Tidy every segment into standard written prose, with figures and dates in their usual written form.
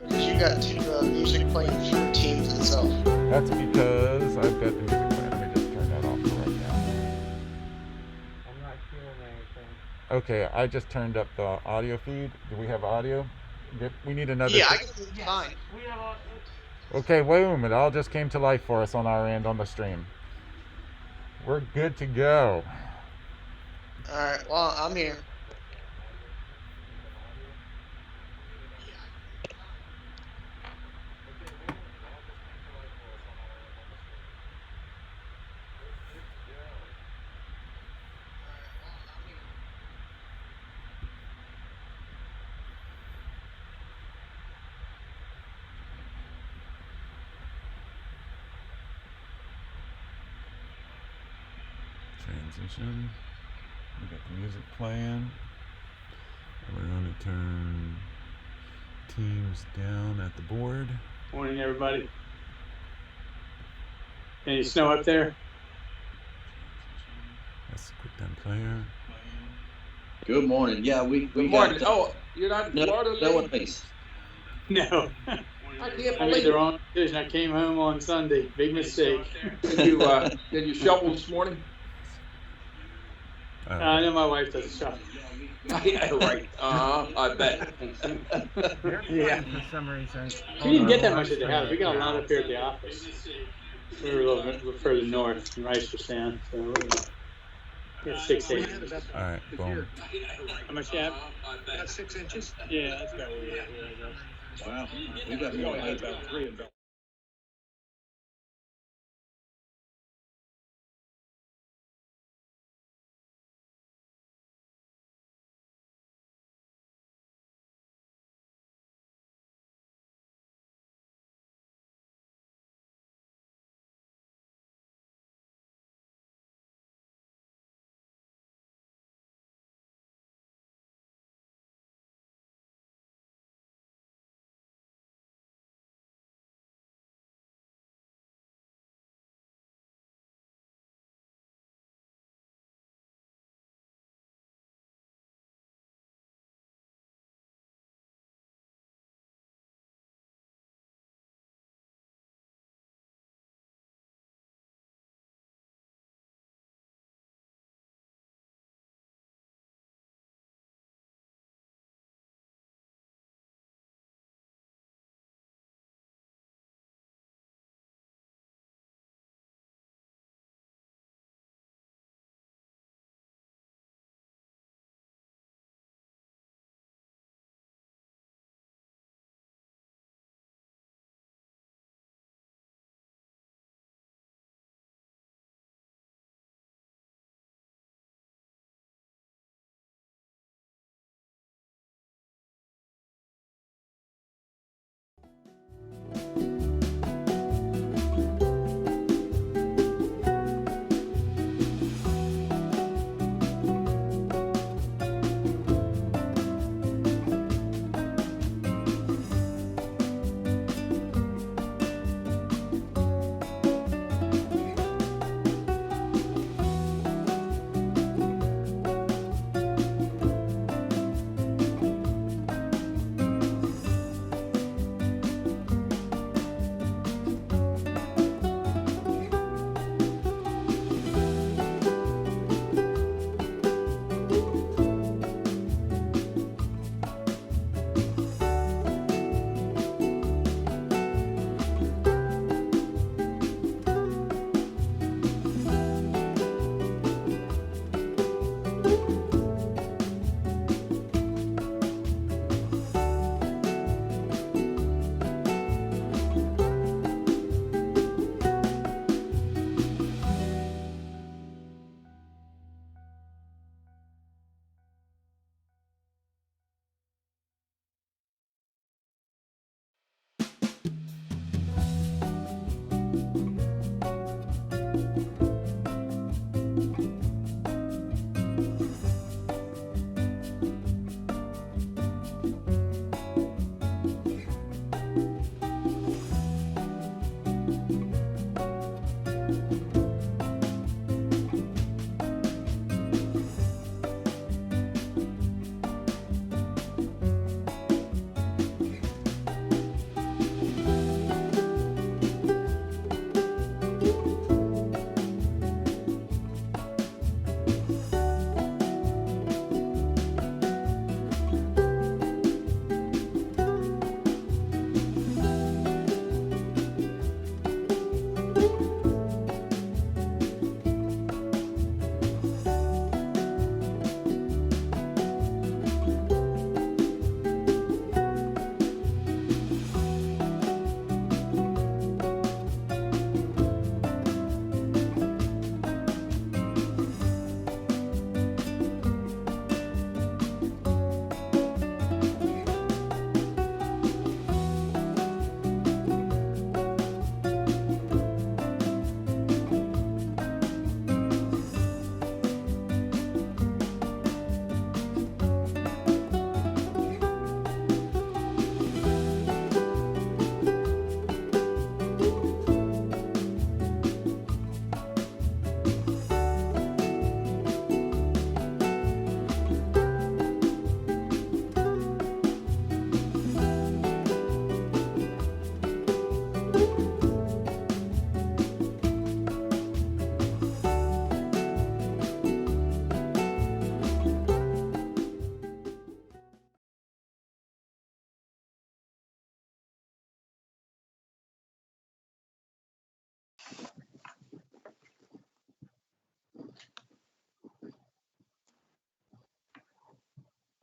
You got music playing for Teams itself. That's because I've got the music playing. Let me just turn that off for right now. I'm not hearing anything. Okay, I just turned up the audio feed. Do we have audio? We need another. Yeah, I can hear you fine. We have a. Okay, wait a minute. It all just came to life for us on our end on the stream. We're good to go. All right. Well, I'm here. Transition. We got the music playing. And we're going to turn Teams down at the board. Morning, everybody. Any snow up there? That's the QuickTime Player. Good morning. Yeah, we Good morning. got Oh, you're not in Florida, no Lee? ice. No. I can't I made believe the it. wrong decision. I came home on Sunday. Big mistake. Did you shovel this morning? I know my wife does a shop. Yeah, right. I bet. Yeah. For some reason. We didn't get that much at the house. We got a lot up here at the office. We were a little bit further north in Reisterstown, so we got 6 8. All right, boom. How much you have? Got 6 inches. Yeah, that's about what we got here, I guess. Wow. We only had about 3 in Bel-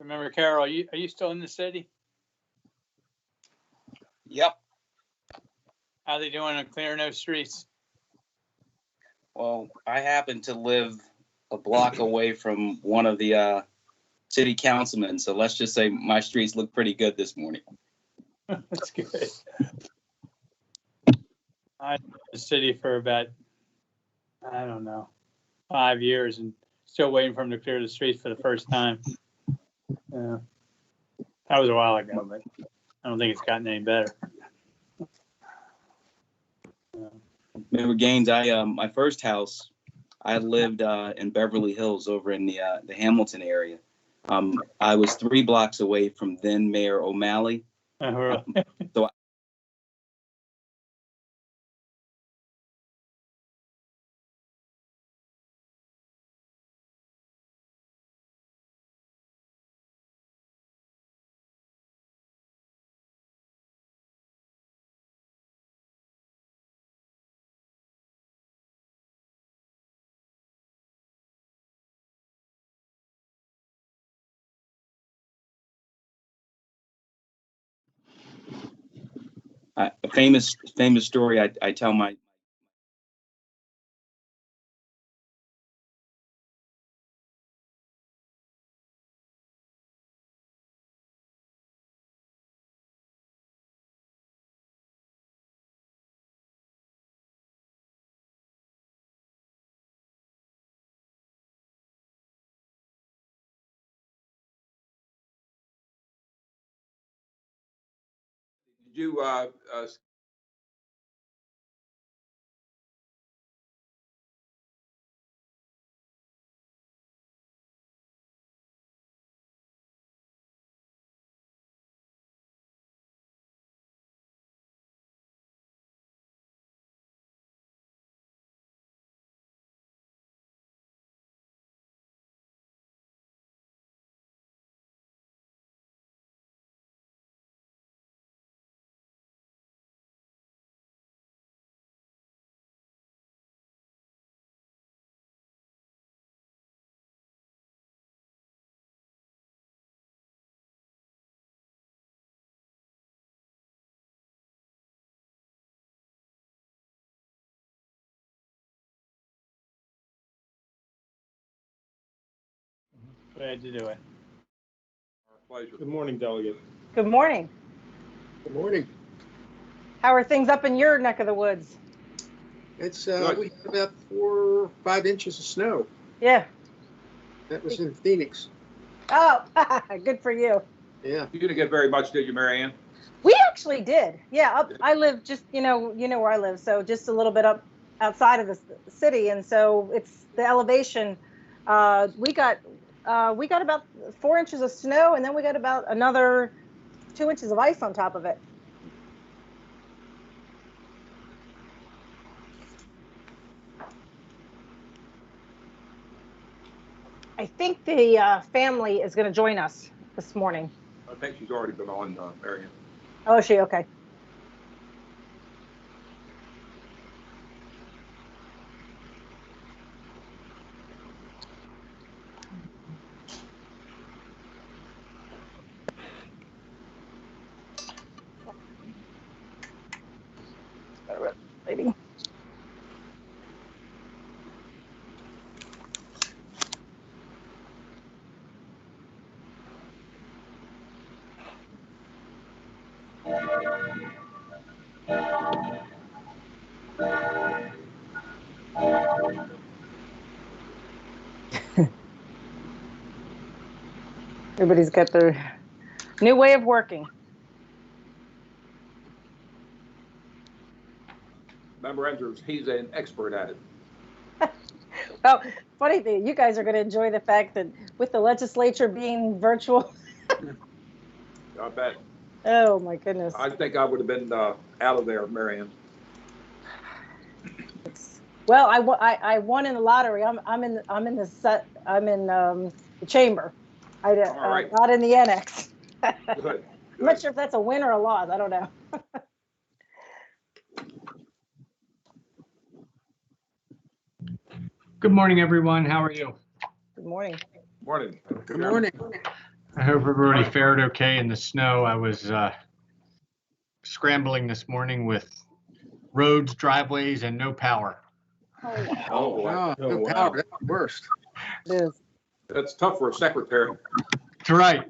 Remember, Carol, are you still in the city? Yep. How they doing on clearing those streets? Well, I happen to live a block away from one of the city councilmen, so let's just say my streets look pretty good this morning. That's good. I was in the city for about, I don't know, 5 years and still waiting for them to clear the streets for the first time. Yeah. That was a while ago, but I don't think it's gotten any better. Remember, Gaines, my first house, I lived in Beverly Hills over in the Hamilton area. I was 3 blocks away from then Mayor O'Malley. Really? So a famous story I tell my Did you, Glad to do it. our pleasure. Good morning, Delegate. Good morning. Good morning. How are things up in your neck of the woods? It's, Good. we had about 4 or 5 inches of snow. Yeah. That was in Phoenix. Oh, good for you. Yeah. You didn't get very much, did you, Mary Ann? We actually did. Yeah. I live just, you know where I live. So just a little bit up outside of the city. And so it's the elevation. We got about 4 inches of snow, and then we got about another 2 inches of ice on top of it. I think the family is going to join us this morning. I think she's already been on, Mary Ann. Oh, is she? Okay. Lady. Everybody's got their new way of working. Member Andrews, he's an expert at it. Well, funny thing, you guys are going to enjoy the fact that with the legislature being virtual. I bet. Oh my goodness. I think I would have been out of there, Mary Ann. Well, I won in the lottery. I'm in the chamber. All right. Not in the annex. Good. I'm not sure if that's a win or a loss. I don't know. Good morning, everyone. How are you? Good morning. Morning. Good morning. I hope everybody fared okay in the snow. I was scrambling this morning with roads, driveways, and no power. Oh, boy. Oh, Oh, no wow. power, that's the worst. It is. That's tough for a secretary. That's right.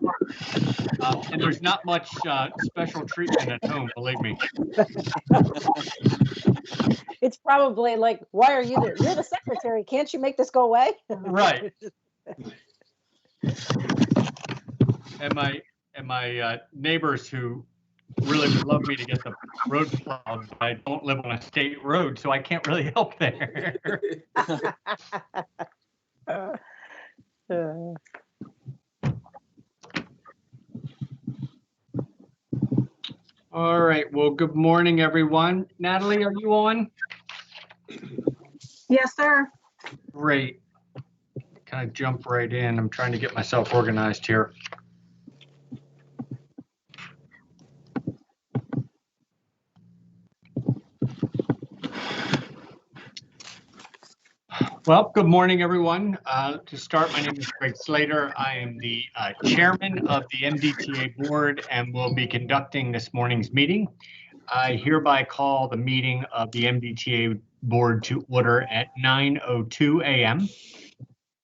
And there's not much special treatment at home, believe me. It's probably like, why are you there? You're the secretary. Can't you make this go away? Right. And my neighbors who really would love me to get the road plowed, but I don't live on a state road, so I can't really help there. All right. Well, good morning, everyone. Natalie, are you on? Yes, sir. Great. Can I jump right in? I'm trying to get myself organized here. Well, good morning, everyone. To start, my name is Greg Slater. I am the chairman of the MDTA board and will be conducting this morning's meeting. I hereby call the meeting of the MDTA board to order at 9:02 a.m.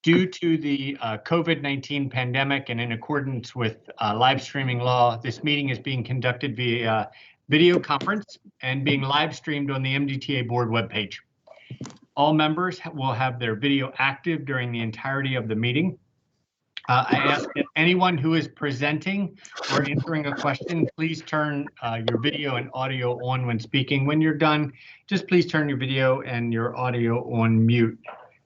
Due to the COVID-19 pandemic and in accordance with live streaming law, this meeting is being conducted via video conference and being live streamed on the MDTA board webpage. All members will have their video active during the entirety of the meeting. I ask that anyone who is presenting or answering a question, please turn your video and audio on when speaking. When you're done, just please turn your video and your audio on mute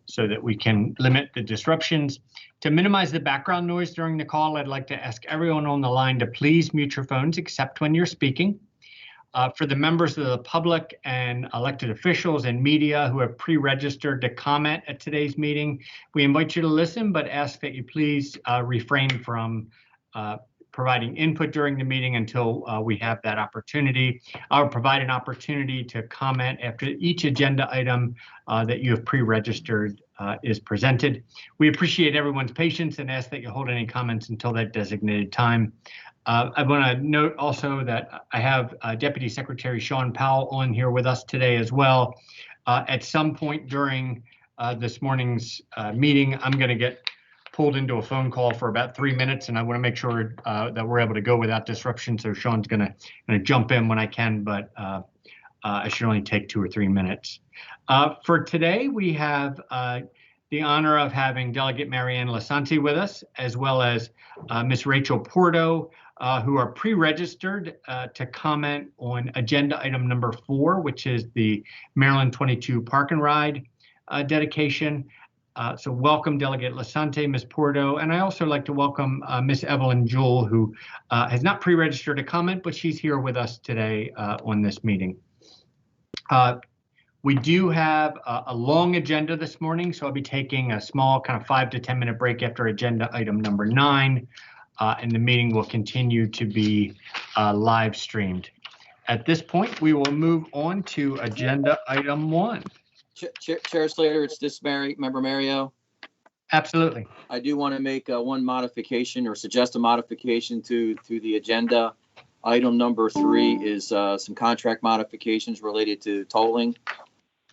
so that we can limit the disruptions. To minimize the background noise during the call, I'd like to ask everyone on the line to please mute your phones except when you're speaking. For the members of the public and elected officials and media who have pre-registered to comment at today's meeting, we invite you to listen, but ask that you please refrain from providing input during the meeting until we have that opportunity. I'll provide an opportunity to comment after each agenda item that you have pre-registered is presented. We appreciate everyone's patience and ask that you hold any comments until that designated time. I want to note also that I have Deputy Secretary Sean Powell on here with us today as well. At some point during this morning's meeting, I'm going to get pulled into a phone call for about 3 minutes, and I want to make sure that we're able to go without disruption. So Sean's going to jump in when I can, but I should only take 2 or 3 minutes. For today, we have the honor of having Delegate Marianne Lasanti with us, as well as Ms. Rachel Porto, who are pre-registered to comment on agenda item number 4, which is the Maryland 22 Park and Ride dedication. So welcome, Delegate Lasanti, Ms. Porto, and I also like to welcome Ms. Evelyn Jewell, who has not pre-registered to comment, but she's here with us today on this meeting. We do have a long agenda this morning, so I'll be taking a small kind of 5 to 10 minute break after agenda item number 9. And the meeting will continue to be live streamed. At this point, we will move on to agenda item 1. Chair Slater, it's this member Mario. Absolutely. I do want to make one modification or suggest a modification to the agenda. Item number 3 is some contract modifications related to tolling.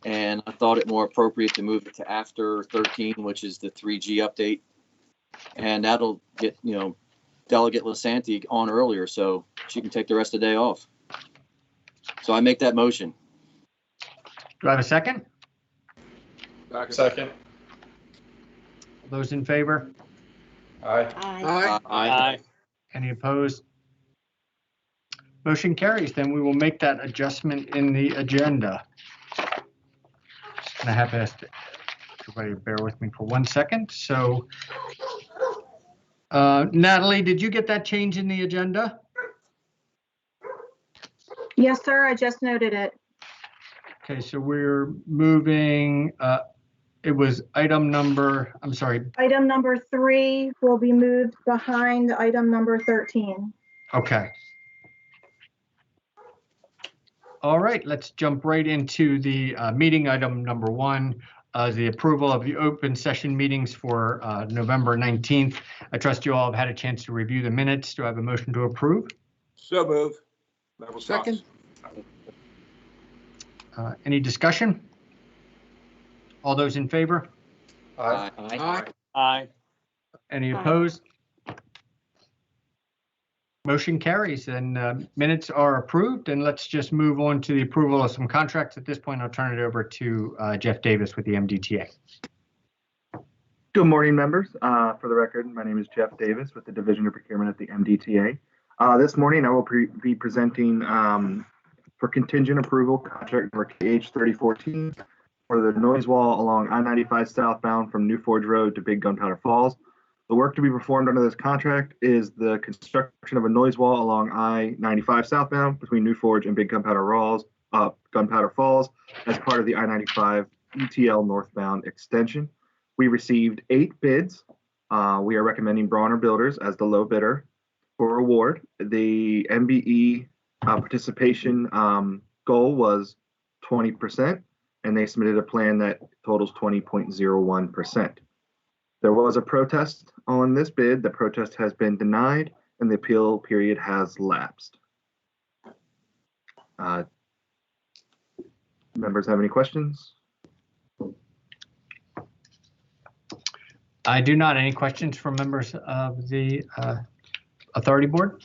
And I thought it more appropriate to move it to after 13, which is the 3G update. And that'll get, Delegate Lasanti on earlier, so she can take the rest of the day off. So I make that motion. Do I have a second? Second. Those in favor? Aye. Aye. Aye. Any opposed? Motion carries. Then we will make that adjustment in the agenda. And I have to ask everybody to bear with me for 1 second. So, Natalie, did you get that change in the agenda? Yes, sir. I just noted it. Okay, so we're moving, it was item number, I'm sorry. Item number 3 will be moved behind item number 13. Okay. All right, let's jump right into the meeting item number 1. the approval of the open session meetings for November 19th. I trust you all have had a chance to review the minutes. Do I have a motion to approve? So move. Member Second. Fox. Any discussion? All those in favor? Aye. Aye. Aye. Any opposed? Motion carries and minutes are approved. And let's just move on to the approval of some contracts. At this point, I'll turn it over to Jeff Davis with the MDTA. Good morning, members. For the record, my name is Jeff Davis with the Division of Procurement at the MDTA. This morning, I will be presenting for contingent approval contract number KH 3014 for the noise wall along I-95 southbound from New Forge Road to Big Gunpowder Falls. The work to be performed under this contract is the construction of a noise wall along I-95 southbound between New Forge and Big Gunpowder Falls as part of the I-95 ETL northbound extension. We received 8 bids. We are recommending Bronner Builders as the low bidder for award. The MBE participation goal was 20%, and they submitted a plan that totals 20.01%. There was a protest on this bid. The protest has been denied, and the appeal period has lapsed. Members have any questions? I do not. Any questions from members of the authority board?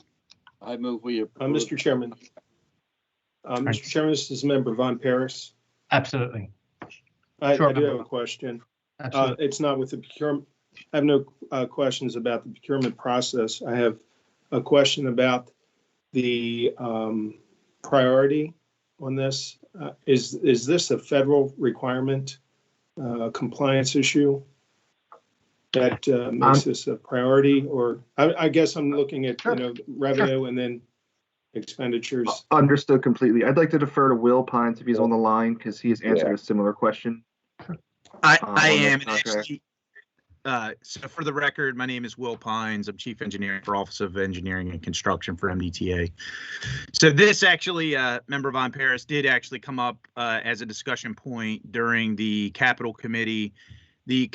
I move we approve. Mr. Chairman. Mr. Chairman, this is Member Von Paris. Absolutely. I Sure, do Member. have a question. Absolutely. It's not with the procurement. I have no questions about the procurement process. I have a question about the priority on this. Is this a federal requirement compliance issue that makes this a priority? Or I guess I'm looking at, Sure. revenue and then expenditures. Understood completely. I'd like to defer to Will Pines if he's on the line because he has answered a similar question. I on this am. And contract. actually, so for the record, my name is Will Pines. I'm Chief Engineer for Office of Engineering and Construction for MDTA. So this actually, Member Von Paris, did actually come up as a discussion point during the Capital Committee. The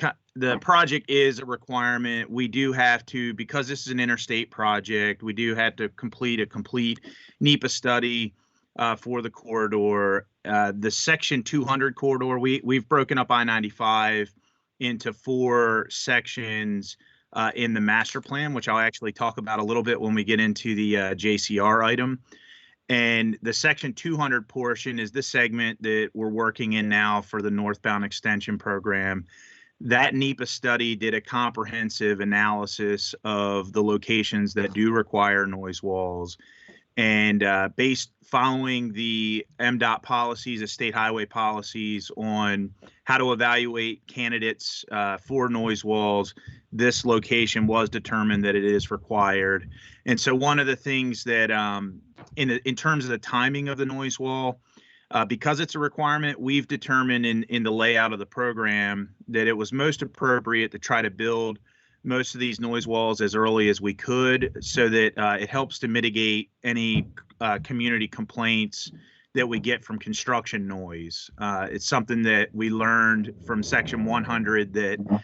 project is a requirement. We do have to, because this is an interstate project, we do have to complete a complete NEPA study for the corridor. The Section 200 corridor, we've broken up I-95 into 4 sections in the master plan, which I'll actually talk about a little bit when we get into the JCR item. And the Section 200 portion is the segment that we're working in now for the northbound extension program. That NEPA study did a comprehensive analysis of the locations that do require noise walls. And based following the MDOT policies, the state highway policies on how to evaluate candidates for noise walls, this location was determined that it is required. And so one of the things that in terms of the timing of the noise wall, because it's a requirement, we've determined in the layout of the program that it was most appropriate to try to build most of these noise walls as early as we could so that it helps to mitigate any community complaints that we get from construction noise. It's something that we learned from Section 100 that,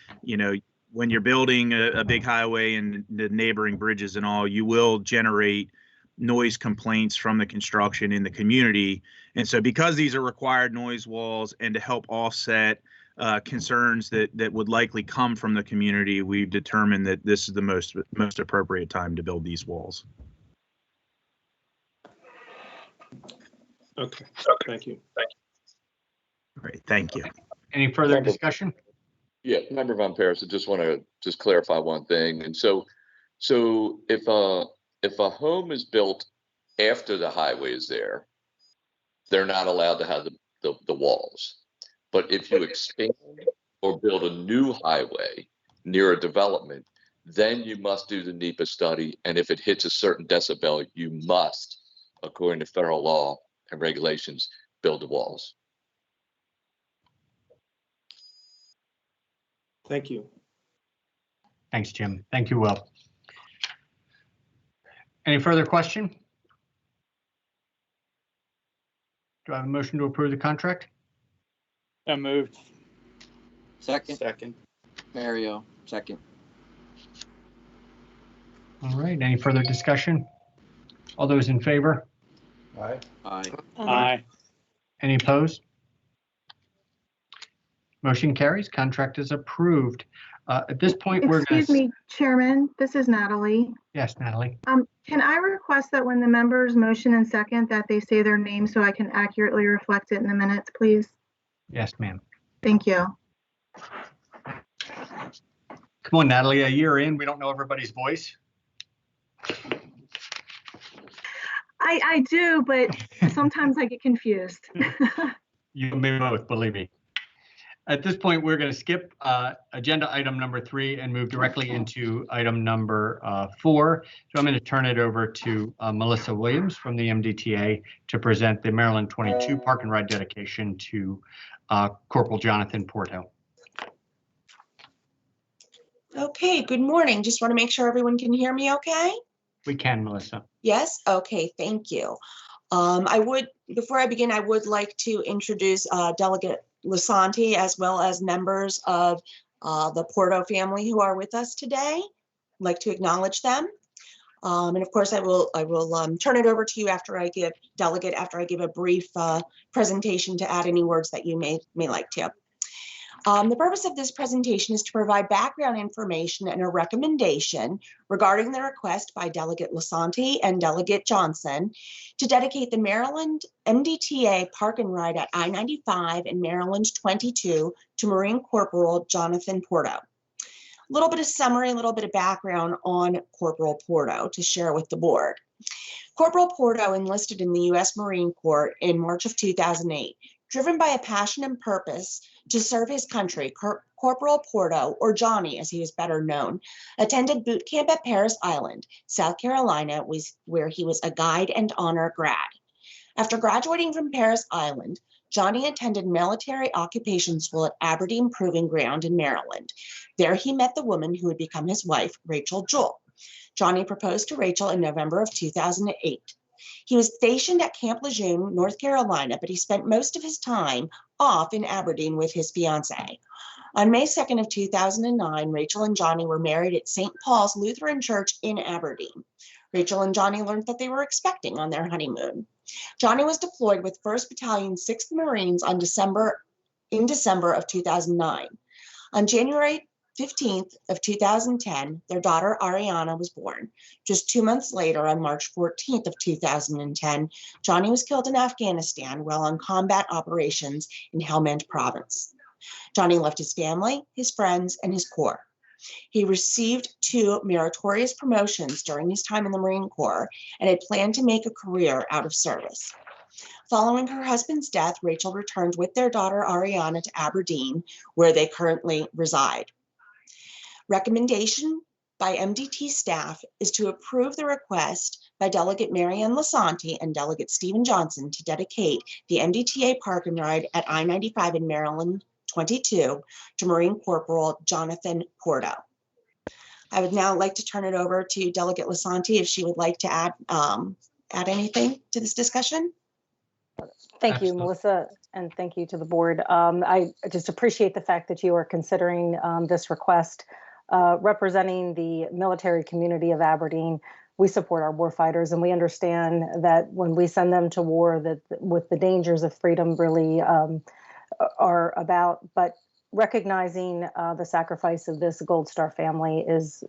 when you're building a big highway and the neighboring bridges and all, you will generate noise complaints from the construction in the community. And so because these are required noise walls and to help offset concerns that would likely come from the community, we've determined that this is the most appropriate time to build these walls. Okay, thank you. Great, thank you. Any further discussion? Yeah, Member Von Paris, I just want to clarify one thing. And so if a home is built after the highway is there, they're not allowed to have the walls. But if you expand or build a new highway near a development, then you must do the NEPA study. And if it hits a certain decibel, you must, according to federal law and regulations, build the walls. Thank you. Thanks, Jim. Thank you, Will. Any further question? Do I have a motion to approve the contract? So moved. Second. Second. Mario, second. All right, any further discussion? All those in favor? Aye. Aye. Aye. Any opposed? Motion carries. Contract is approved. At this point, we're going Excuse to. me, Chairman, this is Natalie. Yes, Natalie. Can I request that when the members motion and second that they say their name so I can accurately reflect it in the minutes, please? Yes, ma'am. Thank you. Come on, Natalie, a year in, we don't know everybody's voice. I do, but sometimes I get confused. You may both, believe me. At this point, we're going to skip agenda item number 3 and move directly into item number 4. So I'm going to turn it over to Melissa Williams from the MDTA to present the Maryland 22 Park and Ride dedication to Corporal Jonathan Porto. Okay, good morning. Just want to make sure everyone can hear me okay? We can, Melissa. Yes? Okay, thank you. Before I begin, I would like to introduce Delegate Lisanti as well as members of the Porto family who are with us today. I'd like to acknowledge them. And of course, I will turn it over to you after I give a brief presentation to add any words that you may like to. The purpose of this presentation is to provide background information and a recommendation regarding the request by Delegate Lisanti and Delegate Johnson to dedicate the Maryland MDTA Park and Ride at I-95 and Maryland 22 to Marine Corporal Jonathan Porto. A little bit of summary, a little bit of background on Corporal Porto to share with the board. Corporal Porto enlisted in the U.S. Marine Corps in March of 2008. Driven by a passion and purpose to serve his country, Corporal Porto, or Johnny as he was better known, attended boot camp at Parris Island, South Carolina, where he was a guide and honor grad. After graduating from Parris Island, Johnny attended military occupation school at Aberdeen Proving Ground in Maryland. There he met the woman who would become his wife, Rachel Jewell. Johnny proposed to Rachel in November of 2008. He was stationed at Camp Lejeune, North Carolina, but he spent most of his time off in Aberdeen with his fiancée. On May 2nd of 2009, Rachel and Johnny were married at St. Paul's Lutheran Church in Aberdeen. Rachel and Johnny learned that they were expecting on their honeymoon. Johnny was deployed with 1st Battalion, 6th Marines in December of 2009. On January 15th of 2010, their daughter Ariana was born. Just 2 months later, on March 14th of 2010, Johnny was killed in Afghanistan while on combat operations in Helmand Province. Johnny left his family, his friends, and his Corps. He received 2 meritorious promotions during his time in the Marine Corps and had planned to make a career out of service. Following her husband's death, Rachel returned with their daughter Ariana to Aberdeen, where they currently reside. Recommendation by MDT staff is to approve the request by Delegate Marianne Lisanti and Delegate Stephen Johnson to dedicate the MDTA Park and Ride at I-95 in Maryland 22 to Marine Corporal Jonathan Porto. I would now like to turn it over to Delegate Lisanti if she would like to add anything to this discussion. Thank you, Melissa, and thank you to the board. I just appreciate the fact that you are considering this request. Representing the military community of Aberdeen, we support our warfighters, and we understand that when we send them to war, that with the dangers of freedom really are about. But recognizing the sacrifice of this Gold Star family is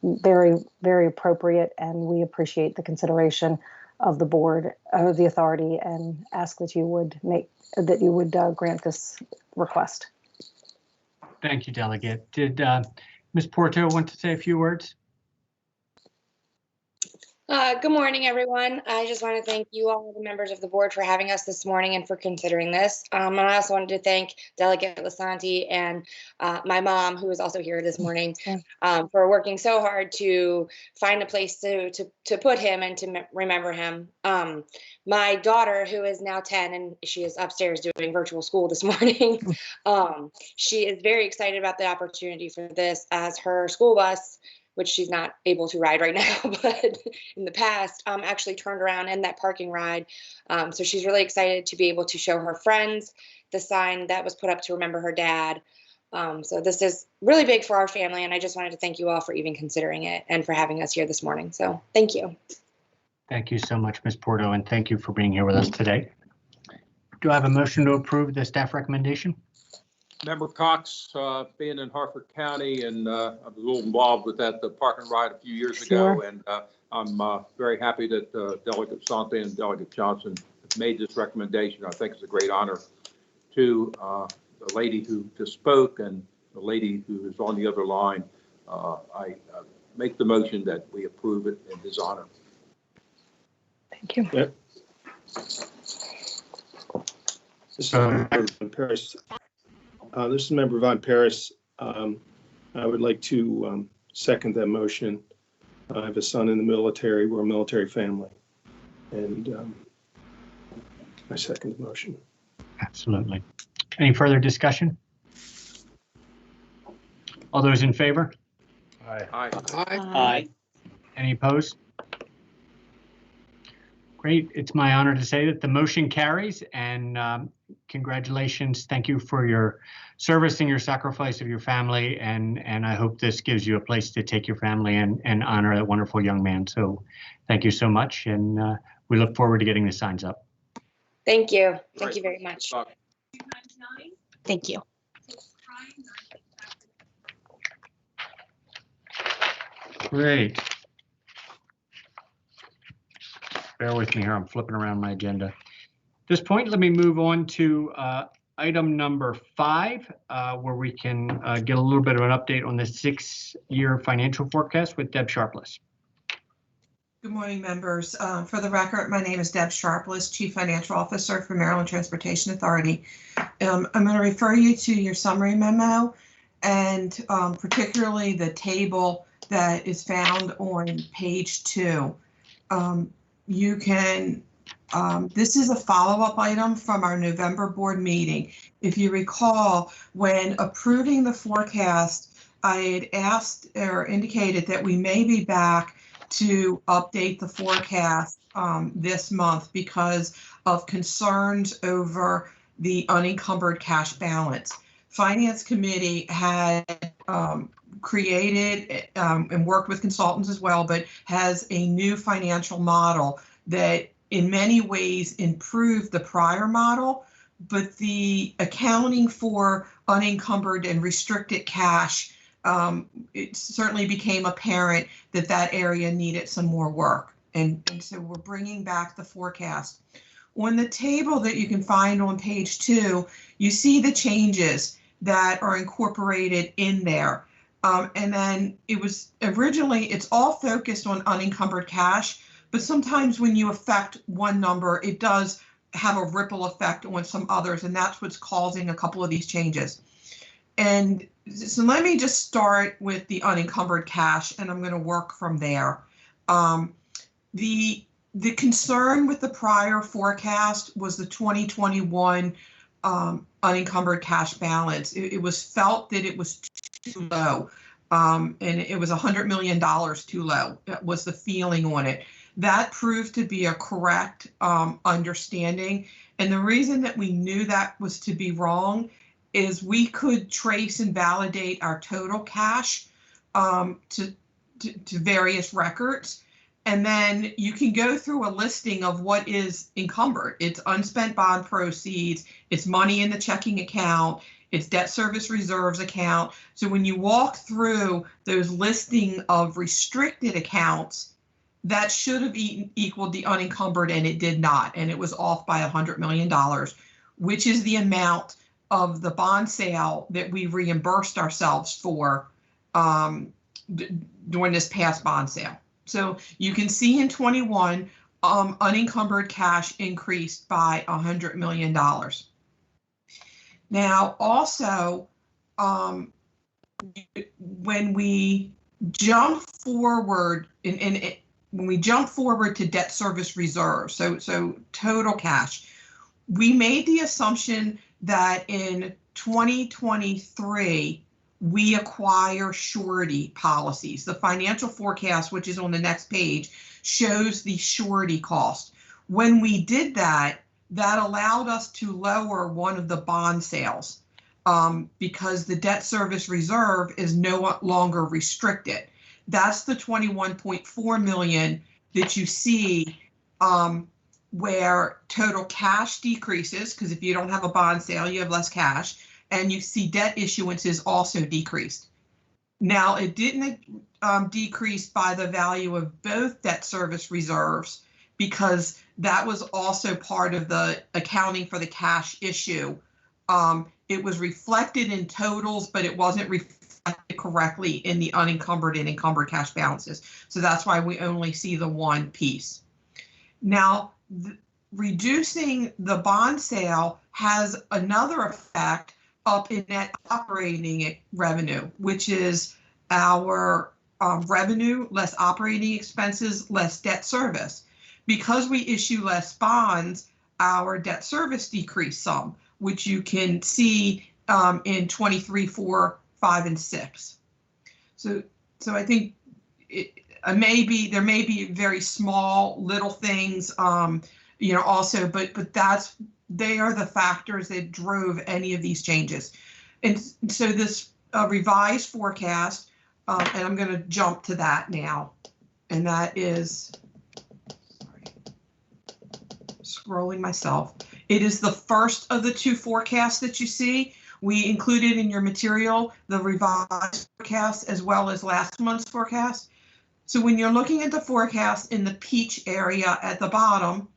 very, very appropriate, and we appreciate the consideration of the board, the authority, and ask that you would grant this request. Thank you, Delegate. Did Ms. Porto want to say a few words? Good morning, everyone. I just want to thank you all, the members of the board, for having us this morning and for considering this. And I also wanted to thank Delegate Lisanti and my mom, who is also here this morning, for working so hard to find a place to put him and to remember him. My daughter, who is now 10, and she is upstairs doing virtual school this morning, she is very excited about the opportunity for this, as her school bus, which she's not able to ride right now, but in the past, actually turned around in that parking ride. So she's really excited to be able to show her friends the sign that was put up to remember her dad. So this is really big for our family, and I just wanted to thank you all for even considering it and for having us here this morning. So thank you. Thank you so much, Ms. Porto, and thank you for being here with us today. Do I have a motion to approve the staff recommendation? Member Cox, being in Harford County, and I was a little involved with that park and ride a few years ago, and I'm very happy that Delegate Sante and Delegate Johnson have made this recommendation. I think it's a great honor to the lady who just spoke and the lady who is on the other line. I make the motion that we approve it in his honor. Thank you. Yep. This is Member Von Paris. This is Member Von Paris. I would like to second that motion. I have a son in the military. We're a military family. And I second the motion. Absolutely. Any further discussion? All those in favor? Aye. Aye. Aye. Any opposed? Great. It's my honor to say that the motion carries, and congratulations. Thank you for your service and your sacrifice of your family. And I hope this gives you a place to take your family and honor that wonderful young man. So thank you so much. And we look forward to getting the signs up. Thank you. Thank you very much. Thank you. Great. Bear with me here, I'm flipping around my agenda. At this point, let me move on to item number 5, where we can get a little bit of an update on the 6-year financial forecast with Deb Sharpless. Good morning, members. For the record, my name is Deb Sharpless, Chief Financial Officer for Maryland Transportation Authority. I'm going to refer you to your summary memo, and particularly the table that is found on page 2. You can, this is a follow-up item from our November board meeting. If you recall, when approving the forecast, I had asked or indicated that we may be back to update the forecast this month because of concerns over the unencumbered cash balance. Finance Committee had created and worked with consultants as well, but has a new financial model that in many ways improved the prior model, but the accounting for unencumbered and restricted cash, it certainly became apparent that that area needed some more work. And so we're bringing back the forecast. On the table that you can find on page 2, you see the changes that are incorporated in there. And then it was originally, it's all focused on unencumbered cash, but sometimes when you affect one number, it does have a ripple effect on some others, and that's what's causing a couple of these changes. And so let me just start with the unencumbered cash, and I'm going to work from there. The concern with the prior forecast was the 2021 unencumbered cash balance. It was felt that it was too low, and it was $100 million too low. That was the feeling on it. That proved to be a correct understanding. And the reason that we knew that was to be wrong is we could trace and validate our total cash to various records. And then you can go through a listing of what is encumbered. It's unspent bond proceeds, it's money in the checking account, it's debt service reserves account. So when you walk through those listing of restricted accounts, that should have equaled the unencumbered, and it did not. And it was off by $100 million, which is the amount of the bond sale that we reimbursed ourselves for during this past bond sale. So you can see in 21, unencumbered cash increased by $100 million. Now, also, when we jump forward when we jump forward to debt service reserve, so total cash, we made the assumption that in 2023, we acquire surety policies. The financial forecast, which is on the next page, shows the surety cost. When we did that, that allowed us to lower one of the bond sales. because the debt service reserve is no longer restricted. That's the 21.4 million that you see where total cash decreases, because if you don't have a bond sale, you have less cash, and you see debt issuances also decreased. Now, it didn't decrease by the value of both debt service reserves, because that was also part of the accounting for the cash issue. It was reflected in totals, but it wasn't reflected correctly in the unencumbered and encumbered cash balances. So that's why we only see the one piece. Now, reducing the bond sale has another effect up in net operating revenue, which is our revenue less operating expenses less debt service. Because we issue less bonds, our debt service decreased some, which you can see in 23, 4, 5, and 6. So I think there may be very small little things, also, but they are the factors that drove any of these changes. And so this revised forecast, and I'm going to jump to that now, and that is, scrolling myself. It is the first of the two forecasts that you see. We included in your material the revised forecast as well as last month's forecast. So when you're looking at the forecast in the peach area at the bottom,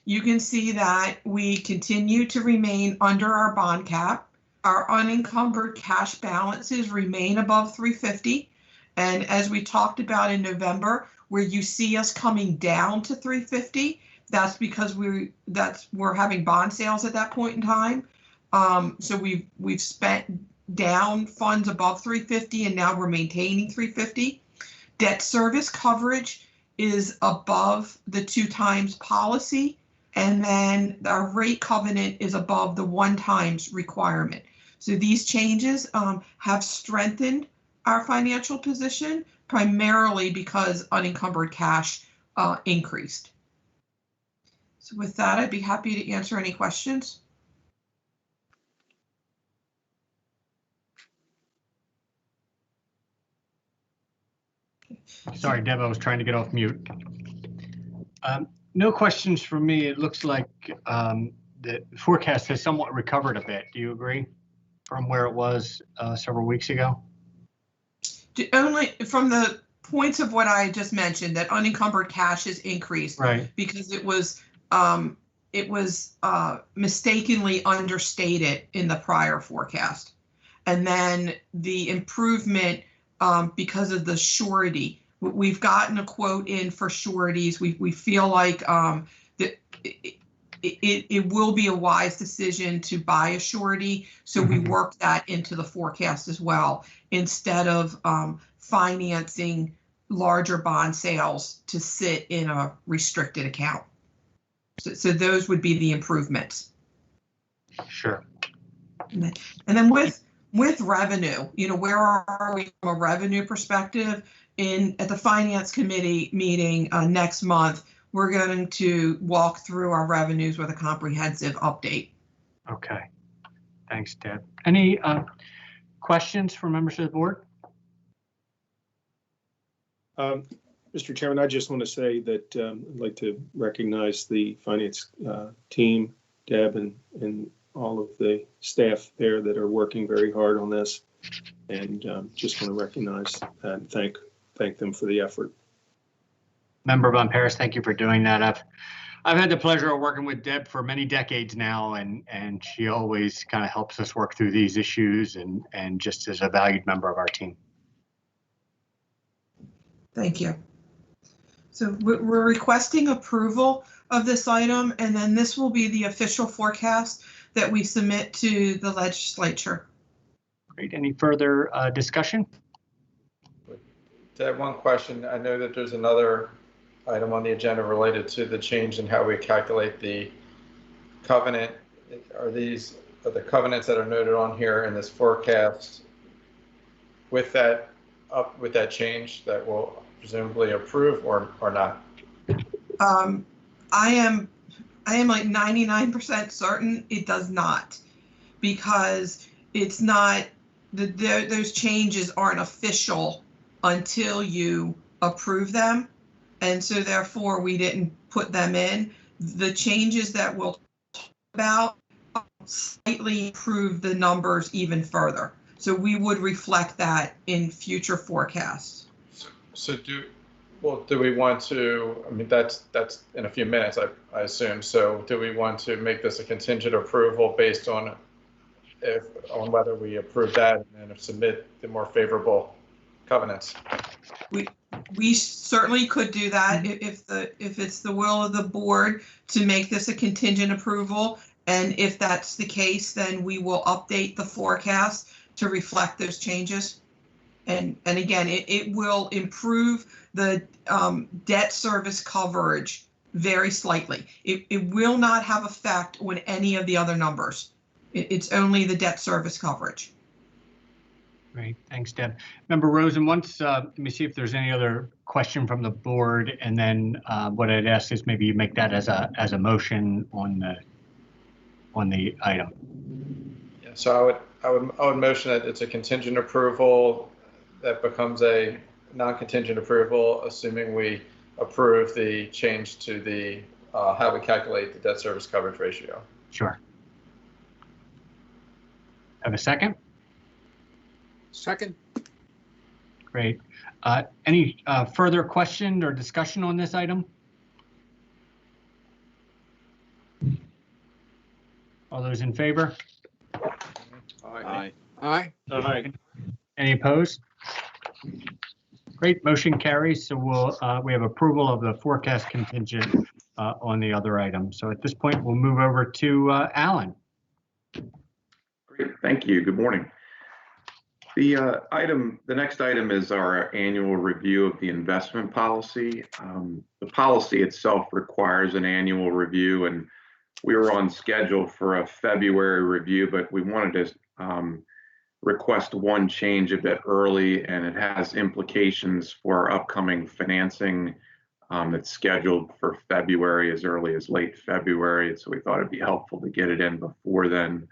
you can see that we continue to remain under our bond cap. Our unencumbered cash balances remain above 350. And as we talked about in November, where you see us coming down to 350, that's because we're having bond sales at that point in time. So we've spent down funds above 350, and now we're maintaining 350. Debt service coverage is above the 2 times policy, and then our rate covenant is above the 1 times requirement. So these changes have strengthened our financial position, primarily because unencumbered cash increased. So with that, I'd be happy to answer any questions. Sorry, Deb, I was trying to get off mute. No questions for me. It looks like the forecast has somewhat recovered a bit. Do you agree? From where it was several weeks ago? Only from the points of what I just mentioned, that unencumbered cash has increased, right? Because it was mistakenly understated in the prior forecast, and then the improvement because of the surety. We've gotten a quote in for sureties. We feel like that it will be a wise decision to buy a surety. So we work that into the forecast as well, instead of financing larger bond sales to sit in a restricted account. So those would be the improvements. Sure. And then with revenue, where are we from a revenue perspective? At the Finance Committee meeting next month, we're going to walk through our revenues with a comprehensive update. Okay. Thanks, Deb. Any questions from members of the board? Mr. Chairman, I just want to say that I'd like to recognize the finance team, Deb, and all of the staff there that are working very hard on this, and just want to recognize and thank them for the effort. Member Von Paris, thank you for doing that. I've had the pleasure of working with Deb for many decades now, and she always kind of helps us work through these issues, and just as a valued member of our team. Thank you. So we're requesting approval of this item, and then this will be the official forecast that we submit to the legislature. Great. Any further discussion? I have one question. I know that there's another item on the agenda related to the change in how we calculate the covenant. Are the covenants that are noted on here in this forecast with that change that will presumably approve or not? I am like 99% certain it does not, because it's not, those changes aren't official until you approve them. And so therefore we didn't put them in. The changes that we'll talk about slightly improve the numbers even further. So we would reflect that in future forecasts. So do we want to, I mean, that's in a few minutes, I assume. So do we want to make this a contingent approval based on whether we approve that and then submit the more favorable covenants? We certainly could do that if it's the will of the board to make this a contingent approval. And if that's the case, then we will update the forecast to reflect those changes. And again, it will improve the debt service coverage very slightly. It will not have effect on any of the other numbers. It's only the debt service coverage. Great, thanks, Deb. Member Rosen, once, let me see if there's any other question from the board, and then what I'd ask is maybe you make that as a motion on the item. Yeah, so I would motion that it's a contingent approval that becomes a non-contingent approval, assuming we approve the change to the how we calculate the debt service coverage ratio. Sure. Have a second? Second. Great. Any further question or discussion on this item? All those in favor? Aye. Aye. Aye. Any opposed? Great, motion carries. So we have approval of the forecast contingent on the other item. So at this point, we'll move over to Alan. Great, thank you. Good morning. The next item is our annual review of the investment policy. The policy itself requires an annual review, and we were on schedule for a February review, but we wanted to request one change a bit early, and it has implications for our upcoming financing that's scheduled for February, as early as late February. So we thought it'd be helpful to get it in before then.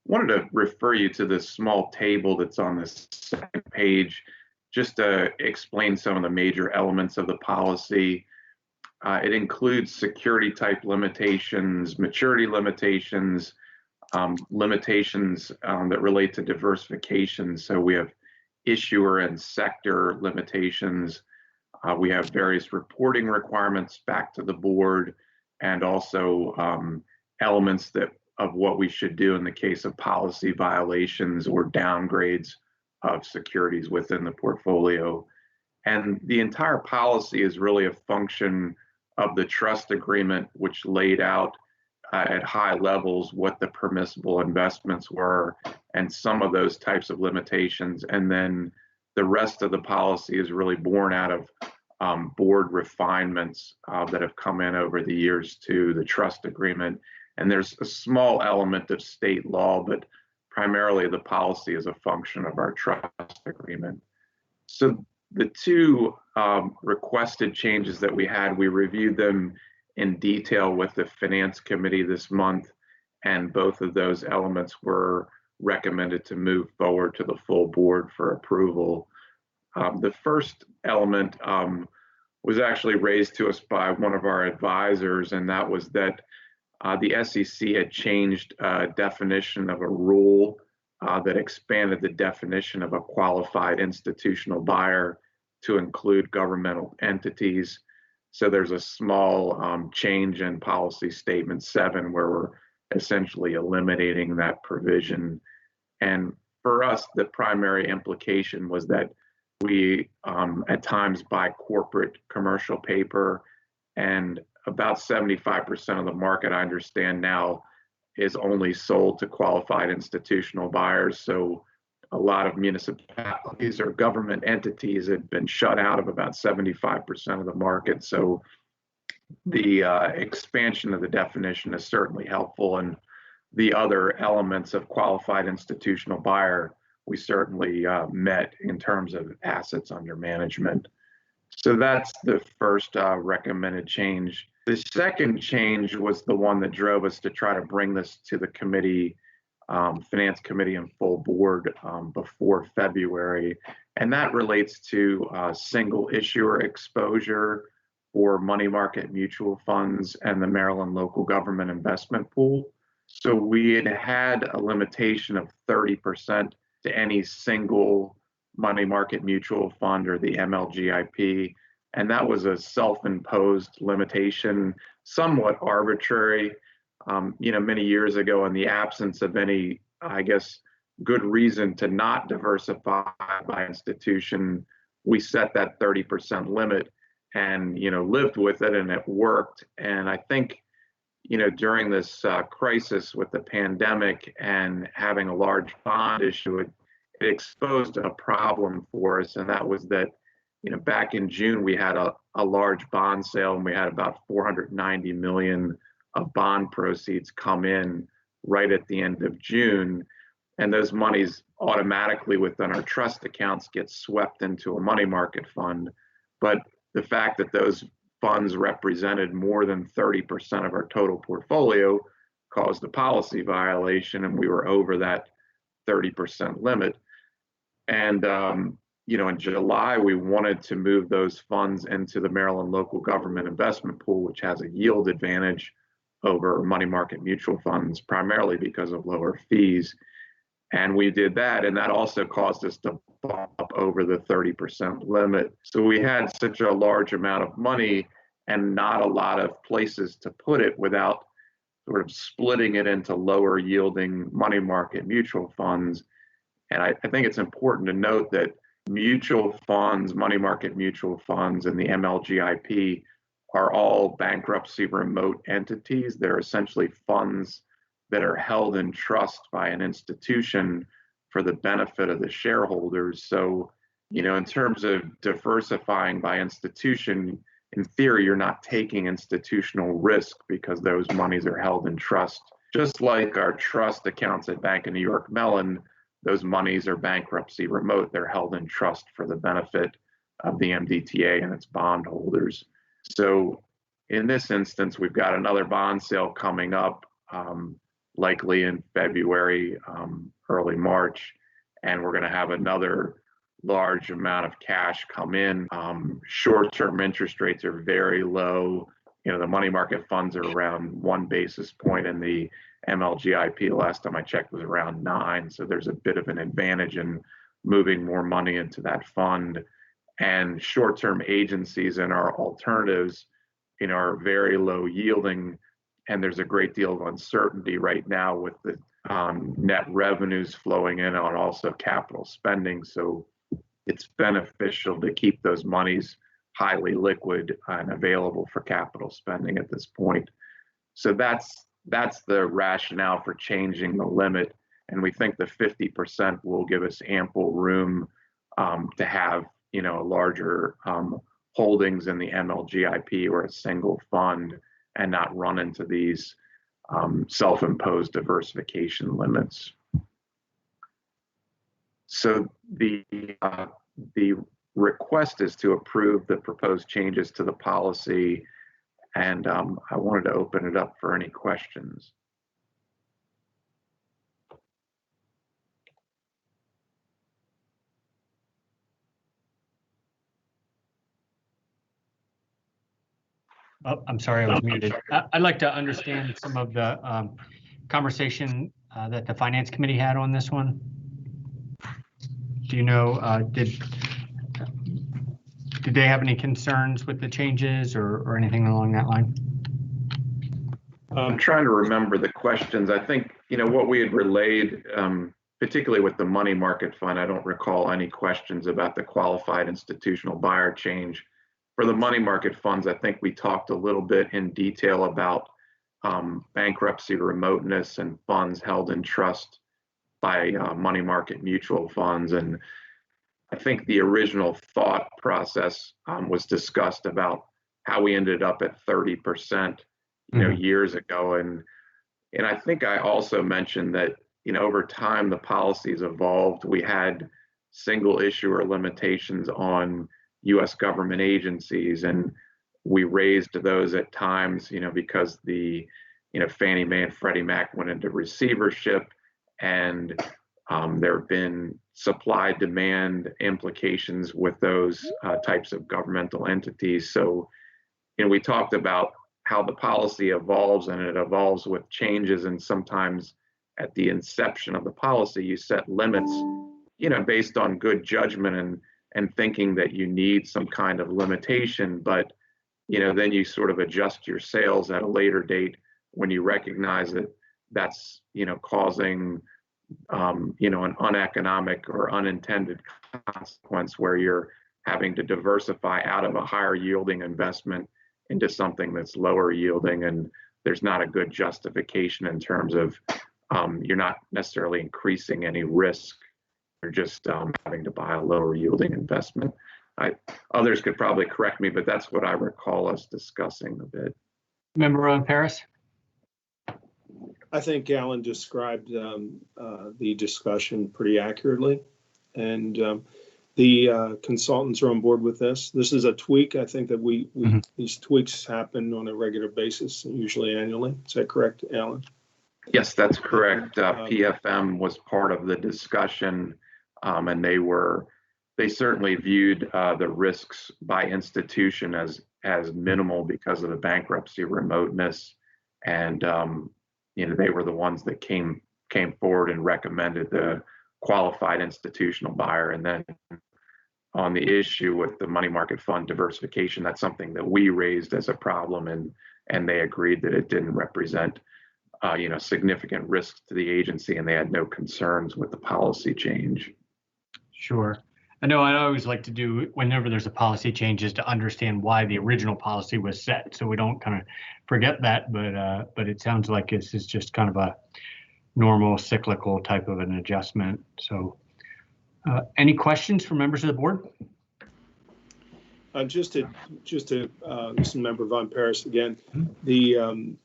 Wanted to refer you to this small table that's on this second page, just to explain some of the major elements of the policy. It includes security type limitations, maturity limitations, limitations that relate to diversification. So we have issuer and sector limitations. We have various reporting requirements back to the board, and also elements of what we should do in the case of policy violations or downgrades of securities within the portfolio. And the entire policy is really a function of the trust agreement, which laid out at high levels what the permissible investments were and some of those types of limitations. And then the rest of the policy is really born out of board refinements that have come in over the years to the trust agreement. And there's a small element of state law, but primarily the policy is a function of our trust agreement. So the two requested changes that we had, we reviewed them in detail with the Finance Committee this month, and both of those elements were recommended to move forward to the full board for approval. The first element was actually raised to us by one of our advisors, and that was that the SEC had changed definition of a rule that expanded the definition of a qualified institutional buyer to include governmental entities. So there's a small change in policy statement 7 where we're essentially eliminating that provision. And for us, the primary implication was that we at times buy corporate commercial paper, and about 75% of the market, I understand now, is only sold to qualified institutional buyers. So a lot of municipalities or government entities had been shut out of about 75% of the market. So the expansion of the definition is certainly helpful. And the other elements of qualified institutional buyer, we certainly met in terms of assets under management. So that's the first recommended change. The second change was the one that drove us to try to bring this to the committee Finance Committee and full board before February. And that relates to single issuer exposure for money market mutual funds and the Maryland Local Government Investment Pool. So we had a limitation of 30% to any single money market mutual fund or the MLGIP. And that was a self-imposed limitation, somewhat arbitrary. Many years ago, in the absence of any, I guess, good reason to not diversify by institution, we set that 30% limit and, lived with it, and it worked. And I think, during this crisis with the pandemic and having a large bond issue, it exposed a problem for us. And that was that, back in June, we had a large bond sale, and we had about 490 million of bond proceeds come in right at the end of June. And those monies automatically within our trust accounts get swept into a money market fund. But the fact that those funds represented more than 30% of our total portfolio caused a policy violation, and we were over that 30% limit. And in July, we wanted to move those funds into the Maryland Local Government Investment Pool, which has a yield advantage over money market mutual funds, primarily because of lower fees. And we did that, and that also caused us to bump up over the 30% limit. So we had such a large amount of money and not a lot of places to put it without sort of splitting it into lower yielding money market mutual funds. And I think it's important to note that mutual funds, money market mutual funds, and the MLGIP are all bankruptcy remote entities. They're essentially funds that are held in trust by an institution for the benefit of the shareholders. So, in terms of diversifying by institution, in theory, you're not taking institutional risk because those monies are held in trust. Just like our trust accounts at Bank of New York Mellon, those monies are bankruptcy remote. They're held in trust for the benefit of the MDTA and its bondholders. So in this instance, we've got another bond sale coming up, likely in February, early March, and we're going to have another large amount of cash come in. Short-term interest rates are very low. The money market funds are around 1 basis point, and the MLGIP, the last time I checked, was around 9. So there's a bit of an advantage in moving more money into that fund. And short-term agencies and our alternatives, are very low yielding, and there's a great deal of uncertainty right now with the net revenues flowing in and also capital spending. So it's beneficial to keep those monies highly liquid and available for capital spending at this point. So that's the rationale for changing the limit. And we think the 50% will give us ample room to have, larger holdings in the MLGIP or a single fund and not run into these self-imposed diversification limits. So the request is to approve the proposed changes to the policy, and I wanted to open it up for any questions. Oh, I'm sorry, I was muted. I'd like to understand some of the conversation that the Finance Committee had on this one. Do you know, did they have any concerns with the changes or anything along that line? I'm trying to remember the questions. I think, what we had relayed, particularly with the money market fund, I don't recall any questions about the qualified institutional buyer change. For the money market funds, I think we talked a little bit in detail about bankruptcy remoteness and funds held in trust by money market mutual funds. And I think the original thought process was discussed about how we ended up at 30%, years ago. And I think I also mentioned that, over time, the policies evolved. We had single issuer limitations on U.S. government agencies, and we raised those at times, because the, Fannie Mae and Freddie Mac went into receivership, and there have been supply demand implications with those types of governmental entities. So, we talked about how the policy evolves, and it evolves with changes, and sometimes at the inception of the policy, you set limits, based on good judgment and thinking that you need some kind of limitation, but then you sort of adjust your sales at a later date when you recognize that that's causing an uneconomic or unintended consequence where you're having to diversify out of a higher yielding investment into something that's lower yielding, and there's not a good justification in terms of you're not necessarily increasing any risk. You're just having to buy a lower yielding investment. Others could probably correct me, but that's what I recall us discussing a bit. Member Ron Paris? I think Alan described the discussion pretty accurately, and the consultants are on board with this. This is a tweak. I think that these tweaks happen on a regular basis, usually annually. Is that correct, Alan? Yes, that's correct. PFM was part of the discussion, and they certainly viewed the risks by institution as minimal because of the bankruptcy remoteness, and they were the ones that came forward and recommended the qualified institutional buyer. And then on the issue with the money market fund diversification, that's something that we raised as a problem, and they agreed that it didn't represent significant risks to the agency, and they had no concerns with the policy change. Sure. I know I always like to do, whenever there's a policy change, is to understand why the original policy was set, so we don't kind of forget that, but it sounds like this is just kind of a normal cyclical type of an adjustment. So any questions from members of the board? Just to this is Member Von Paris again, the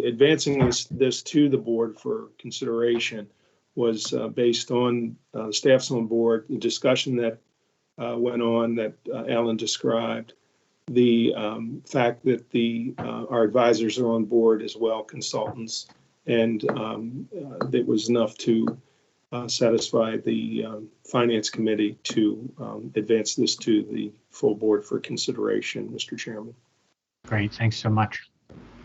advancing this to the board for consideration was based on staff's on board, the discussion that went on that Alan described, the fact that our advisors are on board as well, consultants, and it was enough to satisfy the Finance Committee to advance this to the full board for consideration, Mr. Chairman. Great, thanks so much.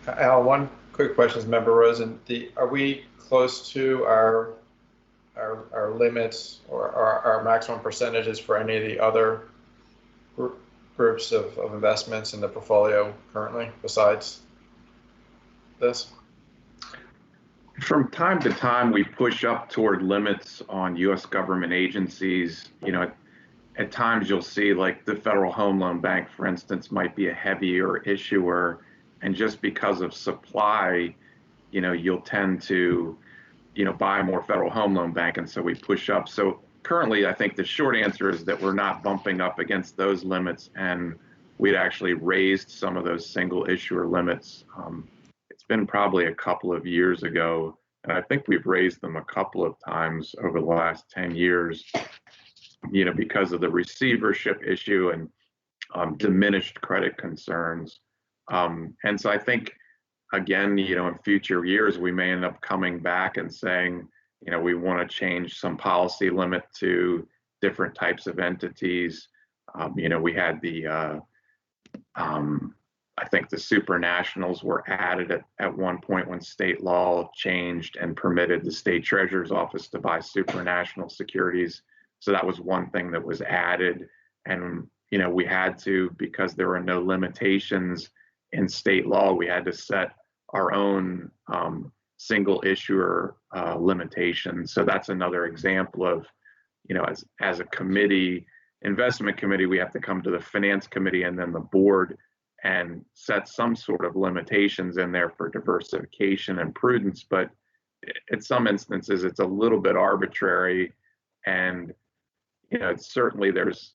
Al, one quick question is Member Rosen. Are we close to our limits or our maximum percentages for any of the other groups of investments in the portfolio currently besides this? From time to time, we push up toward limits on U.S. government agencies. At times you'll see, like the Federal Home Loan Bank, for instance, might be a heavier issuer, and just because of supply, you'll tend to buy more Federal Home Loan Bank, and so we push up. So currently, I think the short answer is that we're not bumping up against those limits, and we'd actually raised some of those single issuer limits. It's been probably a couple of years ago, and I think we've raised them a couple of times over the last 10 years, because of the receivership issue and diminished credit concerns. And so I think, again, in future years, we may end up coming back and saying, we want to change some policy limit to different types of entities. We had I think the supranationals were added at one point when state law changed and permitted the state treasurer's office to buy supranational securities. So that was one thing that was added. And, we had to, because there were no limitations in state law, we had to set our own single issuer limitations. So that's another example of, as a committee, investment committee, we have to come to the finance committee and then the board and set some sort of limitations in there for diversification and prudence. But in some instances, it's a little bit arbitrary. And, certainly there's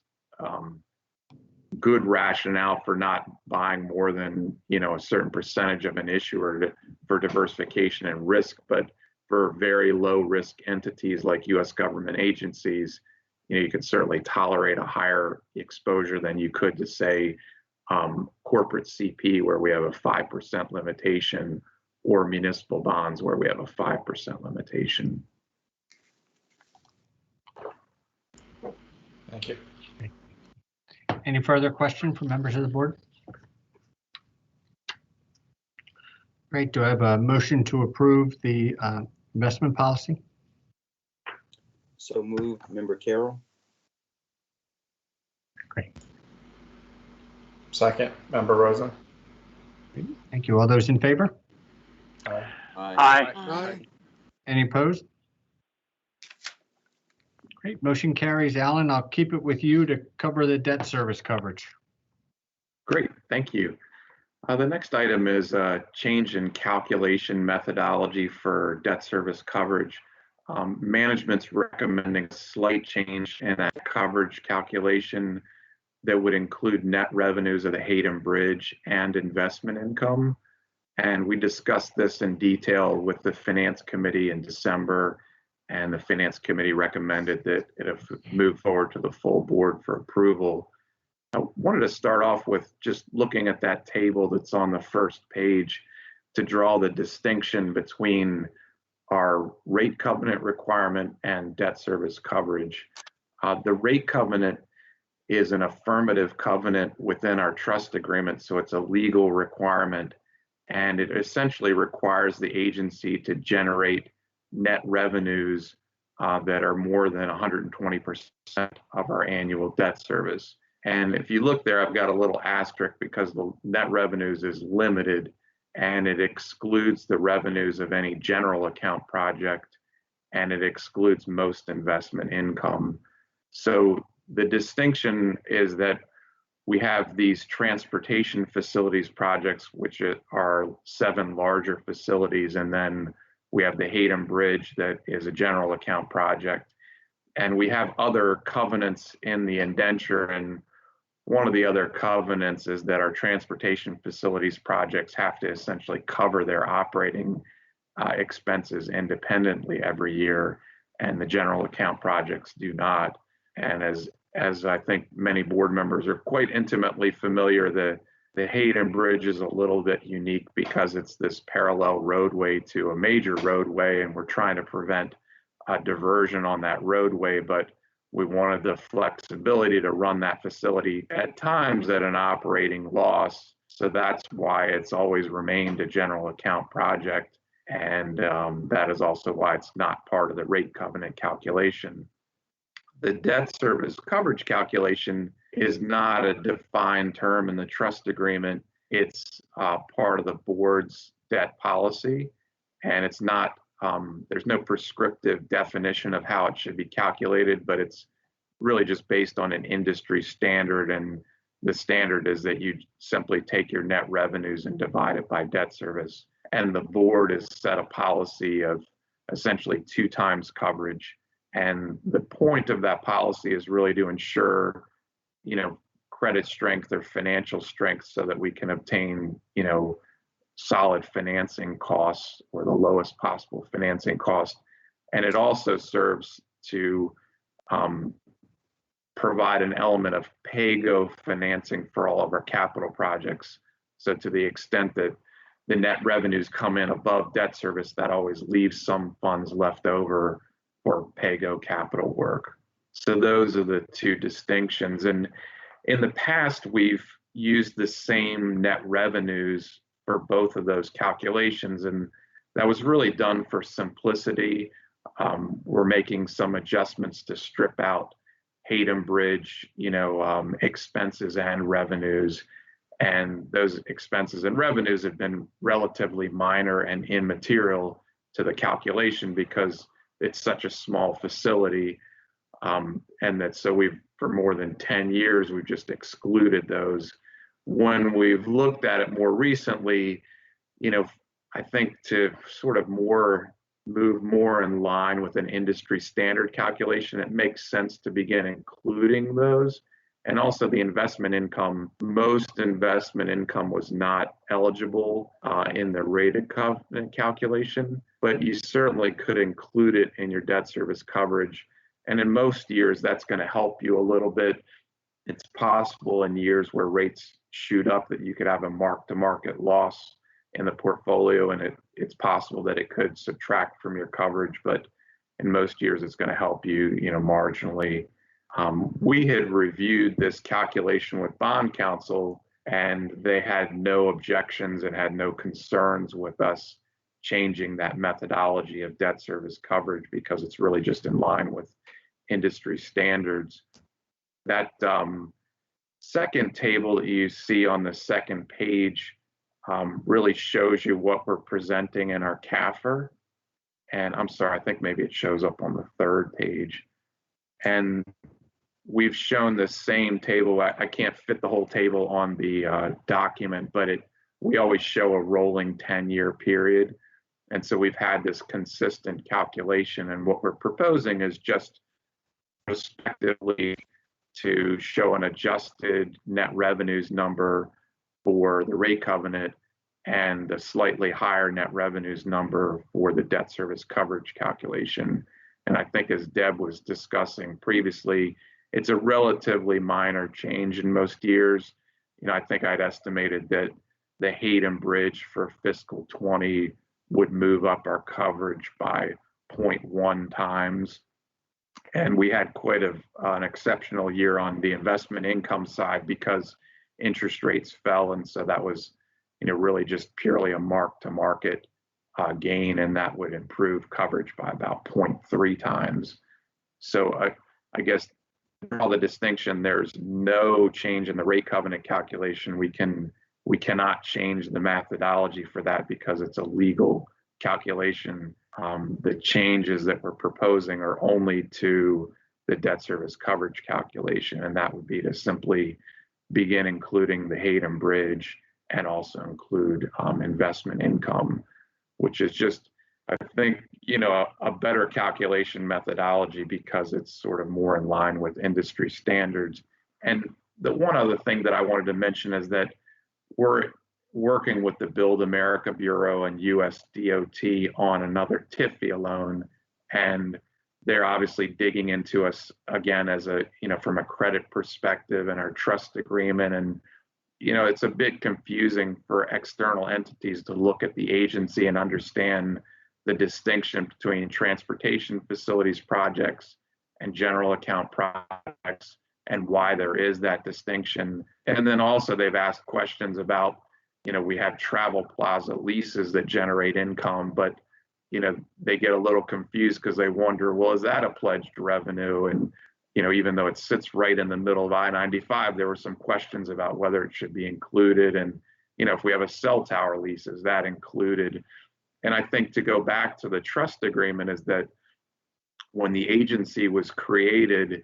good rationale for not buying more than, a certain percentage of an issuer for diversification and risk. But for very low risk entities like U.S. government agencies, you could certainly tolerate a higher exposure than you could to, say, corporate CP, where we have a 5% limitation, or municipal bonds where we have a 5% limitation. Thank you. Any further question from members of the board? Great. Do I have a motion to approve the investment policy? So moved, Member Carroll. Great. Second, Member Rosen. Thank you. All those in favor? Aye. Aye. Any opposed? Great. Motion carries. Alan, I'll keep it with you to cover the debt service coverage. Great, thank you. The next item is a change in calculation methodology for debt service coverage. Management's recommending a slight change in that coverage calculation that would include net revenues of the Hayden Bridge and investment income. And we discussed this in detail with the Finance Committee in December, and the Finance Committee recommended that it move forward to the full board for approval. I wanted to start off with just looking at that table that's on the first page to draw the distinction between our rate covenant requirement and debt service coverage. The rate covenant is an affirmative covenant within our trust agreement, so it's a legal requirement, and it essentially requires the agency to generate net revenues that are more than 120% of our annual debt service. And if you look there, I've got a little asterisk because the net revenues is limited and it excludes the revenues of any general account project, and it excludes most investment income. So the distinction is that we have these transportation facilities projects, which are 7 larger facilities, and then we have the Hayden Bridge that is a general account project. And we have other covenants in the indenture, and one of the other covenants is that our transportation facilities projects have to essentially cover their operating expenses independently every year, and the general account projects do not. And as I think many board members are quite intimately familiar, the Hayden Bridge is a little bit unique because it's this parallel roadway to a major roadway, and we're trying to prevent a diversion on that roadway, but we wanted the flexibility to run that facility at times at an operating loss. So that's why it's always remained a general account project. And that is also why it's not part of the rate covenant calculation. The debt service coverage calculation is not a defined term in the trust agreement. It's part of the board's debt policy, and it's not, there's no prescriptive definition of how it should be calculated, but it's really just based on an industry standard. And the standard is that you simply take your net revenues and divide it by debt service. And the board has set a policy of essentially 2 times coverage. And the point of that policy is really to ensure, credit strength or financial strength so that we can obtain, solid financing costs or the lowest possible financing cost. And it also serves to provide an element of pay-go financing for all of our capital projects. So to the extent that the net revenues come in above debt service, that always leaves some funds left over for pay-go capital work. So those are the 2 distinctions. And in the past, we've used the same net revenues for both of those calculations, and that was really done for simplicity. We're making some adjustments to strip out Hayden Bridge, expenses and revenues, and those expenses and revenues have been relatively minor and immaterial to the calculation because it's such a small facility, and that so for more than 10 years, we've just excluded those. When we've looked at it more recently, I think to sort of move more in line with an industry standard calculation, it makes sense to begin including those. And also the investment income, most investment income was not eligible in the rated covenant calculation, but you certainly could include it in your debt service coverage. And in most years, that's going to help you a little bit. It's possible in years where rates shoot up that you could have a mark-to-market loss in the portfolio, and it's possible that it could subtract from your coverage, but in most years it's going to help you, marginally. We had reviewed this calculation with bond counsel, and they had no objections and had no concerns with us changing that methodology of debt service coverage because it's really just in line with industry standards. That second table that you see on the second page really shows you what we're presenting in our CAFR. And I'm sorry, I think maybe it shows up on the third page. And we've shown the same table. I can't fit the whole table on the document, but we always show a rolling 10-year period. And so we've had this consistent calculation. And what we're proposing is just prospectively to show an adjusted net revenues number for the rate covenant and a slightly higher net revenues number for the debt service coverage calculation. And I think as Deb was discussing previously, it's a relatively minor change in most years. I think I'd estimated that the Hayden Bridge for fiscal 20 would move up our coverage by 0.1 times. And we had quite an exceptional year on the investment income side because interest rates fell. And so that was, really just purely a mark-to-market gain, and that would improve coverage by about 0.3 times. So I guess all the distinction, there's no change in the rate covenant calculation. We cannot change the methodology for that because it's a legal calculation. The changes that we're proposing are only to the debt service coverage calculation, and that would be to simply begin including the Hayden Bridge and also include investment income, which is just, I think, a better calculation methodology because it's sort of more in line with industry standards. And the one other thing that I wanted to mention is that we're working with the Build America Bureau and US DOT on another TIFIA loan, and they're obviously digging into us again as from a credit perspective and our trust agreement. And it's a bit confusing for external entities to look at the agency and understand the distinction between transportation facilities projects and general account projects and why there is that distinction. And then also they've asked questions about, we have travel plaza leases that generate income, but, they get a little confused because they wonder, well, is that a pledged revenue? And, even though it sits right in the middle of I-95, there were some questions about whether it should be included. And, if we have a cell tower lease, is that included? And I think to go back to the trust agreement is that when the agency was created,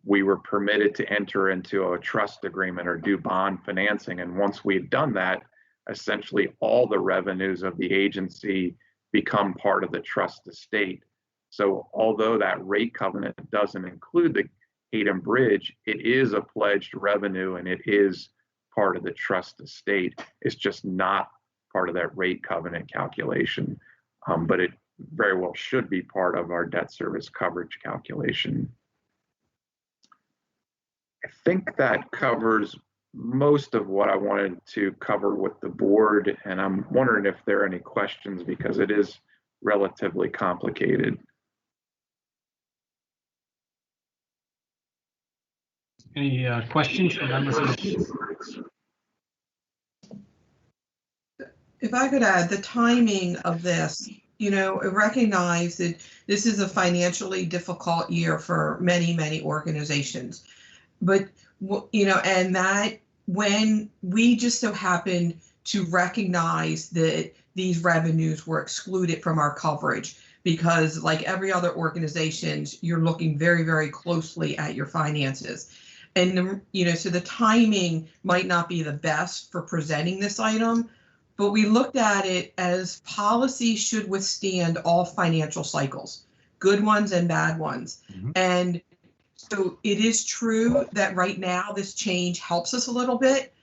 we were permitted to enter into a trust agreement or do bond financing. And once we had done that, essentially all the revenues of the agency become part of the trust estate. So although that rate covenant doesn't include the Hayden Bridge, it is a pledged revenue and it is part of the trust estate. It's just not part of that rate covenant calculation, but it very well should be part of our debt service coverage calculation. I think that covers most of what I wanted to cover with the board, and I'm wondering if there are any questions because it is relatively complicated. Any questions from members of the board? If I could add, the timing of this, recognize that this is a financially difficult year for many, many organizations. But, and that when we just so happened to recognize that these revenues were excluded from our coverage, because like every other organization, you're looking very, very closely at your finances. And, so the timing might not be the best for presenting this item, but we looked at it as policy should withstand all financial cycles, good ones and bad ones. Mm-hmm. And so it is true that right now this change helps us a little bit,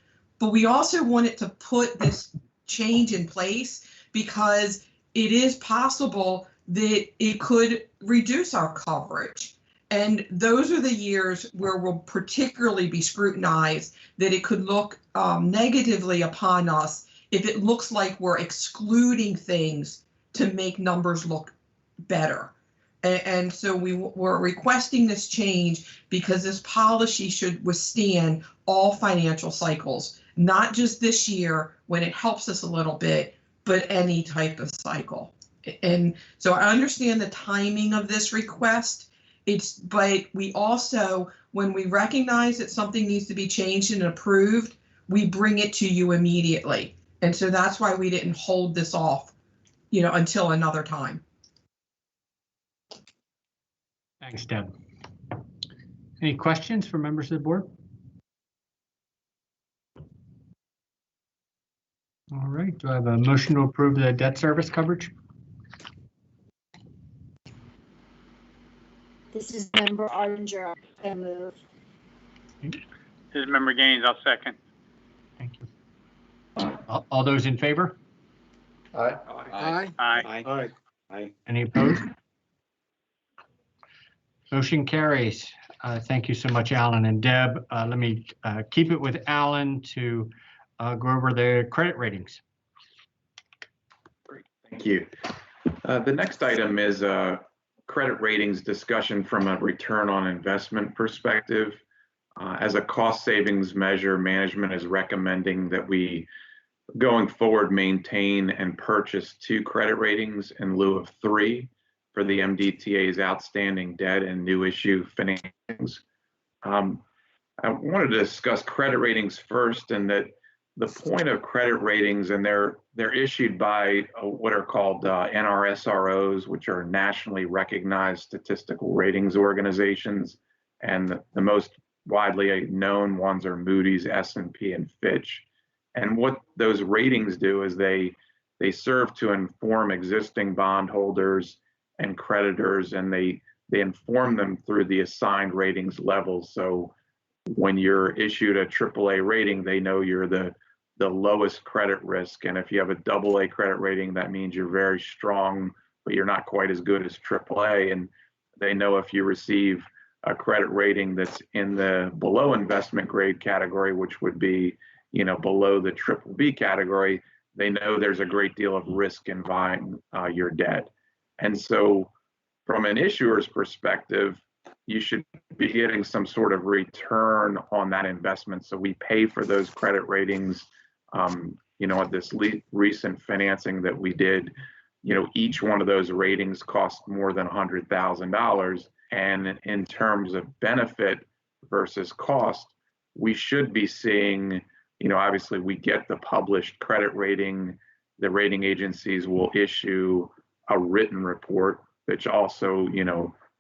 but we also wanted to put this change in place because it is possible that it could reduce our coverage. And those are the years where we'll particularly be scrutinized, that it could look negatively upon us if it looks like we're excluding things to make numbers look better. And so we're requesting this change because this policy should withstand all financial cycles, not just this year when it helps us a little bit, but any type of cycle. And so I understand the timing of this request. But we also, when we recognize that something needs to be changed and approved, we bring it to you immediately. And so that's why we didn't hold this off, until another time. Thanks, Deb. Any questions for members of the board? All right, do I have a motion to approve the debt service coverage? This is Member Arlinger. I move. This is Member Gaines. I'll second. Thank you. All those in favor? Aye. Aye. Aye. Aye. Any opposed? Motion carries. Thank you so much, Alan and Deb. Let me keep it with Alan to go over the credit ratings. Great, thank you. The next item is a credit ratings discussion from a return on investment perspective. As a cost savings measure, management is recommending that we, going forward, maintain and purchase 2 credit ratings in lieu of 3 for the MDTA's outstanding debt and new issue financings. I wanted to discuss credit ratings first, and that the point of credit ratings, and they're issued by what are called NRSROs, which are nationally recognized statistical ratings organizations, and the most widely known ones are Moody's, S&P, and Fitch. And what those ratings do is they serve to inform existing bondholders and creditors, and they inform them through the assigned ratings levels. So when you're issued a AAA rating, they know you're the lowest credit risk. And if you have a AA credit rating, that means you're very strong, but you're not quite as good as AAA. And they know if you receive a credit rating that's in the below investment grade category, which would be, below the BBB category, they know there's a great deal of risk in buying your debt. And so from an issuer's perspective, you should be getting some sort of return on that investment. So we pay for those credit ratings. At this recent financing that we did, each one of those ratings cost more than $100,000. And in terms of benefit versus cost, we should be seeing, obviously we get the published credit rating. The rating agencies will issue a written report, which also,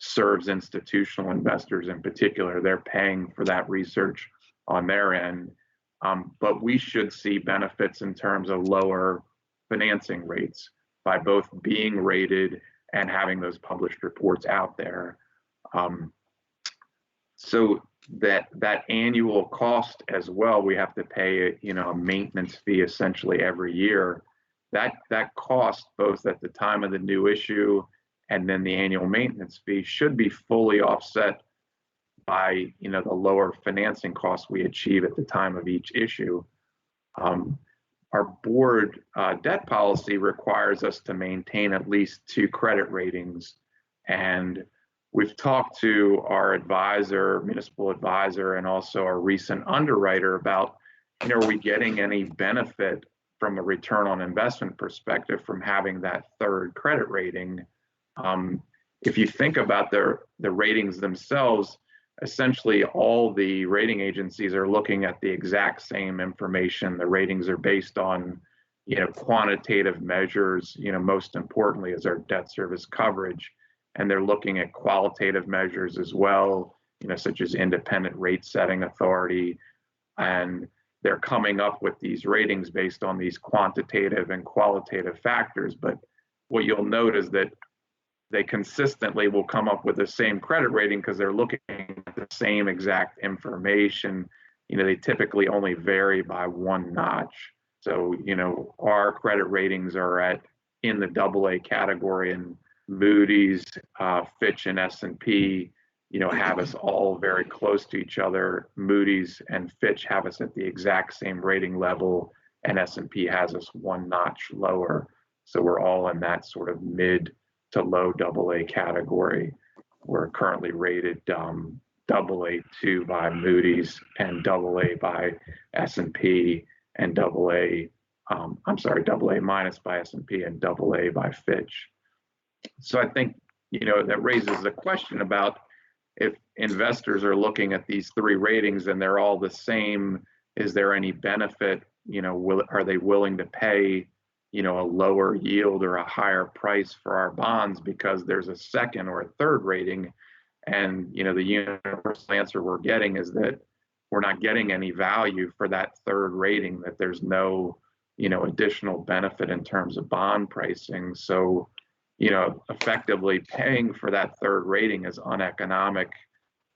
serves institutional investors in particular. They're paying for that research on their end. But we should see benefits in terms of lower financing rates by both being rated and having those published reports out there. So that annual cost as well, we have to pay, a maintenance fee essentially every year. That cost, both at the time of the new issue and then the annual maintenance fee, should be fully offset by, the lower financing costs we achieve at the time of each issue. Our board debt policy requires us to maintain at least 2 credit ratings. And we've talked to our advisor, municipal advisor, and also our recent underwriter about, are we getting any benefit from a return on investment perspective from having that 3rd credit rating? If you think about the ratings themselves, essentially all the rating agencies are looking at the exact same information. The ratings are based on, quantitative measures, most importantly is our debt service coverage. And they're looking at qualitative measures as well, such as independent rate setting authority. And they're coming up with these ratings based on these quantitative and qualitative factors. But what you'll note is that they consistently will come up with the same credit rating because they're looking at the same exact information. They typically only vary by 1 notch. So, our credit ratings are in the AA category, and Moody's, Fitch, and S&P, have us all very close to each other. Moody's and Fitch have us at the exact same rating level, and S&P has us one notch lower. So we're all in that sort of mid to low AA category. We're currently rated AA2 by Moody's and AA by S&P and AA minus by S&P and AA by Fitch. So I think, that raises the question about if investors are looking at these three ratings and they're all the same, is there any benefit? Are they willing to pay, a lower yield or a higher price for our bonds because there's a second or a third rating? And, the universal answer we're getting is that we're not getting any value for that third rating, that there's no, additional benefit in terms of bond pricing. So, effectively paying for that third rating is uneconomic.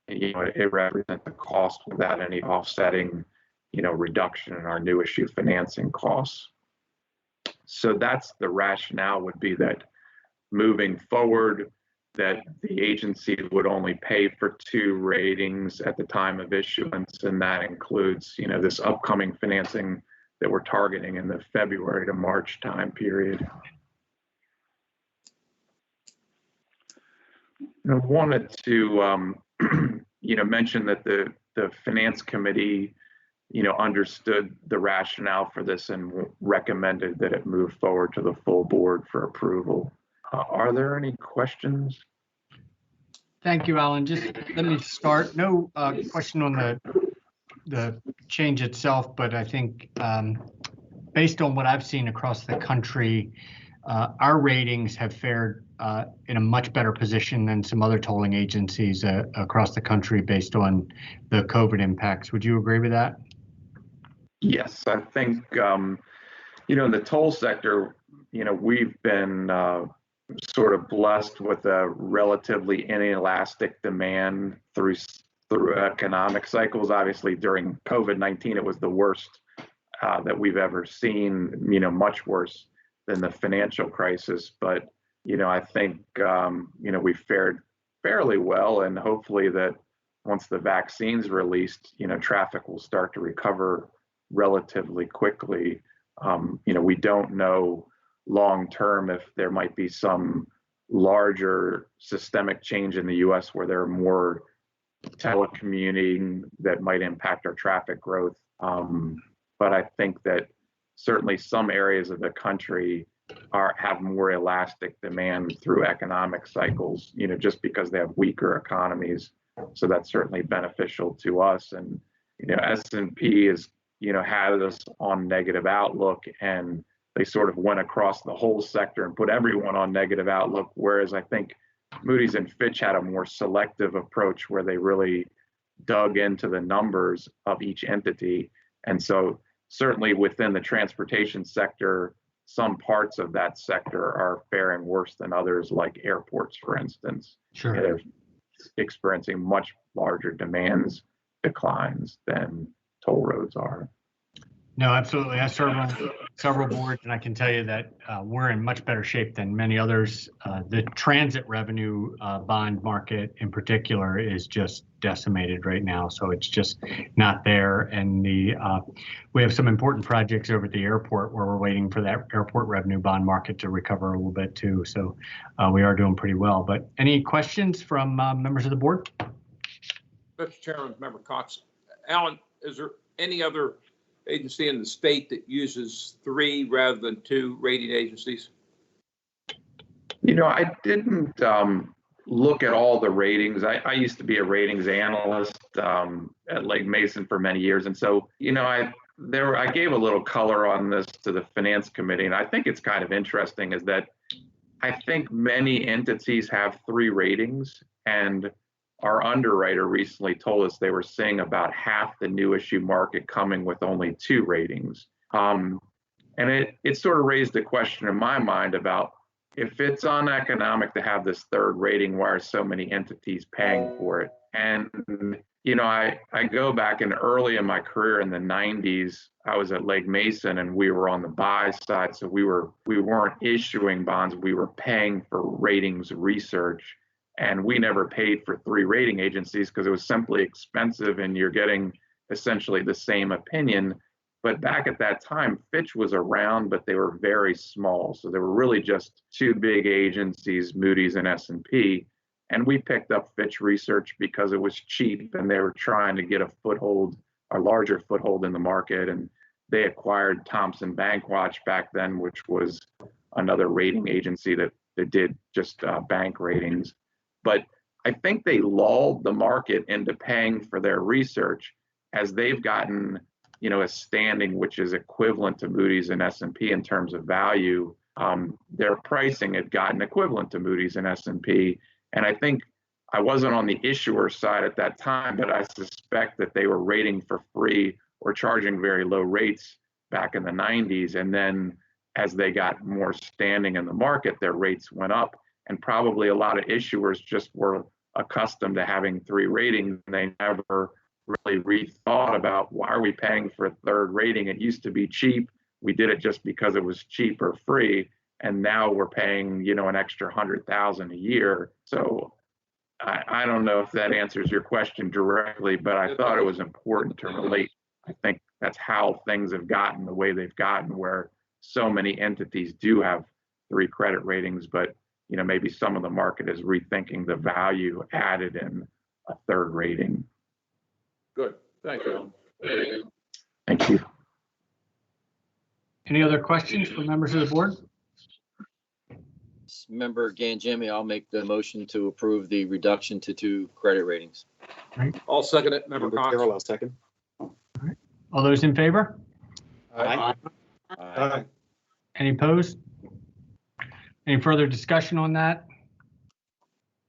It represents the cost without any offsetting, reduction in our new issue financing costs. So that's the rationale, would be that moving forward, that the agency would only pay for two ratings at the time of issuance, and that includes, this upcoming financing that we're targeting in the February to March time period. I wanted to, mention that the Finance Committee, understood the rationale for this and recommended that it move forward to the full board for approval. Are there any questions? Thank you, Alan. Just let me start. No question on the change itself, but I think based on what I've seen across the country, our ratings have fared in a much better position than some other tolling agencies across the country based on the COVID impacts. Would you agree with that? Yes, I think, in the toll sector, we've been sort of blessed with a relatively inelastic demand through economic cycles. Obviously, during COVID-19, it was the worst that we've ever seen, much worse than the financial crisis. But, I think, we fared fairly well, and hopefully that once the vaccine's released, traffic will start to recover relatively quickly. We don't know long term if there might be some larger systemic change in the US where there are more telecommuting that might impact our traffic growth. But I think that certainly some areas of the country have more elastic demand through economic cycles, just because they have weaker economies. So that's certainly beneficial to us. And, S&P is, had us on negative outlook, and they sort of went across the whole sector and put everyone on negative outlook. Whereas I think Moody's and Fitch had a more selective approach where they really dug into the numbers of each entity. And so certainly within the transportation sector, some parts of that sector are faring worse than others, like airports, for instance. Sure. They're experiencing much larger demands declines than toll roads are. No, absolutely. I serve on several boards, and I can tell you that we're in much better shape than many others. The transit revenue bond market in particular is just decimated right now, so it's just not there. And we have some important projects over at the airport where we're waiting for that airport revenue bond market to recover a little bit too. So we are doing pretty well. But any questions from members of the board? Mr. Chairman, Member Cox. Alan, is there any other agency in the state that uses 3 rather than 2 rating agencies? I didn't look at all the ratings. I used to be a ratings analyst at Lake Mason for many years. And so, I gave a little color on this to the Finance Committee. And I think it's kind of interesting is that I think many entities have 3 ratings, and our underwriter recently told us they were seeing about half the new issue market coming with only 2 ratings. And it sort of raised a question in my mind about, if it's uneconomic to have this 3rd rating, why are so many entities paying for it? And, I go back, and early in my career in the 90s, I was at Lake Mason and we were on the buy side. So we weren't issuing bonds, we were paying for ratings research. And we never paid for 3 rating agencies because it was simply expensive, and you're getting essentially the same opinion But back at that time, Fitch was around, but they were very small. So there were really just two big agencies, Moody's and S&P. And we picked up Fitch Research because it was cheap and they were trying to get a foothold, a larger foothold in the market. And they acquired Thomson Bankwatch back then, which was another rating agency that did just bank ratings. But I think they lulled the market into paying for their research as they've gotten, you know, a standing which is equivalent to Moody's and S&P in terms of value. Their pricing had gotten equivalent to Moody's and S&P. And I think I wasn't on the issuer side at that time, but I suspect that they were rating for free or charging very low rates back in the 90s. And then as they got more standing in the market, their rates went up. And probably a lot of issuers just were accustomed to having 3 ratings, and they never really rethought about, why are we paying for a third rating? It used to be cheap. We did it just because it was cheap or free. And now we're paying, you know, an extra $100,000 a year. So I don't know if that answers your question directly, but I thought it was important to relate. I think that's how things have gotten the way they've gotten, where so many entities do have 3 credit ratings, but you know, maybe some of the market is rethinking the value added in a third rating. Good, thank you. Thank you. Any other questions from members of the board? Member Gangemi, I'll make the motion to approve the reduction to 2 credit ratings. Right. I'll second it. Member Cox. Carroll, I'll second. All those in favor? Aye. Aye. Any opposed? Any further discussion on that?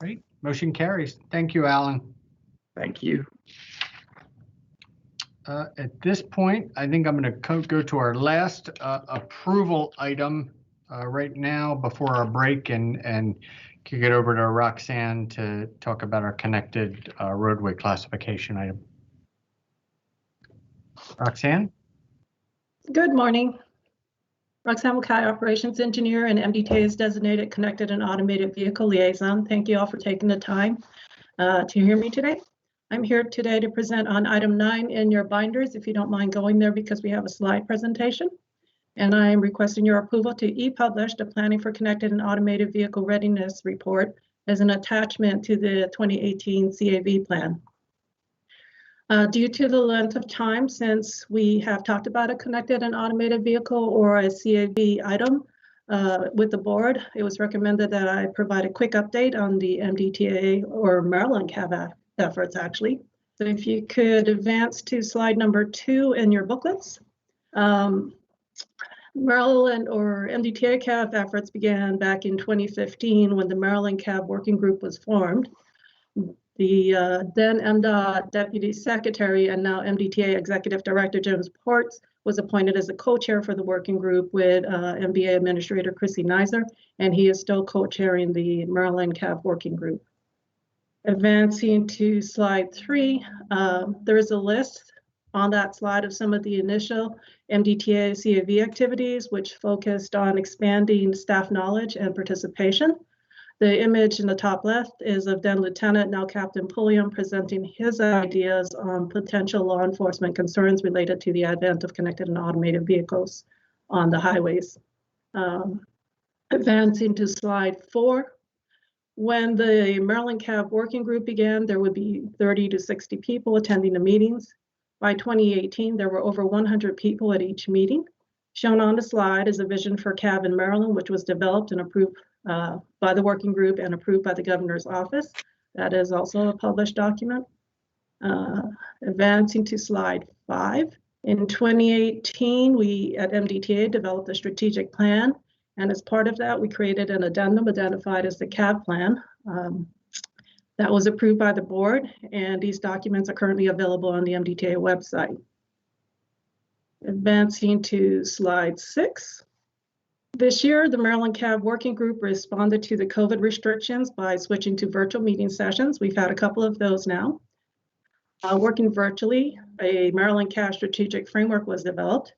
Great, motion carries. Thank you, Alan. Thank you. At this point, I think I'm going to go to our last approval item right now before our break and kick it over to Roxanne to talk about our connected roadway classification item. Roxanne? Good morning. Roxanne Mackay, Operations Engineer and MDTA's designated Connected and Automated Vehicle Liaison. Thank you all for taking the time to hear me today. I'm here today to present on item 9 in your binders, if you don't mind going there, because we have a slide presentation. And I am requesting your approval to e-publish the Planning for Connected and Automated Vehicle Readiness Report as an attachment to the 2018 CAV plan. Due to the length of time since we have talked about a connected and automated vehicle or a CAV item with the board, it was recommended that I provide a quick update on the MDTA or Maryland CAV efforts, actually. So if you could advance to slide number 2 in your booklets. Maryland or MDTA CAV efforts began back in 2015 when the Maryland CAV Working Group was formed. The then MDOT Deputy Secretary and now MDTA Executive Director James Ports was appointed as a co-chair for the working group with MBA Administrator Chrissy Nizer, and he is still co-chairing the Maryland CAV Working Group. Advancing to slide 3, there is a list on that slide of some of the initial MDTA CAV activities, which focused on expanding staff knowledge and participation. The image in the top left is of then Lieutenant, now Captain Pulliam, presenting his ideas on potential law enforcement concerns related to the advent of connected and automated vehicles on the highways. Advancing to slide 4, when the Maryland CAV Working Group began, there would be 30 to 60 people attending the meetings. By 2018, there were over 100 people at each meeting. Shown on the slide is a vision for CAV in Maryland, which was developed and approved by the working group and approved by the governor's office. That is also a published document. Advancing to slide 5. In 2018, we at MDTA developed a strategic plan. And as part of that, we created an addendum identified as the CAV plan. That was approved by the board, and these documents are currently available on the MDTA website. Advancing to slide 6. This year, the Maryland CAV Working Group responded to the COVID restrictions by switching to virtual meeting sessions. We've had a couple of those now. Working virtually, a Maryland CAV strategic framework was developed.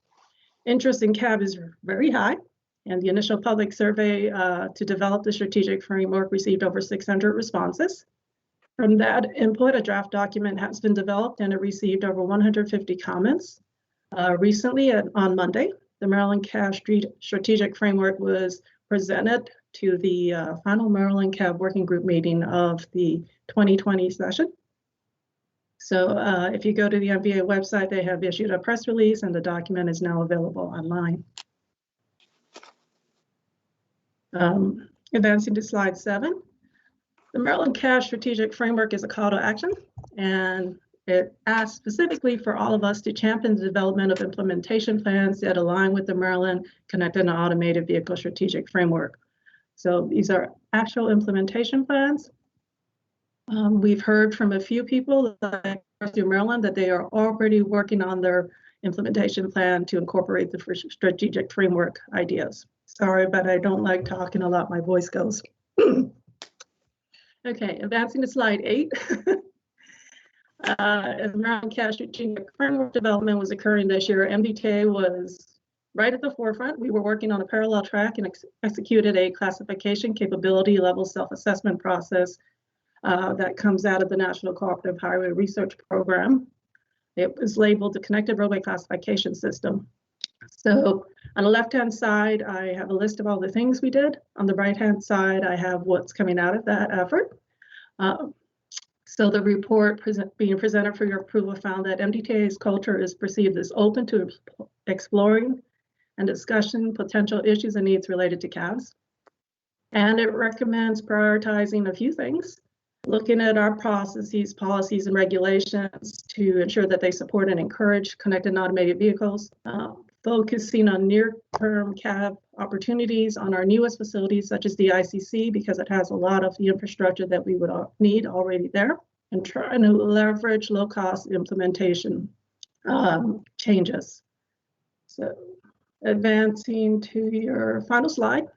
Interest in CAV is very high, and the initial public survey to develop the strategic framework received over 600 responses. From that input, a draft document has been developed and it received over 150 comments. Recently, on Monday, the Maryland CAB Strategic Framework was presented to the final Maryland CAB Working Group meeting of the 2020 session. So if you go to the MVA website, they have issued a press release and the document is now available online. Advancing to slide 7. The Maryland CAB Strategic Framework is a call to action, and it asks specifically for all of us to champion the development of implementation plans that align with the Maryland Connected and Automated Vehicle Strategic Framework. So these are actual implementation plans. We've heard from a few people like University of Maryland that they are already working on their implementation plan to incorporate the strategic framework ideas. Sorry, but I don't like talking a lot. My voice goes. Okay, advancing to slide 8. As Maryland CAB Strategic Framework development was occurring this year, MDTA was right at the forefront. We were working on a parallel track and executed a classification capability level self-assessment process that comes out of the National Cooperative Highway Research Program. It was labeled the Connected Roadway Classification System. So on the left-hand side, I have a list of all the things we did. On the right-hand side, I have what's coming out of that effort. So the report being presented for your approval found that MDTA's culture is perceived as open to exploring and discussing potential issues and needs related to CABs. And it recommends prioritizing a few things, looking at our processes, policies, and regulations to ensure that they support and encourage connected and automated vehicles, focusing on near-term CAB opportunities on our newest facilities, such as the ICC, because it has a lot of the infrastructure that we would need already there, and trying to leverage low-cost implementation changes. So advancing to your final slide,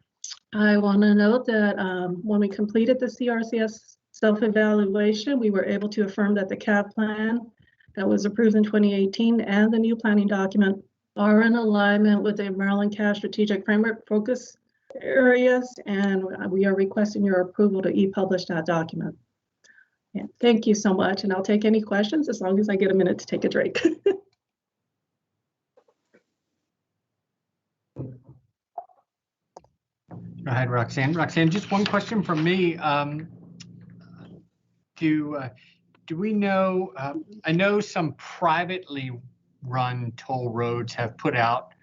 I want to note that when we completed the CRCS self-evaluation, we were able to affirm that the CAB plan that was approved in 2018 and the new planning document are in alignment with the Maryland CAB Strategic Framework focus areas, and we are requesting your approval to e-publish that document. Yeah, thank you so much, and I'll take any questions as long as I get a minute to take a drink. Go ahead, Roxanne. Roxanne, just one question from me. Do we know, I know some privately run toll roads have put out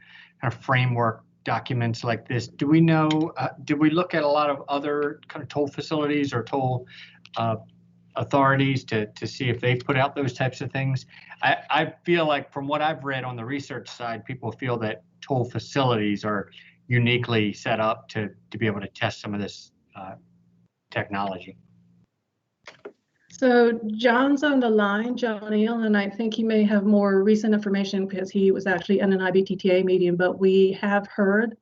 kind of framework documents like this. Do we know, did we look at a lot of other kind of toll facilities or toll authorities to see if they've put out those types of things? I feel like from what I've read on the research side, people feel that toll facilities are uniquely set up to be able to test some of this technology. So John's on the line, John O'Neill, and I think he may have more recent information because he was actually in an IBTTA meeting, but we have heard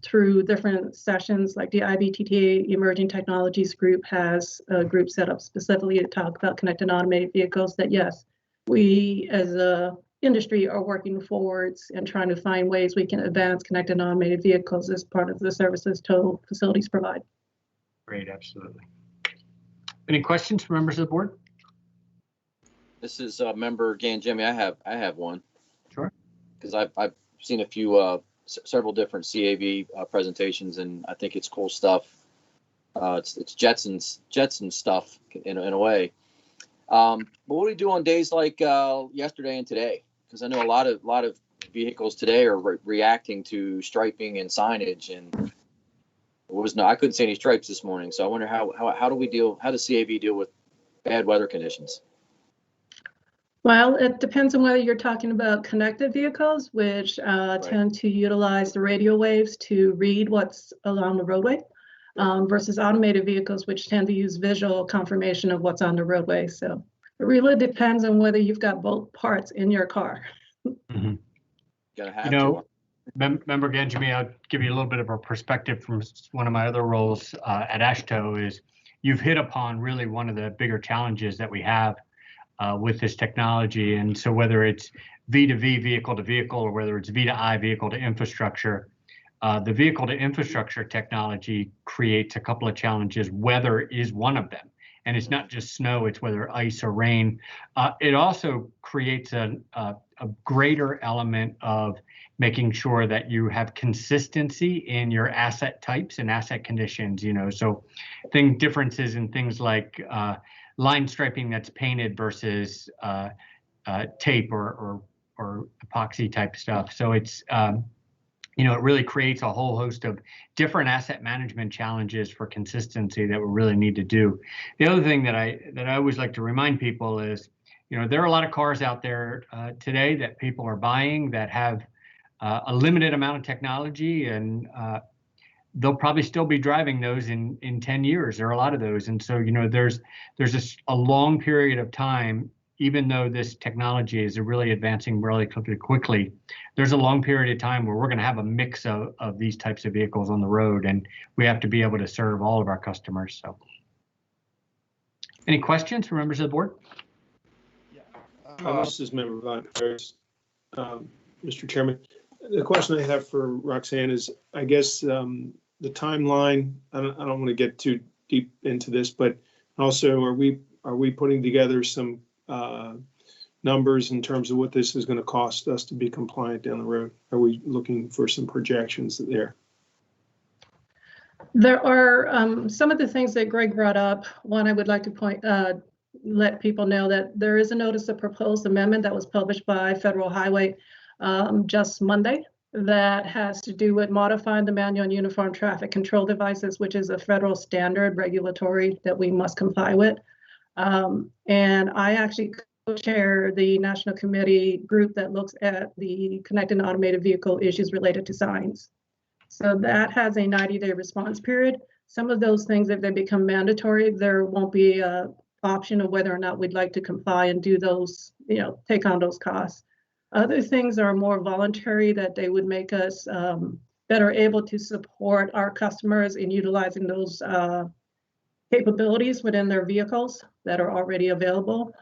through different sessions, like the IBTTA Emerging Technologies Group has a group set up specifically to talk about connected and automated vehicles, that yes, we as a industry are working forwards and trying to find ways we can advance connected and automated vehicles as part of the services toll facilities provide. Great, absolutely. Any questions from members of the board? This is member Ganjemi. I have one. Sure. Because I've seen a few several different CAV presentations, and I think it's cool stuff. It's Jetson stuff in a way. But what do we do on days like yesterday and today? Because I know a lot of vehicles today are reacting to striping and signage, and I couldn't see any stripes this morning. So I wonder how does CAV deal with bad weather conditions? Well, it depends on whether you're talking about connected vehicles, which tend to utilize the radio waves to read what's along the roadway, versus automated vehicles, which tend to use visual confirmation of what's on the roadway. So it really depends on whether you've got both parts in your car. Mm-hmm. You know, Member Ganjemi, I'll give you a little bit of a perspective from one of my other roles at AASHTO. Is you've hit upon really one of the bigger challenges that we have with this technology. And so whether it's V2V, vehicle to vehicle, or whether it's V2I, vehicle to infrastructure, the vehicle to infrastructure technology creates a couple of challenges. Weather is one of them. And it's not just snow, it's whether ice or rain. It also creates a a greater element of making sure that you have consistency in your asset types and asset conditions, so differences in things like line striping that's painted versus tape or epoxy type stuff. So it's, it really creates a whole host of different asset management challenges for consistency that we really need to do. The other thing that I always like to remind people is, there are a lot of cars out there today that people are buying that have a limited amount of technology, and they'll probably still be driving those in 10 years. There are a lot of those. And so, there's a long period of time, even though this technology is really advancing relatively quickly, there's a long period of time where we're going to have a mix of these types of vehicles on the road, and we have to be able to serve all of our customers. So, any questions from members of the board? This is Member Von Paris. Mr. Chairman, the question I have for Roxanne is, I guess, the timeline. I don't want to get too deep into this, but also, are we putting together some numbers in terms of what this is going to cost us to be compliant down the road? Are we looking for some projections there? There are some of the things that Greg brought up. One, I would like to let people know that there is a notice of proposed amendment that was published by Federal Highway just Monday that has to do with modifying the Manual on Uniform Traffic Control Devices, which is a federal standard regulatory that we must comply with. And I actually co-chair the National Committee group that looks at the connected and automated vehicle issues related to signs. So that has a 90-day response period. Some of those things, if they become mandatory, there won't be an option of whether or not we'd like to comply and do those, take on those costs. Other things are more voluntary, that they would make us better able to support our customers in utilizing those capabilities within their vehicles that are already available.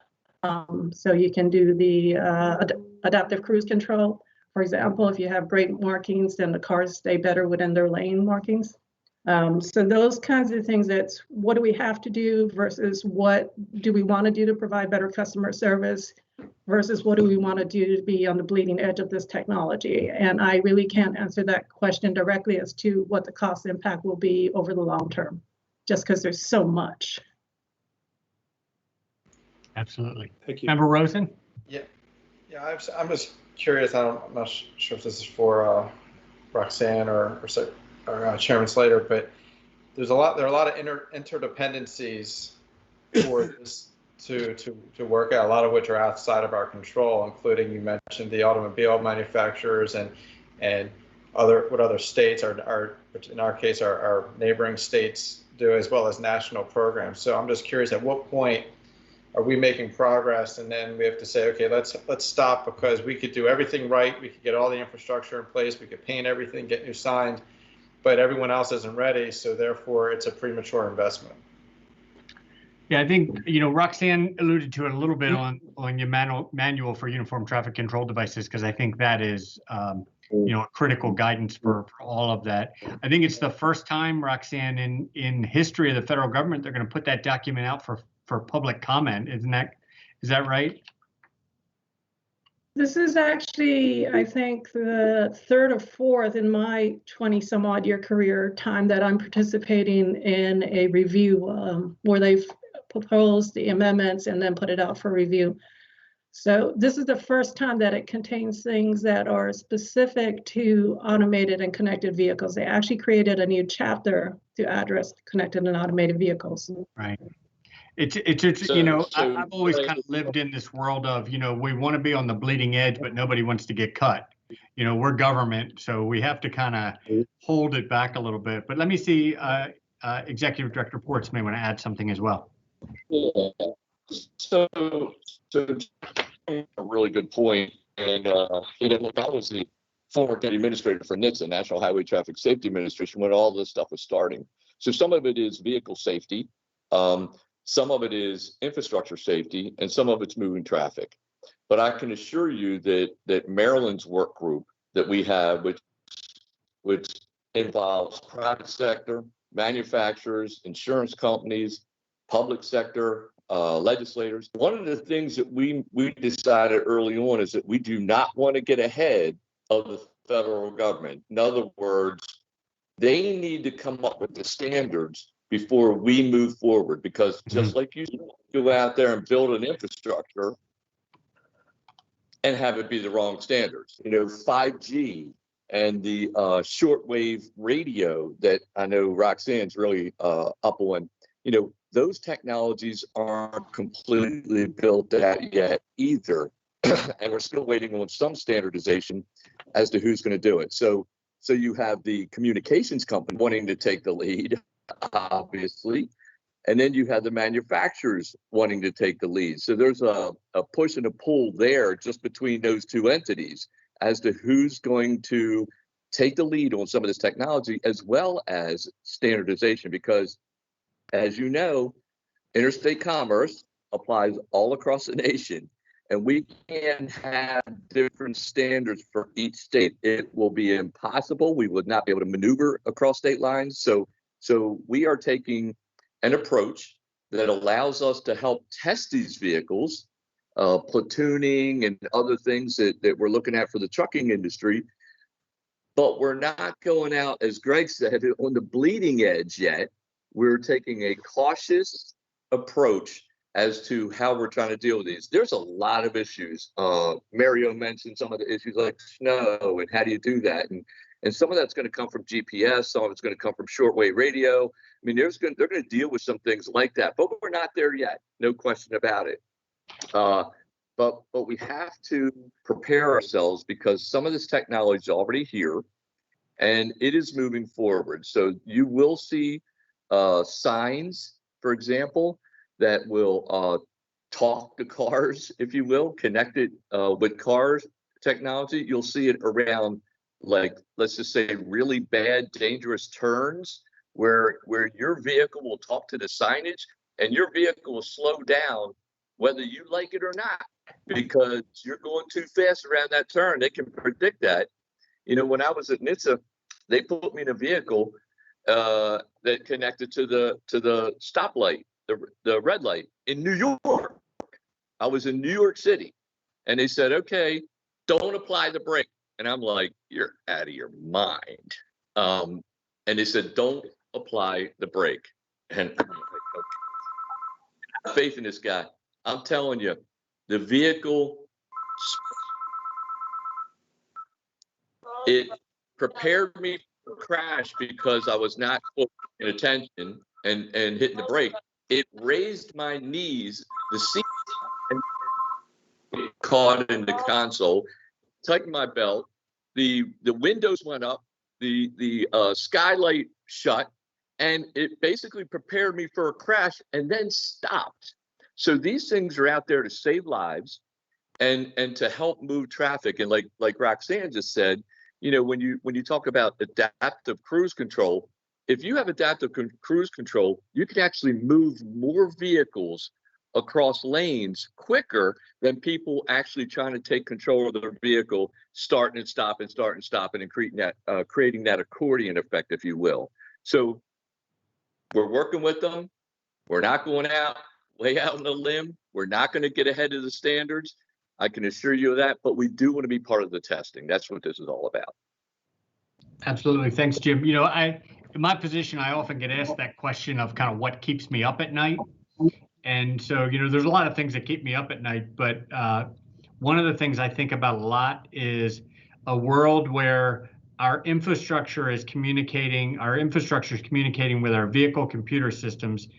So you can do the adaptive cruise control. For example, if you have great markings, then the cars stay better within their lane markings. So those kinds of things, that's what do we have to do versus what do we want to do to provide better customer service versus what do we want to do to be on the bleeding edge of this technology. And I really can't answer that question directly as to what the cost impact will be over the long term, just because there's so much. Absolutely. Thank you. Member Rosen? Yeah, I'm just curious. I'm not sure if this is for Roxanne or Chairman Slater, but there are a lot of interdependencies for this to work out, a lot of which are outside of our control, including, you mentioned the automobile manufacturers and what other states are, which in our case our neighboring states do, as well as national programs. So I'm just curious, at what point are we making progress and then we have to say, okay, let's stop, because we could do everything right, we could get all the infrastructure in place, we could paint everything, get new signs, but everyone else isn't ready, so therefore it's a premature investment. Yeah, I think, Roxanne alluded to it a little bit on your manual for uniform traffic control devices, because I think that is, critical guidance for all of that. I think it's the first time, Roxanne, in history of the federal government, they're going to put that document out for public comment. Is that right? This is actually, I think, the third or fourth in my 20-some-odd year career time that I'm participating in a review where they've proposed the amendments and then put it out for review. So this is the first time that it contains things that are specific to automated and connected vehicles. They actually created a new chapter to address connected and automated vehicles. Right. It's I've always kind of lived in this world of, we want to be on the bleeding edge, but nobody wants to get cut. We're government, so we have to kind of hold it back a little bit. But let me see, Executive Director Ports may want to add something as well. Yeah. So a really good point. And look, I was the former county administrator for NHTSA, National Highway Traffic Safety Administration, when all this stuff was starting. So some of it is vehicle safety. Some of it is infrastructure safety, and some of it's moving traffic. But I can assure you that Maryland's work group that we have, which involves private sector, manufacturers, insurance companies, public sector, legislators. One of the things that we decided early on is that we do not want to get ahead of the federal government. In other words, they need to come up with the standards before we move forward, because just like you go out there and build an infrastructure and have it be the wrong standards. 5G and the shortwave radio that I know Roxanne's really up on, those technologies aren't completely built out yet either. And we're still waiting on some standardization as to who's going to do it. So you have the communications company wanting to take the lead, obviously, and then you have the manufacturers wanting to take the lead. So there's a push and a pull there just between those two entities as to who's going to take the lead on some of this technology, as well as standardization, because as you know, interstate commerce applies all across the nation, and we can't have different standards for each state. It will be impossible. We would not be able to maneuver across state lines. So we are taking an approach that allows us to help test these vehicles, platooning and other things that we're looking at for the trucking industry. But we're not going out, as Greg said, on the bleeding edge yet. We're taking a cautious approach as to how we're trying to deal with these. There's a lot of issues. Mario mentioned some of the issues like snow and how do you do that? And some of that's going to come from GPS, some of it's going to come from shortwave radio. I mean, they're going to deal with some things like that, but we're not there yet, no question about it. But we have to prepare ourselves, because some of this technology is already here and it is moving forward. So you will see signs, for example, that will talk to cars, if you will, connected with cars technology. You'll see it around, like, let's just say really bad, dangerous turns where your vehicle will talk to the signage and your vehicle will slow down whether you like it or not, because you're going too fast around that turn. They can predict that. When I was at NHTSA, they put me in a vehicle that connected to the stoplight, the red light in New York. I was in New York City, and they said, okay, don't apply the brake. And I'm like, you're out of your mind. And they said, don't apply the brake. And I'm like, okay. Faith in this guy. I'm telling you, the vehicle, it prepared me for crash because I was not paying attention and hitting the brake. It raised my knees, the seat, and caught in the console, tightened my belt. The windows went up, the skylight shut, and it basically prepared me for a crash and then stopped. So these things are out there to save lives and to help move traffic. And like Roxanne just said, when you talk about adaptive cruise control, if you have adaptive cruise control, you can actually move more vehicles across lanes quicker than people actually trying to take control of their vehicle, starting and stopping, and creating that accordion effect, if you will. So we're working with them. We're not going out, way out on a limb. We're not going to get ahead of the standards. I can assure you of that, but we do want to be part of the testing. That's what this is all about. Absolutely. Thanks, Jim. In my position, I often get asked that question of kind of what keeps me up at night. And so, there's a lot of things that keep me up at night, but one of the things I think about a lot is a world where our infrastructure is communicating with our vehicle computer systems,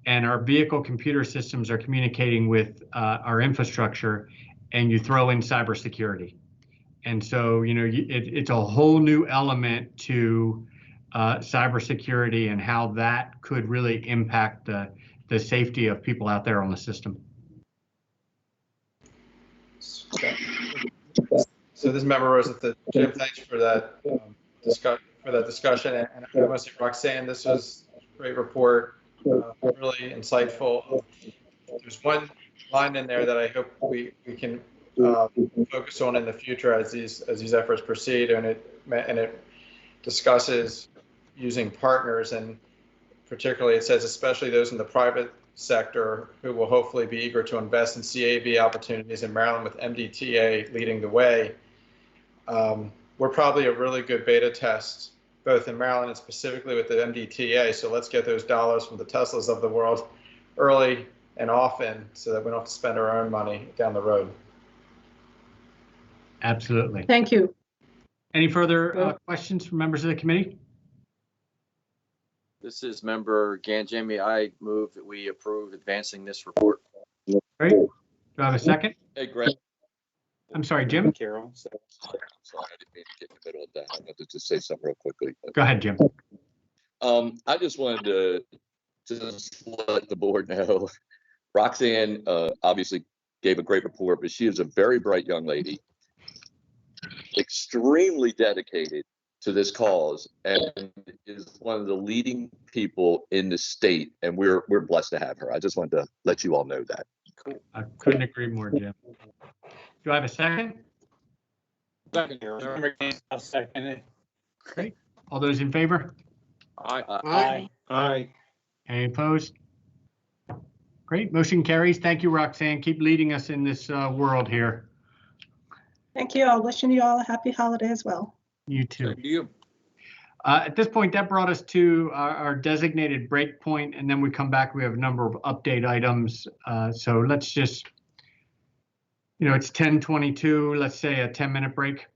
and our vehicle computer systems are communicating with our infrastructure, and you throw in cybersecurity. And so, it's a whole new element to cybersecurity and how that could really impact the safety of people out there on the system. So this member Rosa, Jim, thanks for that discussion. And I want to say, Roxanne, this was a great report, really insightful. There's one line in there that I hope we can focus on in the future as these efforts proceed, and it discusses using partners, and particularly it says especially those in the private sector who will hopefully be eager to invest in CAV opportunities in Maryland with MDTA leading the way. We're probably a really good beta test, both in Maryland and specifically with the MDTA. So let's get those dollars from the Teslas of the world early and often so that we don't have to spend our own money down the road. Absolutely. Thank you. Any further questions from members of the committee? This is Member Ganjami. I move that we approve advancing this report. Great. Do I have a second? Hey, Greg. I'm sorry, Jim. Carol. Sorry, I didn't mean to get in the middle of that. I wanted to just say something real quickly. Go ahead, Jim. I just wanted to just let the board know, Roxanne obviously gave a great report, but she is a very bright young lady, extremely dedicated to this cause, and is one of the leading people in the state, and we're blessed to have her. I just wanted to let you all know that. Cool. I couldn't agree more, Jim. Do I have a second? I'll second it. Great. All those in favor? Aye. Aye. Aye. Any opposed? Great. Motion carries. Thank you, Roxanne. Keep leading us in this world here. Thank you all. Wishing you all a happy holiday as well. You too. Thank you. At this point, that brought us to our designated break point, and then we come back. We have a number of update items. So let's just, it's 10:22. Let's say a 10-minute break.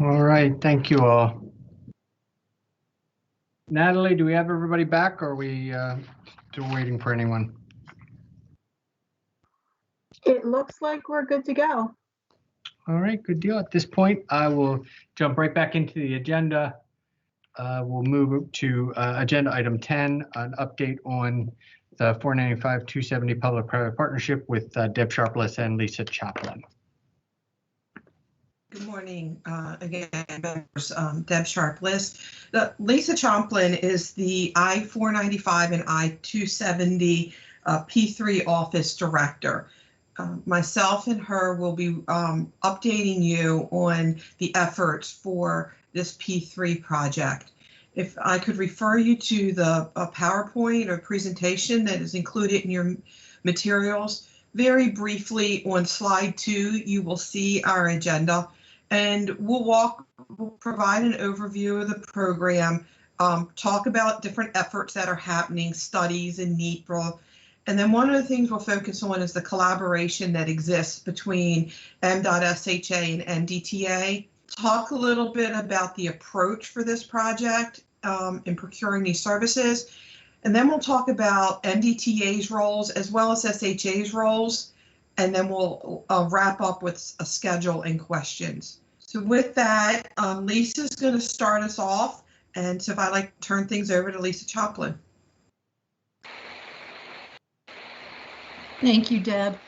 All right, thank you all. Natalie, do we have everybody back, or are we still waiting for anyone? It looks like we're good to go. All right, good deal. At this point, I will jump right back into the agenda. We'll move to agenda item 10, an update on the 495-270 public-private partnership with Deb Sharpless and Lisa Chaplin. Good morning, again, members. Deb Sharpless. Lisa Chaplin is the I-495 and I-270 P3 office director. Myself and her will be updating you on the efforts for this P3 project. If I could refer you to the PowerPoint or presentation that is included in your materials. Very briefly, on slide 2, you will see our agenda, and we'll provide an overview of the program, talk about different efforts that are happening, studies in NEPRA. And then one of the things we'll focus on is the collaboration that exists between MDTA and MDTA. Talk a little bit about the approach for this project in procuring these services. And then we'll talk about MDTA's roles as well as SHA's roles. And then we'll wrap up with a schedule and questions. So with that, Lisa's going to start us off. And so if I'd like to turn things over to Lisa Chaplin. Thank you, Deb.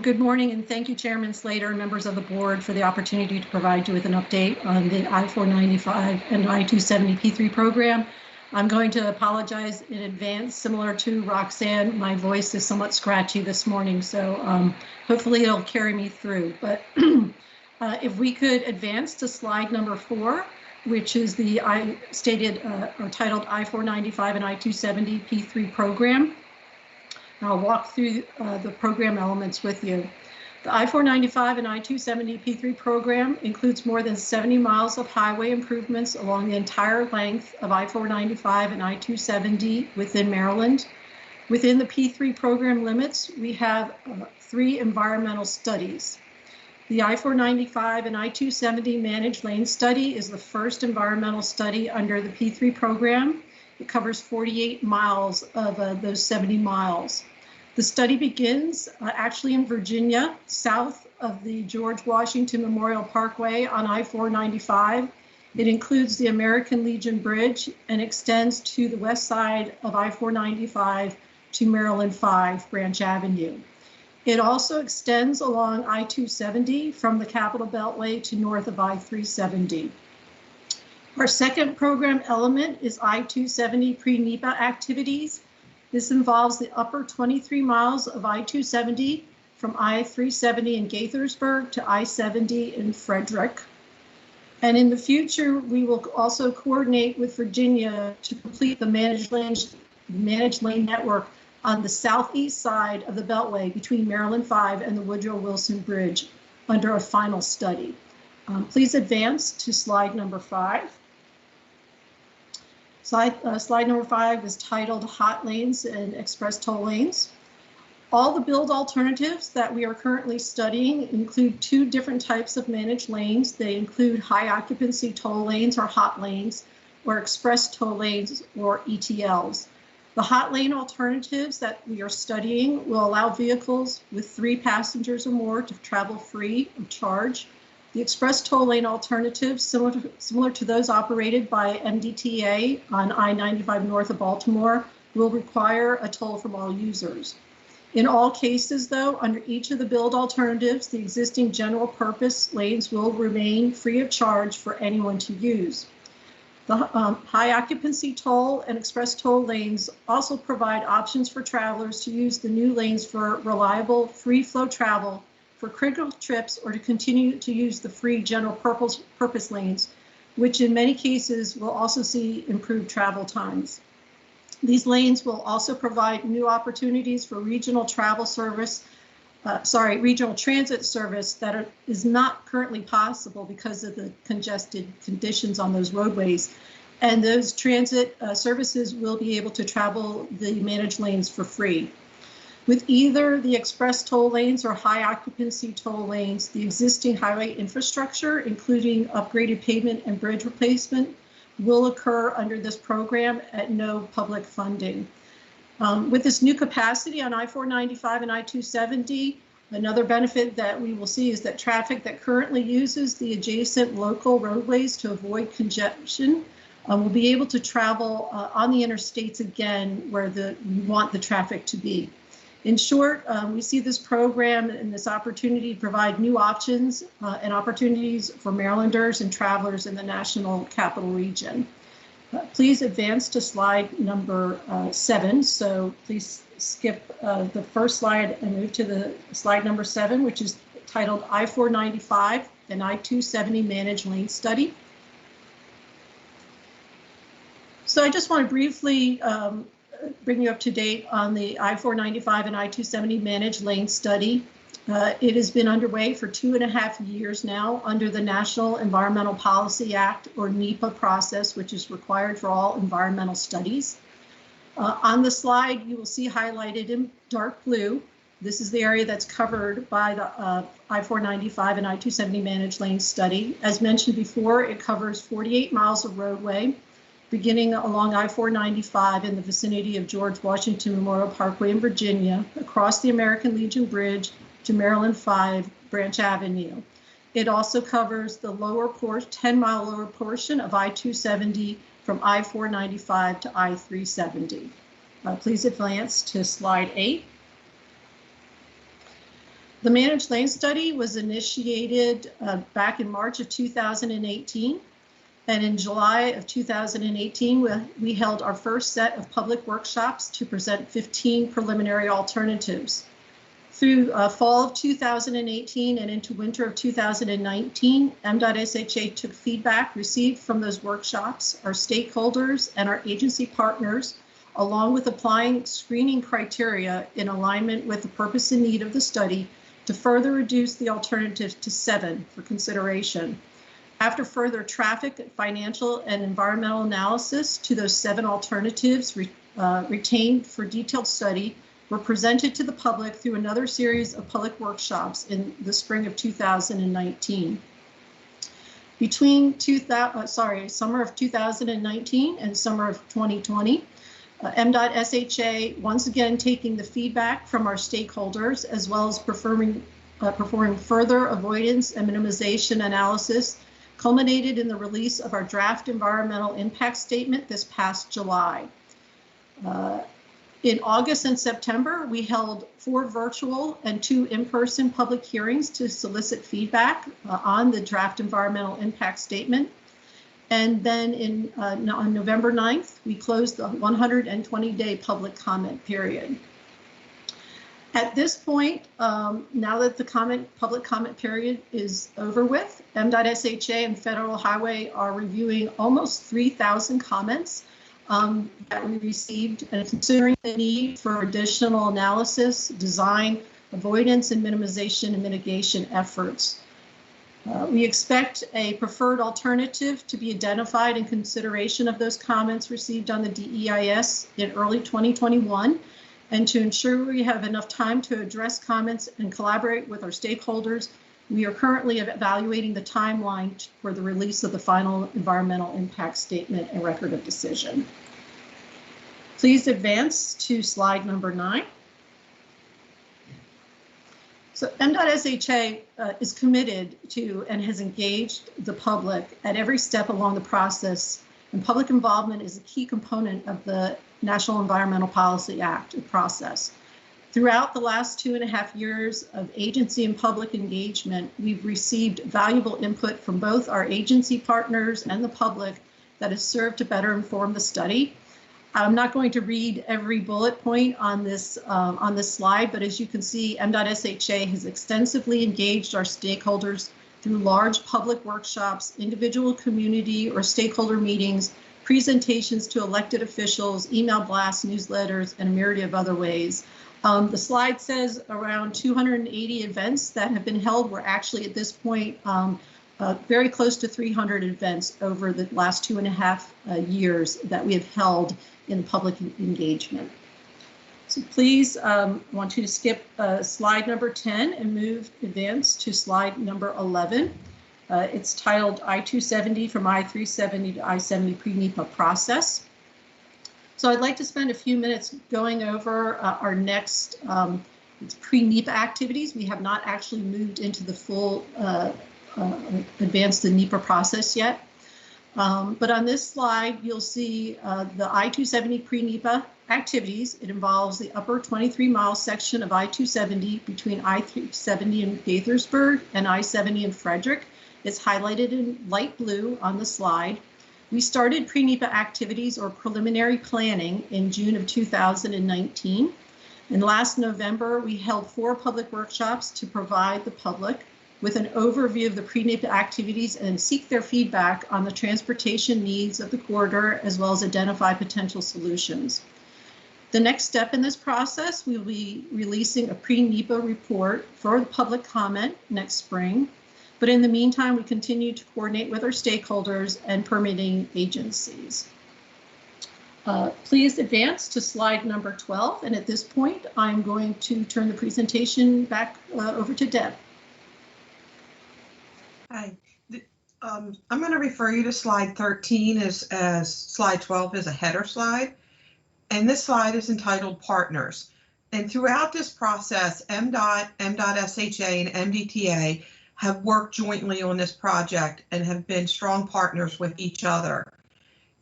Good morning, and thank you, Chairman Slater and members of the board, for the opportunity to provide you with an update on the I-495 and I-270 P3 program. I'm going to apologize in advance. Similar to Roxanne, my voice is somewhat scratchy this morning, so hopefully it'll carry me through. But if we could advance to slide number 4, which is the titled I-495 and I-270 P3 program. I'll walk through the program elements with you. The I-495 and I-270 P3 program includes more than 70 miles of highway improvements along the entire length of I-495 and I-270 within Maryland. Within the P3 program limits, we have 3 environmental studies. The I-495 and I-270 managed lane study is the first environmental study under the P3 program. It covers 48 miles of those 70 miles. The study begins actually in Virginia, south of the George Washington Memorial Parkway on I-495. It includes the American Legion Bridge and extends to the west side of I-495 to Maryland 5 Branch Avenue. It also extends along I-270 from the Capitol Beltway to north of I-370. Our second program element is I-270 pre-NEPA activities. This involves the upper 23 miles of I-270 from I-370 in Gaithersburg to I-70 in Frederick. And in the future, we will also coordinate with Virginia to complete the managed lane network on the southeast side of the Beltway between Maryland 5 and the Woodrow Wilson Bridge under a final study. Please advance to slide number 5. Slide number 5 is titled Hot Lanes and Express Toll Lanes. All the build alternatives that we are currently studying include 2 different types of managed lanes. They include high occupancy toll lanes or hot lanes, or express toll lanes or ETLs. The hot lane alternatives that we are studying will allow vehicles with 3 passengers or more to travel free of charge. The express toll lane alternatives, similar to those operated by MDTA on I-95 north of Baltimore, will require a toll from all users. In all cases, though, under each of the build alternatives, the existing general purpose lanes will remain free of charge for anyone to use. The high occupancy toll and express toll lanes also provide options for travelers to use the new lanes for reliable free flow travel for critical trips, or to continue to use the free general purpose lanes, which in many cases will also see improved travel times. These lanes will also provide new opportunities for regional transit service that is not currently possible because of the congested conditions on those roadways. And those transit services will be able to travel the managed lanes for free. With either the express toll lanes or high occupancy toll lanes, the existing highway infrastructure, including upgraded pavement and bridge replacement, will occur under this program at no public funding. With this new capacity on I-495 and I-270, another benefit that we will see is that traffic that currently uses the adjacent local roadways to avoid congestion will be able to travel on the interstates again where we want the traffic to be. In short, we see this program and this opportunity to provide new options and opportunities for Marylanders and travelers in the National Capital Region. Please advance to slide number 7. So please skip the first slide and move to the slide number 7, which is titled I-495 and I-270 Managed Lane Study. So I just want to briefly bring you up to date on the I-495 and I-270 Managed Lane Study. It has been underway for 2.5 years now under the National Environmental Policy Act, or NEPA process, which is required for all environmental studies. On the slide, you will see highlighted in dark blue, this is the area that's covered by the I-495 and I-270 Managed Lane Study. As mentioned before, it covers 48 miles of roadway, beginning along I-495 in the vicinity of George Washington Memorial Parkway in Virginia, across the American Legion Bridge to Maryland 5 Branch Avenue. It also covers the lower 10-mile lower portion of I-270 from I-495 to I-370. Please advance to slide 8. The Managed Lane Study was initiated back in March of 2018. And in July of 2018, we held our first set of public workshops to present 15 preliminary alternatives. Through fall of 2018 and into winter of 2019, MDTA took feedback received from those workshops, our stakeholders and our agency partners, along with applying screening criteria in alignment with the purpose and need of the study to further reduce the alternative to 7 for consideration. After further traffic, financial, and environmental analysis to those 7 alternatives retained for detailed study were presented to the public through another series of public workshops in the spring of 2019. Between summer of 2019 and summer of 2020, MDTA once again taking the feedback from our stakeholders, as well as performing further avoidance and minimization analysis, culminated in the release of our draft environmental impact statement this past July. In August and September, we held 4 virtual and 2 in-person public hearings to solicit feedback on the draft environmental impact statement. And then on November 9th, we closed the 120-day public comment period. At this point, now that the public comment period is over with, MDTA and Federal Highway are reviewing almost 3,000 comments that we received, and considering the need for additional analysis, design, avoidance, and minimization and mitigation efforts. We expect a preferred alternative to be identified in consideration of those comments received on the DEIS in early 2021. And to ensure we have enough time to address comments and collaborate with our stakeholders, we are currently evaluating the timeline for the release of the final environmental impact statement and record of decision. Please advance to slide number 9. So MDTA is committed to and has engaged the public at every step along the process, and public involvement is a key component of the National Environmental Policy Act process. Throughout the last 2.5 years of agency and public engagement, we've received valuable input from both our agency partners and the public that has served to better inform the study. I'm not going to read every bullet point on this slide, but as you can see, MDTA has extensively engaged our stakeholders through large public workshops, individual community or stakeholder meetings, presentations to elected officials, email blasts, newsletters, and a myriad of other ways. The slide says around 280 events that have been held. We're actually at this point very close to 300 events over the last 2.5 years that we have held in public engagement. So please, want you to skip slide number 10 and advance to slide number 11. It's titled I-270 from I-370 to I-70 pre-NEPA process. So I'd like to spend a few minutes going over our next pre-NEPA activities. We have not actually moved into the full advanced the NEPA process yet. But on this slide, you'll see the I-270 pre-NEPA activities. It involves the upper 23-mile section of I-270 between I-370 in Gaithersburg and I-70 in Frederick. It's highlighted in light blue on the slide. We started pre-NEPA activities or preliminary planning in June of 2019. And last November, we held 4 public workshops to provide the public with an overview of the pre-NEPA activities and seek their feedback on the transportation needs of the corridor, as well as identify potential solutions. The next step in this process, we'll be releasing a pre-NEPA report for the public comment next spring. But in the meantime, we continue to coordinate with our stakeholders and permitting agencies. Please advance to slide number 12. And at this point, I'm going to turn the presentation back over to Deb. Hi. I'm going to refer you to slide 13 as slide 12 is a header slide. And this slide is entitled Partners. And throughout this process, MDOT, MDOT-SHA, and MDTA have worked jointly on this project and have been strong partners with each other.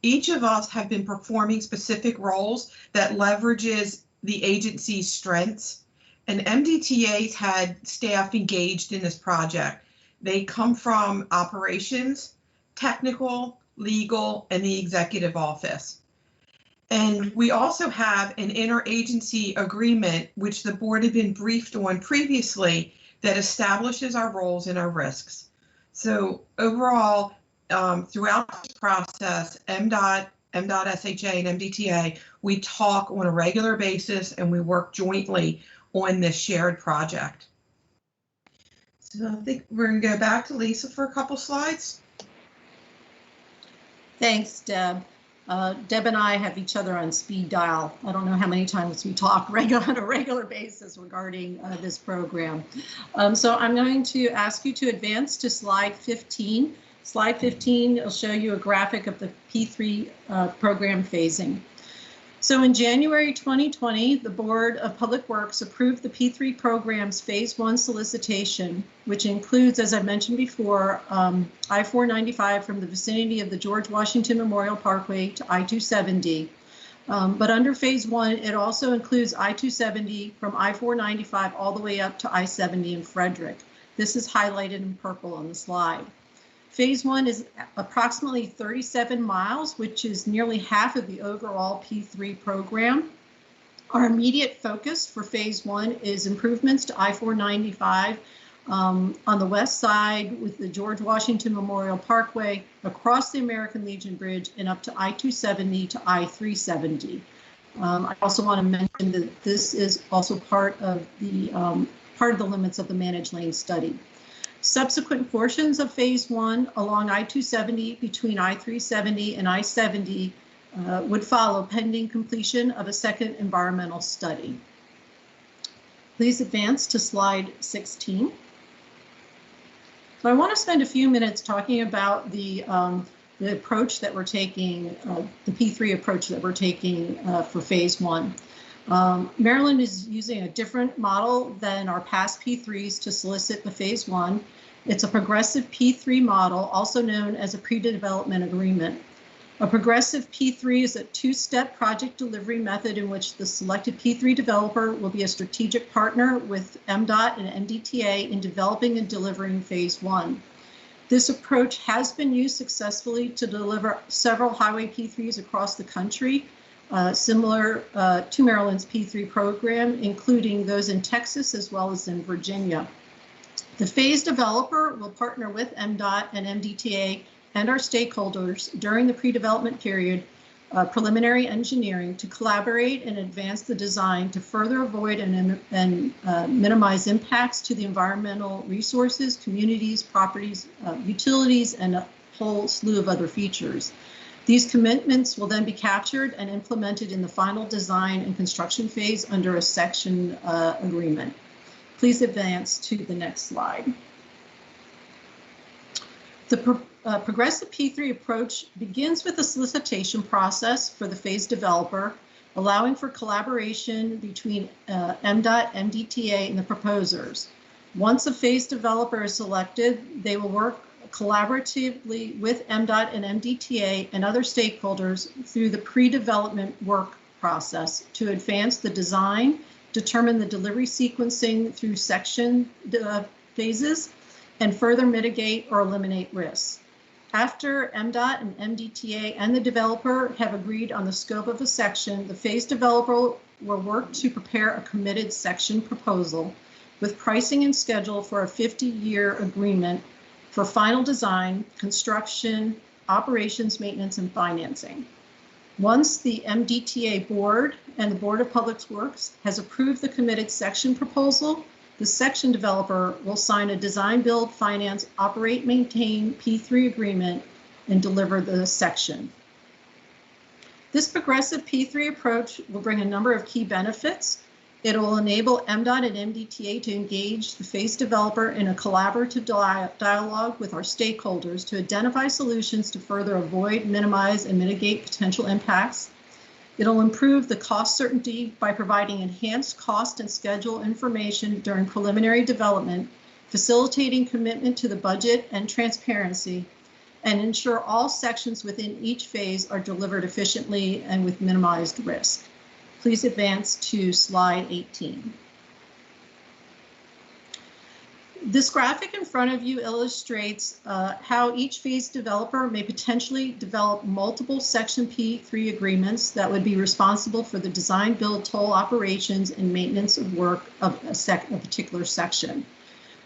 Each of us have been performing specific roles that leverages the agency's strengths, and MDTA's had staff engaged in this project. They come from operations, technical, legal, and the executive office. And we also have an interagency agreement, which the board had been briefed on previously, that establishes our roles and our risks. So overall, throughout this process, MDOT, MDOT-SHA, and MDTA, we talk on a regular basis and we work jointly on this shared project. So I think we're going to go back to Lisa for a couple slides. Thanks, Deb. Deb and I have each other on speed dial. I don't know how many times we talk on a regular basis regarding this program. So I'm going to ask you to advance to slide 15. Slide 15 will show you a graphic of the P3 program phasing. So in January 2020, the Board of Public Works approved the P3 program's phase 1 solicitation, which includes, as I mentioned before, I-495 from the vicinity of the George Washington Memorial Parkway to I-270. But under phase 1, it also includes I-270 from I-495 all the way up to I-70 in Frederick. This is highlighted in purple on the slide. Phase 1 is approximately 37 miles, which is nearly half of the overall P3 program. Our immediate focus for phase 1 is improvements to I-495 on the west side with the George Washington Memorial Parkway across the American Legion Bridge and up to I-270 to I-370. I also want to mention that this is also part of the limits of the managed lane study. Subsequent portions of phase 1 along I-270 between I-370 and I-70 would follow pending completion of a second environmental study. Please advance to slide 16. So I want to spend a few minutes talking about the approach that we're taking, the P3 approach that we're taking for phase 1. Maryland is using a different model than our past P3s to solicit the phase 1. It's a progressive P3 model, also known as a pre-development agreement. A progressive P3 is a two-step project delivery method in which the selected P3 developer will be a strategic partner with MDOT and MDTA in developing and delivering phase 1. This approach has been used successfully to deliver several highway P3s across the country, similar to Maryland's P3 program, including those in Texas as well as in Virginia. The phase developer will partner with MDOT and MDTA and our stakeholders during the pre-development period, preliminary engineering, to collaborate and advance the design to further avoid and minimize impacts to the environmental resources, communities, properties, utilities, and a whole slew of other features. These commitments will then be captured and implemented in the final design and construction phase under a section agreement. Please advance to the next slide. The progressive P3 approach begins with a solicitation process for the phase developer, allowing for collaboration between MDOT, MDTA, and the proposers. Once a phase developer is selected, they will work collaboratively with MDOT and MDTA and other stakeholders through the pre-development work process to advance the design, determine the delivery sequencing through section phases, and further mitigate or eliminate risks. After MDOT and MDTA and the developer have agreed on the scope of a section, the phase developer will work to prepare a committed section proposal with pricing and schedule for a 50-year agreement for final design, construction, operations, maintenance, and financing. Once the MDTA board and the Board of Public Works has approved the committed section proposal, the section developer will sign a design, build, finance, operate, maintain P3 agreement and deliver the section. This progressive P3 approach will bring a number of key benefits. It will enable MDOT and MDTA to engage the phase developer in a collaborative dialogue with our stakeholders to identify solutions to further avoid, minimize, and mitigate potential impacts. It'll improve the cost certainty by providing enhanced cost and schedule information during preliminary development, facilitating commitment to the budget and transparency, and ensure all sections within each phase are delivered efficiently and with minimized risk. Please advance to slide 18. This graphic in front of you illustrates how each phase developer may potentially develop multiple Section P3 agreements that would be responsible for the design, build, toll operations, and maintenance of work of a particular section.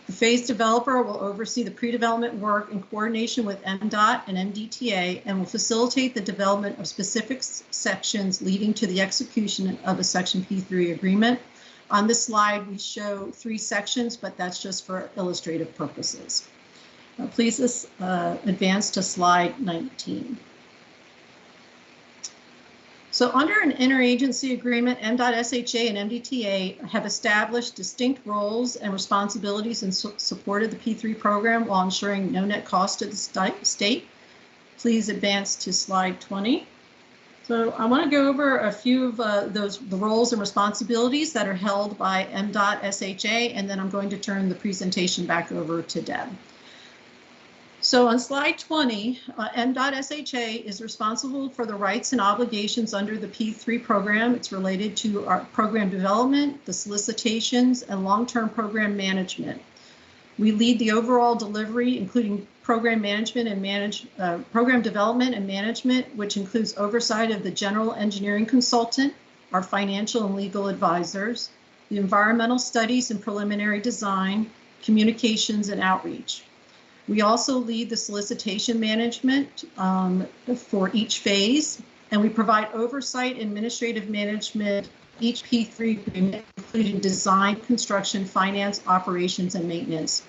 The phase developer will oversee the pre-development work in coordination with MDOT and MDTA and will facilitate the development of specific sections leading to the execution of a Section P3 agreement. On this slide, we show 3 sections, but that's just for illustrative purposes. Please advance to slide 19. So under an interagency agreement, MDOT, SHA, and MDTA have established distinct roles and responsibilities in support of the P3 program while ensuring no net cost to the state. Please advance to slide 20. So I want to go over a few of the roles and responsibilities that are held by MDOT, SHA, and then I'm going to turn the presentation back over to Deb. So on slide 20, MDOT SHA is responsible for the rights and obligations under the P3 program. It's related to our program development, the solicitations, and long-term program management. We lead the overall delivery, including program management and program development and management, which includes oversight of the general engineering consultant, our financial and legal advisors, the environmental studies and preliminary design, communications, and outreach. We also lead the solicitation management for each phase, and we provide oversight and administrative management each P3 agreement, including design, construction, finance, operations, and maintenance.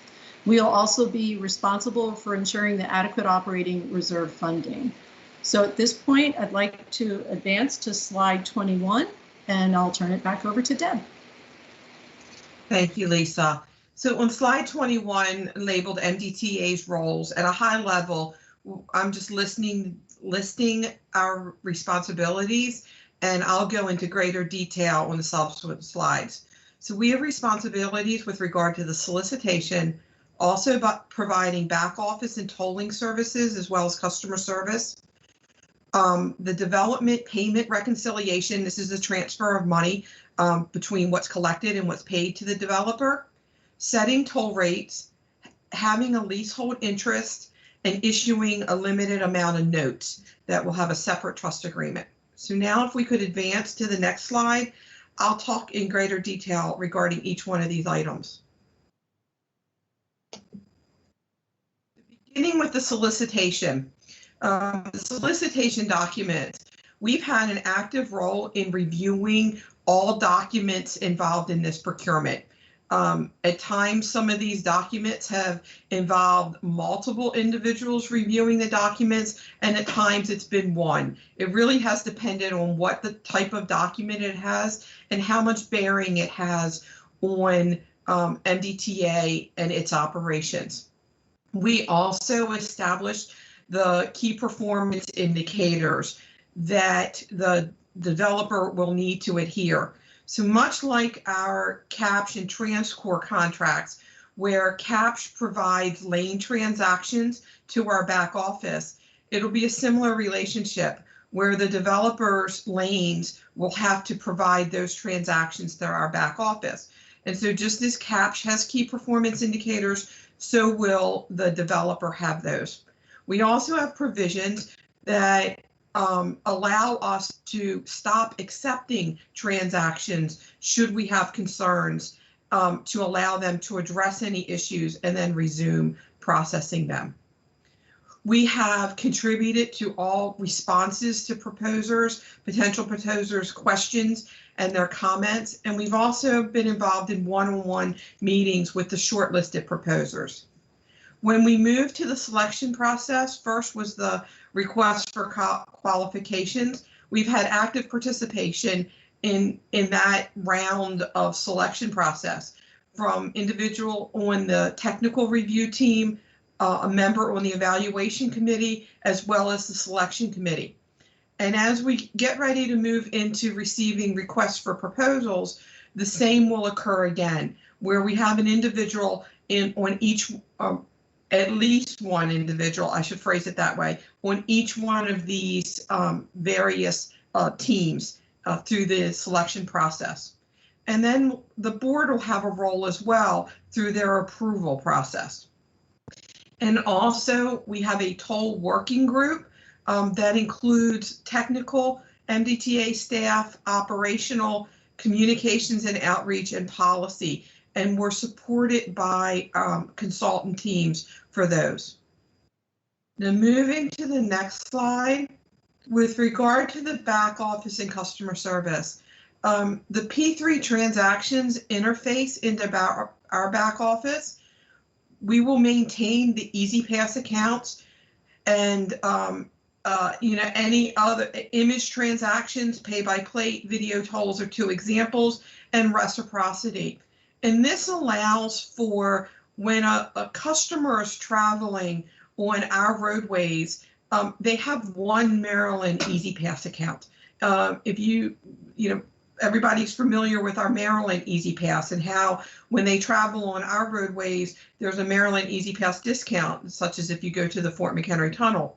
We'll also be responsible for ensuring the adequate operating reserve funding. So at this point, I'd like to advance to slide 21, and I'll turn it back over to Deb. Thank you, Lisa. So on slide 21, labeled MDTA's roles, at a high level, I'm just listing our responsibilities, and I'll go into greater detail on the subsequent slides. So we have responsibilities with regard to the solicitation, also about providing back office and tolling services, as well as customer service. The development payment reconciliation, this is the transfer of money between what's collected and what's paid to the developer. Setting toll rates, having a leasehold interest, and issuing a limited amount of notes that will have a separate trust agreement. So now if we could advance to the next slide, I'll talk in greater detail regarding each one of these items. Beginning with the solicitation. The solicitation document, we've had an active role in reviewing all documents involved in this procurement. At times, some of these documents have involved multiple individuals reviewing the documents, and at times it's been one. It really has depended on what the type of document it has and how much bearing it has on MDTA and its operations. We also established the key performance indicators that the developer will need to adhere. So much like our CAPS and TransCore contracts, where CAPS provides lane transactions to our back office, it'll be a similar relationship where the developer's lanes will have to provide those transactions to our back office. And so just as CAPS has key performance indicators, so will the developer have those. We also have provisions that allow us to stop accepting transactions should we have concerns, to allow them to address any issues and then resume processing them. We have contributed to all responses to potential proposers' questions and their comments, and we've also been involved in one-on-one meetings with the shortlisted proposers. When we moved to the selection process, first was the request for qualifications. We've had active participation in that round of selection process, from individual on the technical review team, a member on the evaluation committee, as well as the selection committee. And as we get ready to move into receiving requests for proposals, the same will occur again, where we have an individual on each, at least one individual, I should phrase it that way, on each one of these various teams through the selection process. And then the board will have a role as well through their approval process. And also we have a toll working group that includes technical MDTA staff, operational, communications and outreach, and policy. And we're supported by consultant teams for those. Now moving to the next slide, with regard to the back office and customer service, the P3 transactions interface into our back office. We will maintain the EasyPass accounts and any other image transactions, pay-by-plate, video tolls are two examples, and reciprocity. And this allows for when a customer is traveling on our roadways, they have one Maryland EasyPass account. If everybody's familiar with our Maryland EasyPass and how when they travel on our roadways, there's a Maryland EasyPass discount, such as if you go to the Fort McHenry Tunnel.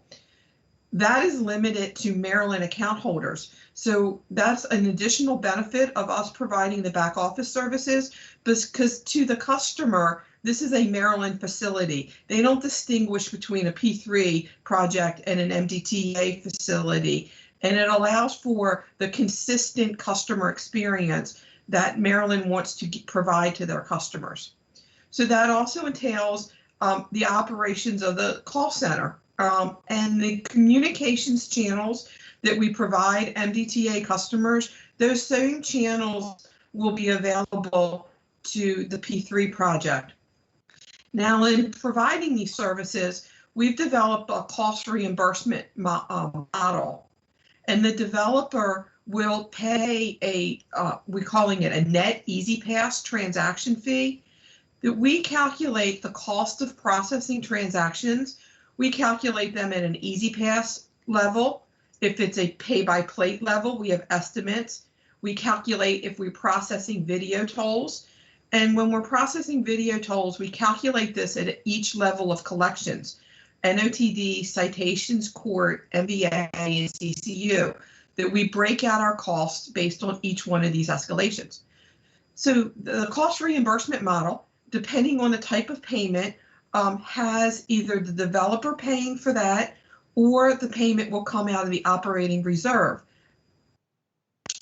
That is limited to Maryland account holders. So that's an additional benefit of us providing the back office services, because to the customer, this is a Maryland facility. They don't distinguish between a P3 project and an MDTA facility. And it allows for the consistent customer experience that Maryland wants to provide to their customers. So that also entails the operations of the call center and the communications channels that we provide MDTA customers. Those same channels will be available to the P3 project. Now, in providing these services, we've developed a cost reimbursement model. And the developer will pay we're calling it a net EasyPass transaction fee, that we calculate the cost of processing transactions. We calculate them at an EasyPass level. If it's a pay-by-plate level, we have estimates. We calculate if we're processing video tolls. And when we're processing video tolls, we calculate this at each level of collections. NOTD, citations, court, MVA, and CCU, that we break out our costs based on each one of these escalations. So the cost reimbursement model, depending on the type of payment, has either the developer paying for that or the payment will come out of the operating reserve.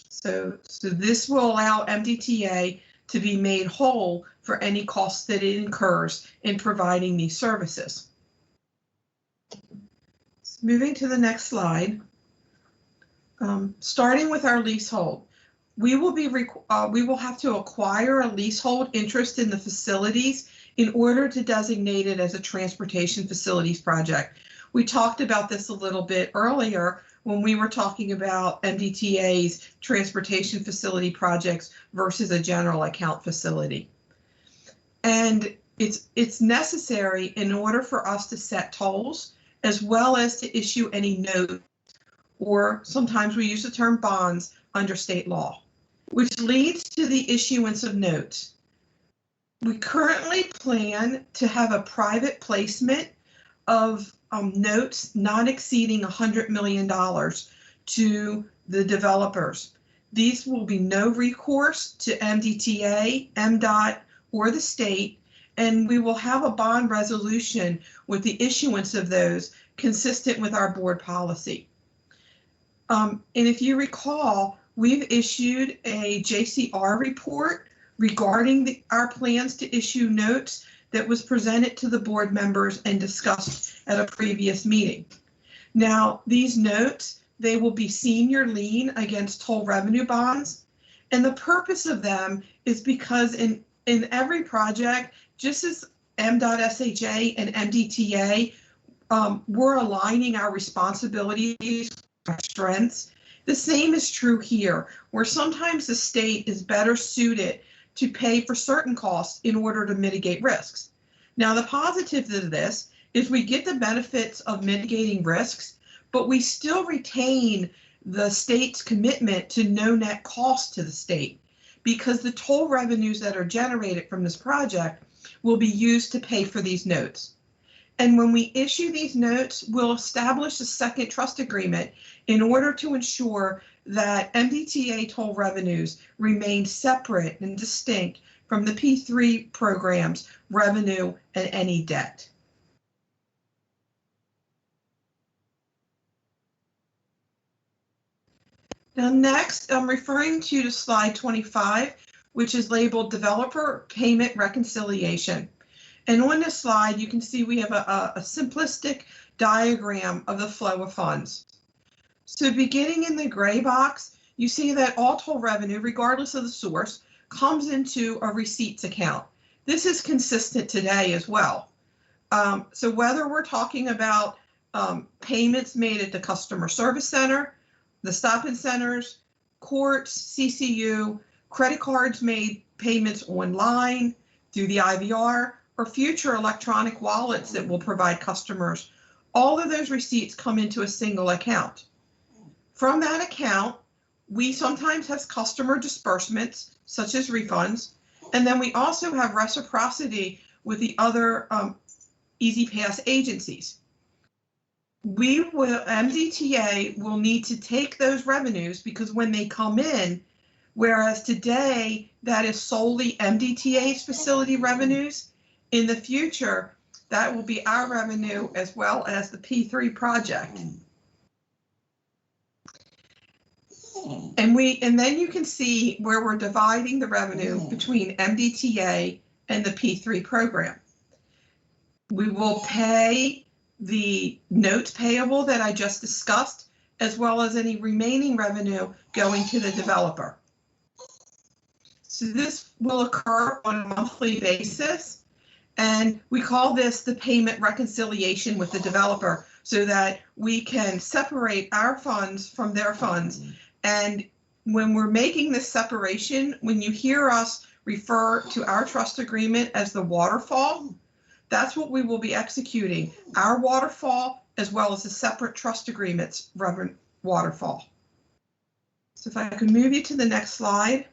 So this will allow MDTA to be made whole for any costs that it incurs in providing these services. Moving to the next slide, starting with our leasehold. we will have to acquire a leasehold interest in the facilities in order to designate it as a transportation facilities project. We talked about this a little bit earlier when we were talking about MDTA's transportation facility projects versus a general account facility. And it's necessary in order for us to set tolls as well as to issue any note, or sometimes we use the term bonds under state law, which leads to the issuance of notes. We currently plan to have a private placement of notes not exceeding $100 million to the developers. These will be no recourse to MDTA, MDOT, or the state, and we will have a bond resolution with the issuance of those consistent with our board policy. And if you recall, we've issued a JCR report regarding our plans to issue notes that was presented to the board members and discussed at a previous meeting. Now, these notes, they will be senior lien against toll revenue bonds. And the purpose of them is because in every project, just as MDOT SHA and MDTA, we're aligning our responsibilities, our strengths. The same is true here, where sometimes the state is better suited to pay for certain costs in order to mitigate risks. Now, the positive of this is we get the benefits of mitigating risks, but we still retain the state's commitment to no net cost to the state, because the toll revenues that are generated from this project will be used to pay for these notes. And when we issue these notes, we'll establish a second trust agreement in order to ensure that MDTA toll revenues remain separate and distinct from the P3 program's revenue and any debt. Now next, I'm referring to slide 25, which is labeled Developer Payment Reconciliation. And on this slide, you can see we have a simplistic diagram of the flow of funds. So beginning in the gray box, you see that all toll revenue, regardless of the source, comes into a receipts account. This is consistent today as well. So whether we're talking about payments made at the customer service center, the stop-in centers, courts, CCU, credit cards made payments online through the IVR, or future electronic wallets that will provide customers, all of those receipts come into a single account. From that account, we sometimes have customer disbursements, such as refunds, and then we also have reciprocity with the other EasyPass agencies. MDTA will need to take those revenues, because when they come in, whereas today that is solely MDTA's facility revenues, in the future, that will be our revenue as well as the P3 project. And then you can see where we're dividing the revenue between MDTA and the P3 program. We will pay the notes payable that I just discussed, as well as any remaining revenue going to the developer. So this will occur on a monthly basis. And we call this the payment reconciliation with the developer, so that we can separate our funds from their funds. And when we're making this separation, when you hear us refer to our trust agreement as the waterfall, that's what we will be executing, our waterfall as well as the separate trust agreements waterfall. So if I could move you to the next slide.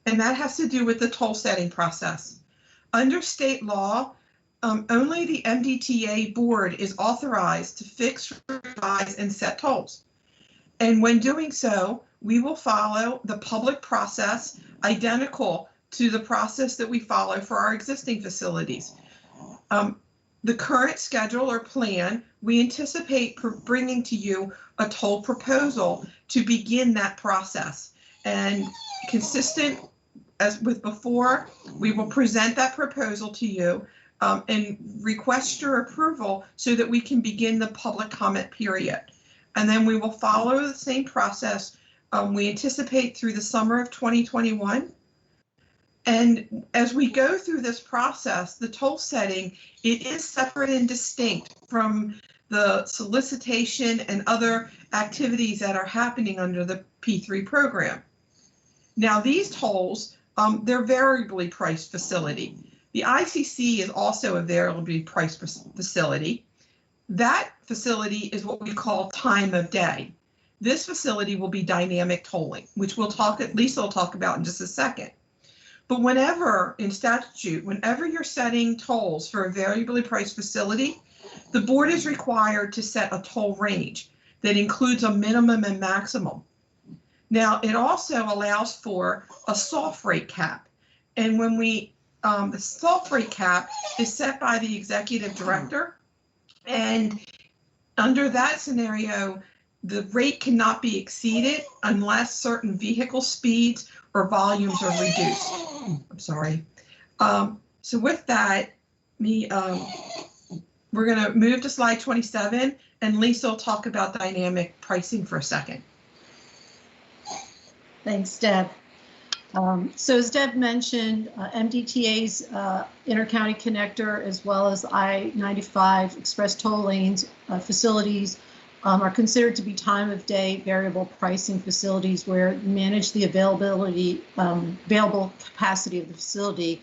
And that has to do with the toll setting process. Under state law, only the MDTA board is authorized to fix, revise, and set tolls. And when doing so, we will follow the public process identical to the process that we follow for our existing facilities. The current schedule or plan, we anticipate bringing to you a toll proposal to begin that process. And consistent as with before, we will present that proposal to you and request your approval so that we can begin the public comment period. And then we will follow the same process We anticipate through the summer of 2021. And as we go through this process, the toll setting, it is separate and distinct from the solicitation and other activities that are happening under the P3 program. Now, these tolls, they're variably priced facility. The ICC is also a variably priced facility. That facility is what we call time of day. This facility will be dynamic tolling, which Lisa will talk about in just a second. But whenever, in statute, whenever you're setting tolls for a variably priced facility, the board is required to set a toll range that includes a minimum and maximum. Now, it also allows for a soft rate cap. And when the soft rate cap is set by the executive director, and under that scenario, the rate cannot be exceeded unless certain vehicle speeds or volumes are reduced. I'm sorry. So with that, we're going to move to slide 27, and Lisa will talk about dynamic pricing for a second. Thanks, Deb. So as Deb mentioned, MDTA's intercounty connector, as well as I-95 express toll lanes facilities, are considered to be time of day variable pricing facilities where you manage the available capacity of the facility.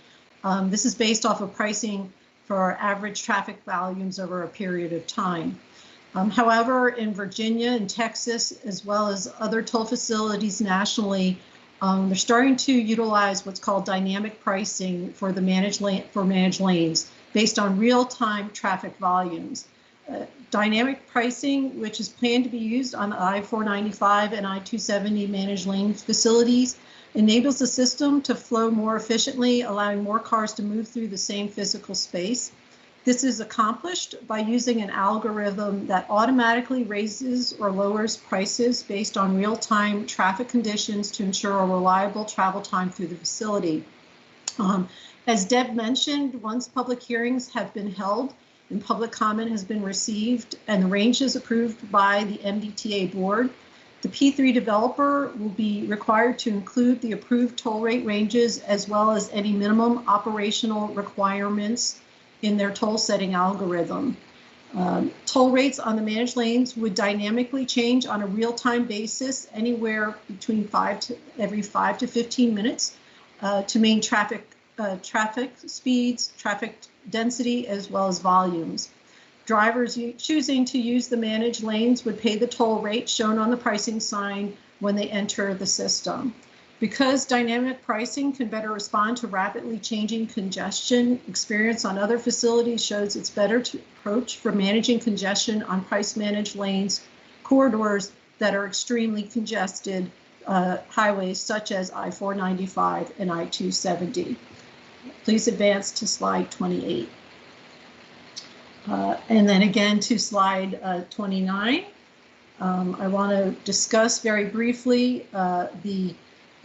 This is based off of pricing for average traffic volumes over a period of time. However, in Virginia and Texas, as well as other toll facilities nationally, they're starting to utilize what's called dynamic pricing for the managed lanes based on real-time traffic volumes. Dynamic pricing, which is planned to be used on the I-495 and I-270 managed lane facilities, enables the system to flow more efficiently, allowing more cars to move through the same physical space. This is accomplished by using an algorithm that automatically raises or lowers prices based on real-time traffic conditions to ensure a reliable travel time through the facility. As Deb mentioned, once public hearings have been held and public comment has been received and the ranges approved by the MDTA board, the P3 developer will be required to include the approved toll rate ranges as well as any minimum operational requirements in their toll setting algorithm. Toll rates on the managed lanes would dynamically change on a real-time basis anywhere between every 5 to 15 minutes to maintain traffic speeds, traffic density, as well as volumes. Drivers choosing to use the managed lanes would pay the toll rate shown on the pricing sign when they enter the system. Because dynamic pricing can better respond to rapidly changing congestion, experience on other facilities shows it's better to approach for managing congestion on price managed lanes, corridors that are extremely congested highways such as I-495 and I-270. Please advance to slide 28. And then again to slide 29. I want to discuss very briefly the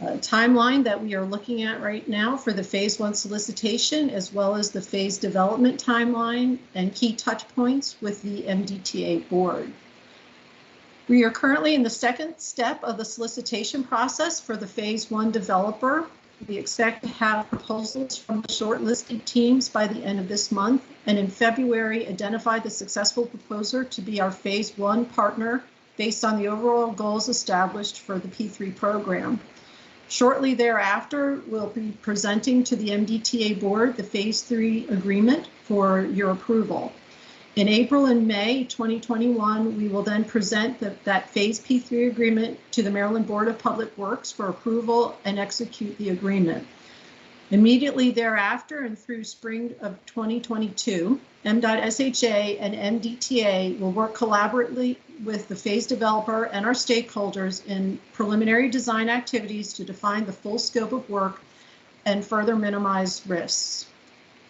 timeline that we are looking at right now for the phase 1 solicitation, as well as the phase development timeline and key touch points with the MDTA board. We are currently in the second step of the solicitation process for the phase 1 developer. We expect to have proposals from the shortlisted teams by the end of this month, and in February identify the successful proposer to be our phase 1 partner based on the overall goals established for the P3 program. Shortly thereafter, we'll be presenting to the MDTA board the phase 3 agreement for your approval. In April and May 2021, we will then present that phase P3 agreement to the Maryland Board of Public Works for approval and execute the agreement. Immediately thereafter and through spring of 2022, MDOT-SHA and MDTA will work collaboratively with the phase developer and our stakeholders in preliminary design activities to define the full scope of work and further minimize risks.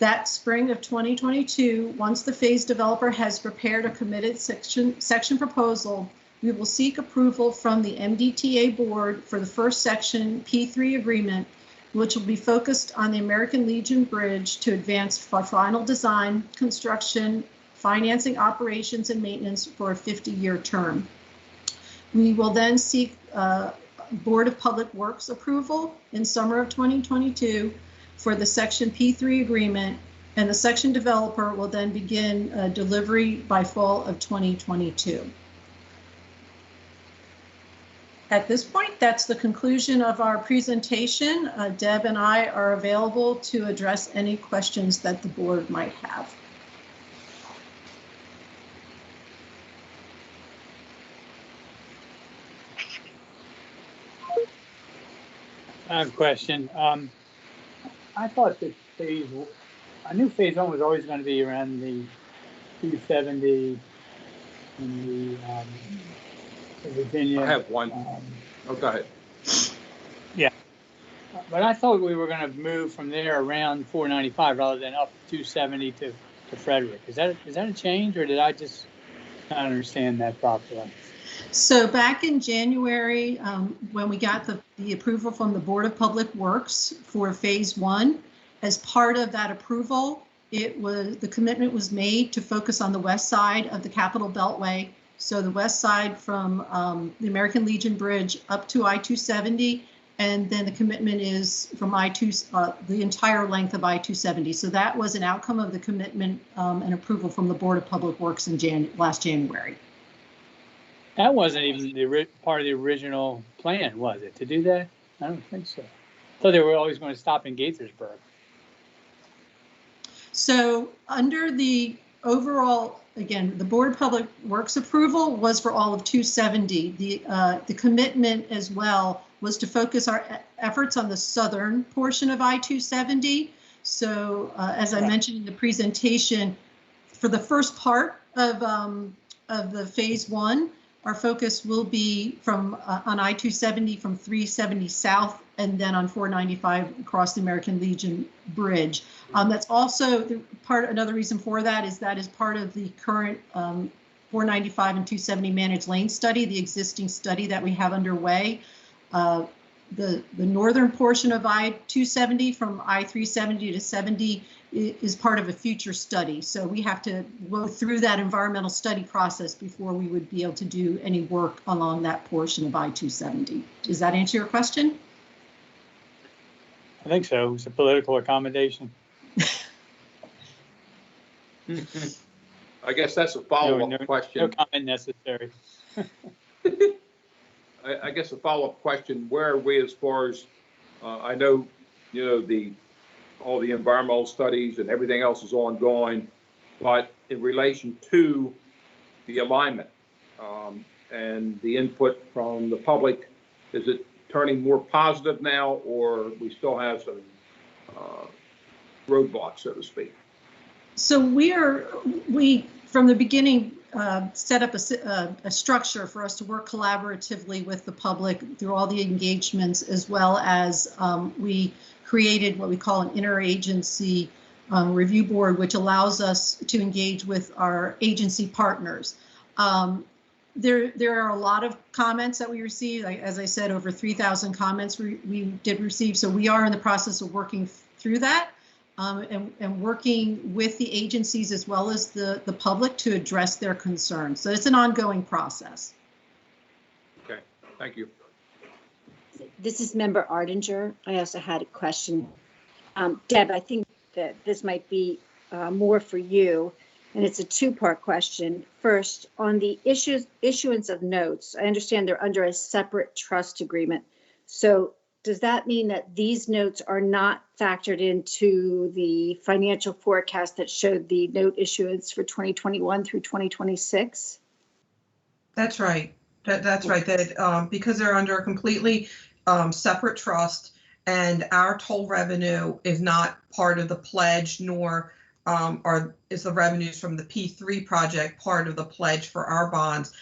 That spring of 2022, once the phase developer has prepared a committed section proposal, we will seek approval from the MDTA board for the first section P3 agreement, which will be focused on the American Legion Bridge to advance for final design, construction, financing, operations, and maintenance for a 50-year term. We will then seek Board of Public Works approval in summer of 2022 for the Section P3 agreement, and the section developer will then begin delivery by fall of 2022. At this point, that's the conclusion of our presentation. Deb and I are available to address any questions that the board might have. I have a question. I thought that I knew phase one was always going to be around the 270 and the Virginia. I have one. Oh, go ahead. Yeah, but I thought we were going to move from there around 495 rather than up 270 to Frederick. Is that a change, or did I just not understand that properly? So back in January, when we got the approval from the Board of Public Works for phase one, as part of that approval, the commitment was made to focus on the west side of the Capitol Beltway. So the west side from the American Legion Bridge up to I-270, and then the commitment is from the entire length of I-270. So that was an outcome of the commitment and approval from the Board of Public Works in last January. That wasn't even part of the original plan, was it, to do that? I don't think so. I thought they were always going to stop in Gaithersburg. So under the overall, again, the Board of Public Works approval was for all of 270. The commitment as well was to focus our efforts on the southern portion of I-270. So as I mentioned in the presentation, for the first part of the phase one, our focus will be from on I-270 from 370 south and then on 495 across the American Legion Bridge. That's also another reason for that is part of the current 495 and 270 managed lane study, the existing study that we have underway. The northern portion of I-270 from I-370 to 70 is part of a future study. So we have to go through that environmental study process before we would be able to do any work along that portion of I-270. Does that answer your question? I think so. It's a political accommodation. I guess that's a follow-up question. No comment necessary. I guess a follow-up question, where are we as far as, I know, all the environmental studies and everything else is ongoing, but in relation to the alignment and the input from the public, is it turning more positive now, or we still have some roadblocks, so to speak? So we from the beginning set up a structure for us to work collaboratively with the public through all the engagements, as well as we created what we call an interagency review board, which allows us to engage with our agency partners. There are a lot of comments that we received. As I said, over 3,000 comments we did receive. So we are in the process of working through that and working with the agencies as well as the public to address their concerns. So it's an ongoing process. Okay, thank you. This is Member Ardinger. I also had a question. Deb, I think that this might be more for you, and it's a two-part question. First, on the issuance of notes, I understand they're under a separate trust agreement. So does that mean that these notes are not factored into the financial forecast that showed the note issuance for 2021 through 2026? That's right. That's right. That because they're under a completely separate trust, and our toll revenue is not part of the pledge, nor is the revenues from the P3 project part of the pledge for our bonds.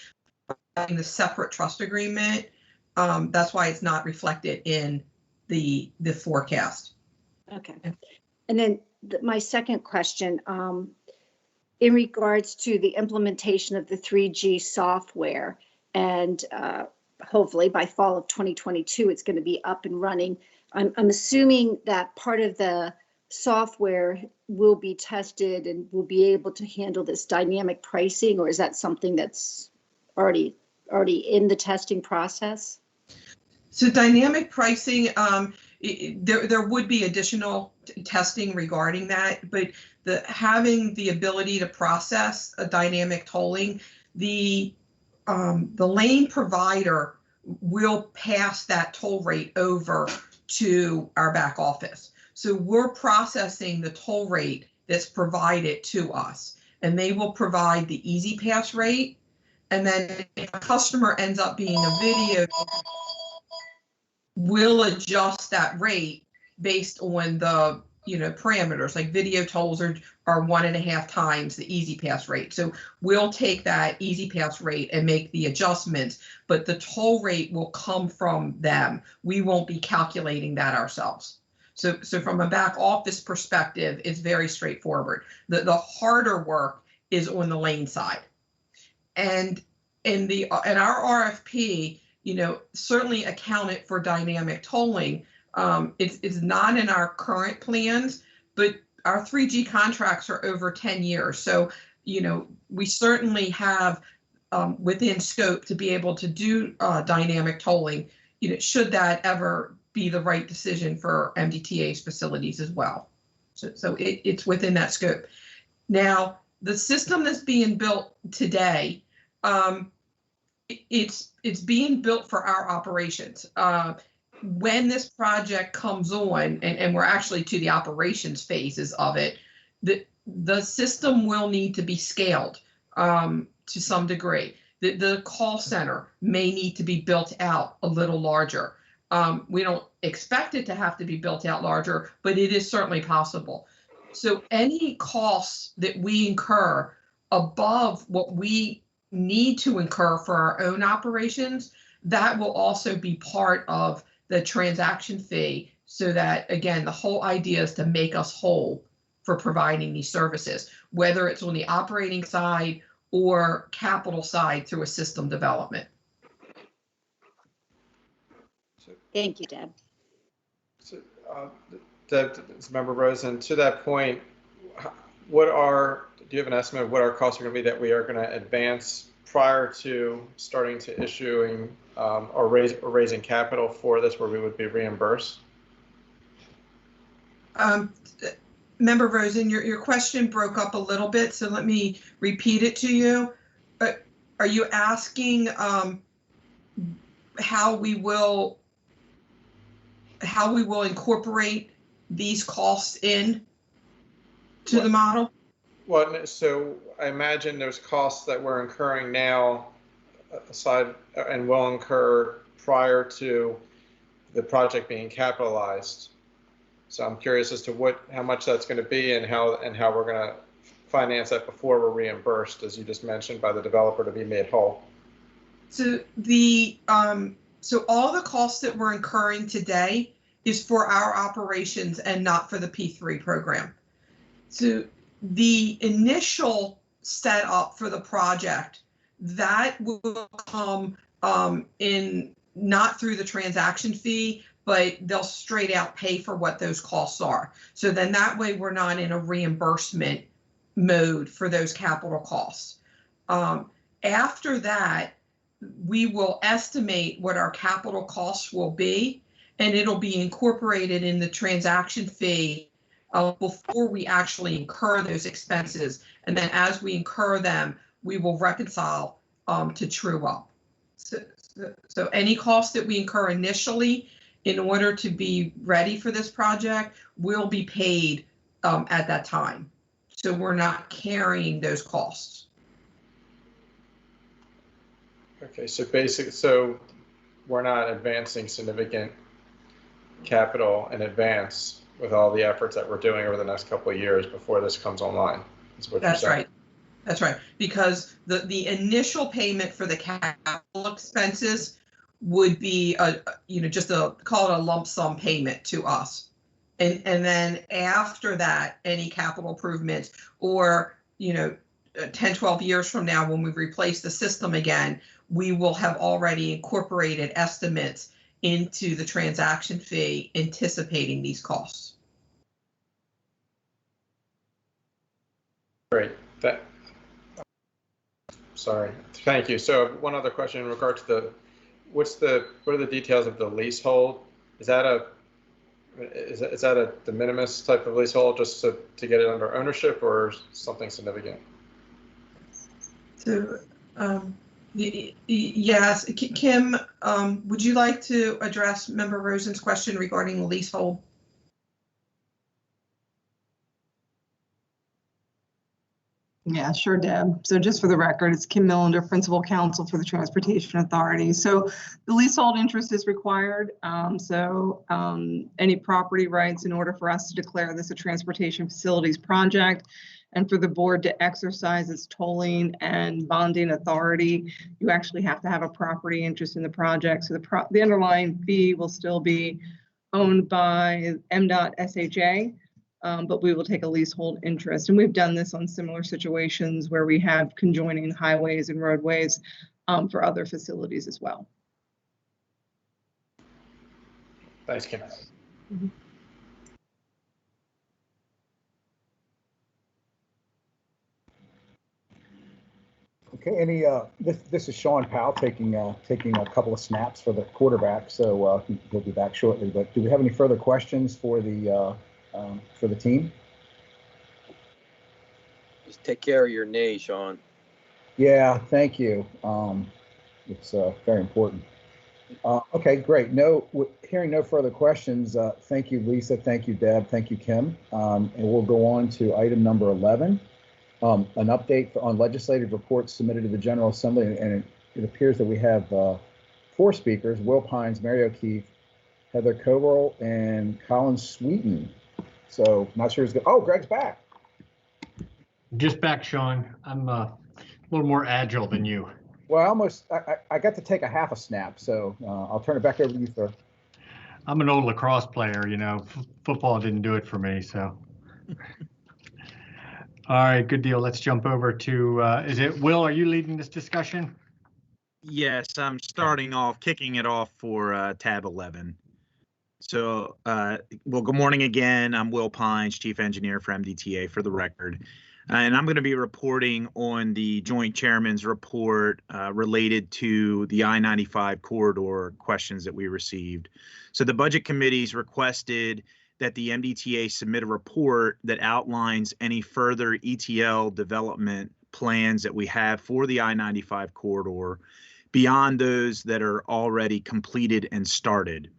In the separate trust agreement, that's why it's not reflected in the forecast. Okay. And then my second question, in regards to the implementation of the 3G software, and hopefully by fall of 2022, it's going to be up and running. I'm assuming that part of the software will be tested and will be able to handle this dynamic pricing, or is that something that's already in the testing process? So dynamic pricing, there would be additional testing regarding that, but having the ability to process a dynamic tolling, the lane provider will pass that toll rate over to our back office. So we're processing the toll rate that's provided to us, and they will provide the easy pass rate. And then if a customer ends up being a video, we'll adjust that rate based on the parameters. Like video tolls are 1.5 times the easy pass rate. So we'll take that easy pass rate and make the adjustments, but the toll rate will come from them. We won't be calculating that ourselves. So from a back office perspective, it's very straightforward. The harder work is on the lane side. And in our RFP, certainly accounted for dynamic tolling. It's not in our current plans, but our 3G contracts are over 10 years. So, we certainly have within scope to be able to do dynamic tolling, should that ever be the right decision for MDTA's facilities as well. So it's within that scope. Now, the system that's being built today, it's being built for our operations. When this project comes on, and we're actually to the operations phases of it, the system will need to be scaled to some degree. The call center may need to be built out a little larger. We don't expect it to have to be built out larger, but it is certainly possible. So any costs that we incur above what we need to incur for our own operations, that will also be part of the transaction fee, so that, again, the whole idea is to make us whole for providing these services, whether it's on the operating side or capital side through a system development. Thank you, Deb. So, Deb, Member Rosen, to that point, do you have an estimate of what our costs are going to be that we are going to advance prior to starting to issuing or raising capital for this, where we would be reimbursed? Member Rosen, your question broke up a little bit, so let me repeat it to you. Are you asking how we will incorporate these costs in to the model? Well, so I imagine there's costs that we're incurring now aside and will incur prior to the project being capitalized. So I'm curious as to how much that's going to be and how we're going to finance that before we're reimbursed, as you just mentioned, by the developer to be made whole. So so all the costs that we're incurring today is for our operations and not for the P3 program. So the initial setup for the project, that will come in not through the transaction fee, but they'll straight out pay for what those costs are. So then that way we're not in a reimbursement mode for those capital costs. After that, we will estimate what our capital costs will be, and it'll be incorporated in the transaction fee before we actually incur those expenses. And then as we incur them, we will reconcile to true up. So any costs that we incur initially in order to be ready for this project will be paid at that time. So we're not carrying those costs. Okay, so we're not advancing significant capital in advance with all the efforts that we're doing over the next couple of years before this comes online. That's right. That's right. Because the initial payment for the capital expenses would be just call it a lump sum payment to us. And then after that, any capital improvements or 10, 12 years from now, when we replace the system again, we will have already incorporated estimates into the transaction fee anticipating these costs. Great. Sorry. Thank you. So one other question in regard to what are the details of the leasehold? Is that a de minimis type of leasehold just to get it under ownership, or something significant? So, yes, Kim, would you like to address Member Rosen's question regarding the leasehold? Yeah, sure, Deb. So just for the record, it's Kim Millender, Principal Counsel for the Transportation Authority. So the leasehold interest is required. Any property rights, in order for us to declare this a transportation facilities project and for the board to exercise its tolling and bonding authority, you actually have to have a property interest in the project. So the underlying fee will still be owned by MDOT SHA. But we will take a leasehold interest. And we've done this on similar situations where we have conjoining highways and roadways for other facilities as well. Thanks, Kim. Mm-hmm. Okay, this is Sean Powell taking a couple of snaps for the quarterback, so he'll be back shortly. But do we have any further questions for the team? Just take care of your knee, Sean. Yeah, thank you. It's very important. Okay, great. Hearing no further questions, thank you, Lisa. Thank you, Deb. Thank you, Kim. And we'll go on to item number 11, an update on legislative reports submitted to the General Assembly. And it appears that we have 4 speakers: Will Pines, Mary O'Keefe, Heather Coverall, and Colin Sweeten. So not sure who's good. Oh, Greg's back. Just back, Sean. I'm a little more agile than you. Well, I got to take a half a snap, so I'll turn it back over to you, sir. I'm an old lacrosse player, you know. Football didn't do it for me, so. All right, good deal. Let's jump over to, is it Will, are you leading this discussion? Yes, I'm kicking it off for tab 11. So, well, good morning again. I'm Will Pines, Chief Engineer for MDTA, for the record. And I'm going to be reporting on the Joint Chairman's report related to the I-95 corridor questions that we received. So the Budget Committee's requested that the MDTA submit a report that outlines any further ETL development plans that we have for the I-95 corridor beyond those that are already completed and started.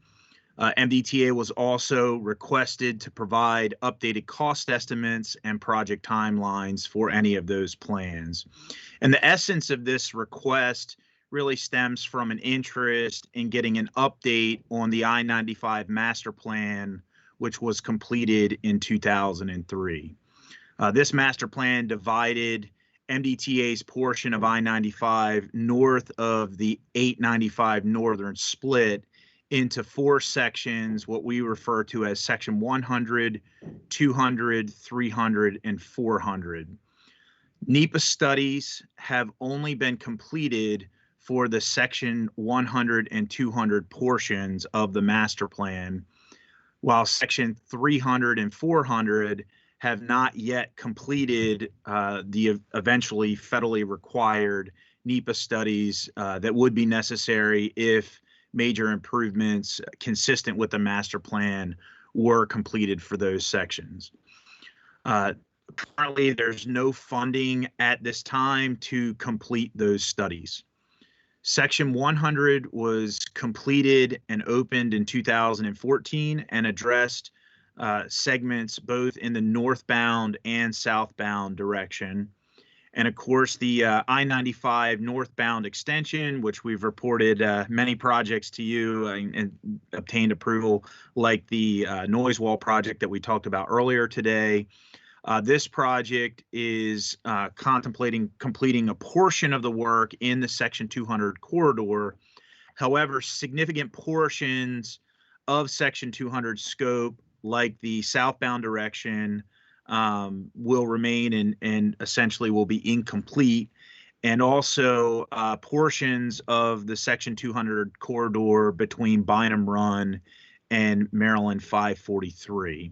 MDTA was also requested to provide updated cost estimates and project timelines for any of those plans. And the essence of this request really stems from an interest in getting an update on the I-95 master plan, which was completed in 2003. This master plan divided MDTA's portion of I-95 north of the 895 northern split into 4 sections, what we refer to as section 100, 200, 300, and 400. NEPA studies have only been completed for the section 100 and 200 portions of the master plan, while section 300 and 400 have not yet completed the eventually federally required NEPA studies that would be necessary if major improvements consistent with the master plan were completed for those sections. Currently, there's no funding at this time to complete those studies. Section 100 was completed and opened in 2014 and addressed segments both in the northbound and southbound direction. And of course, the I-95 northbound extension, which we've reported many projects to you and obtained approval, like the noise wall project that we talked about earlier today. This project is contemplating completing a portion of the work in the Section 200 corridor. However, significant portions of Section 200 scope, like the southbound direction, will remain and essentially will be incomplete. And also portions of the Section 200 corridor between Bynum Run and Maryland 543.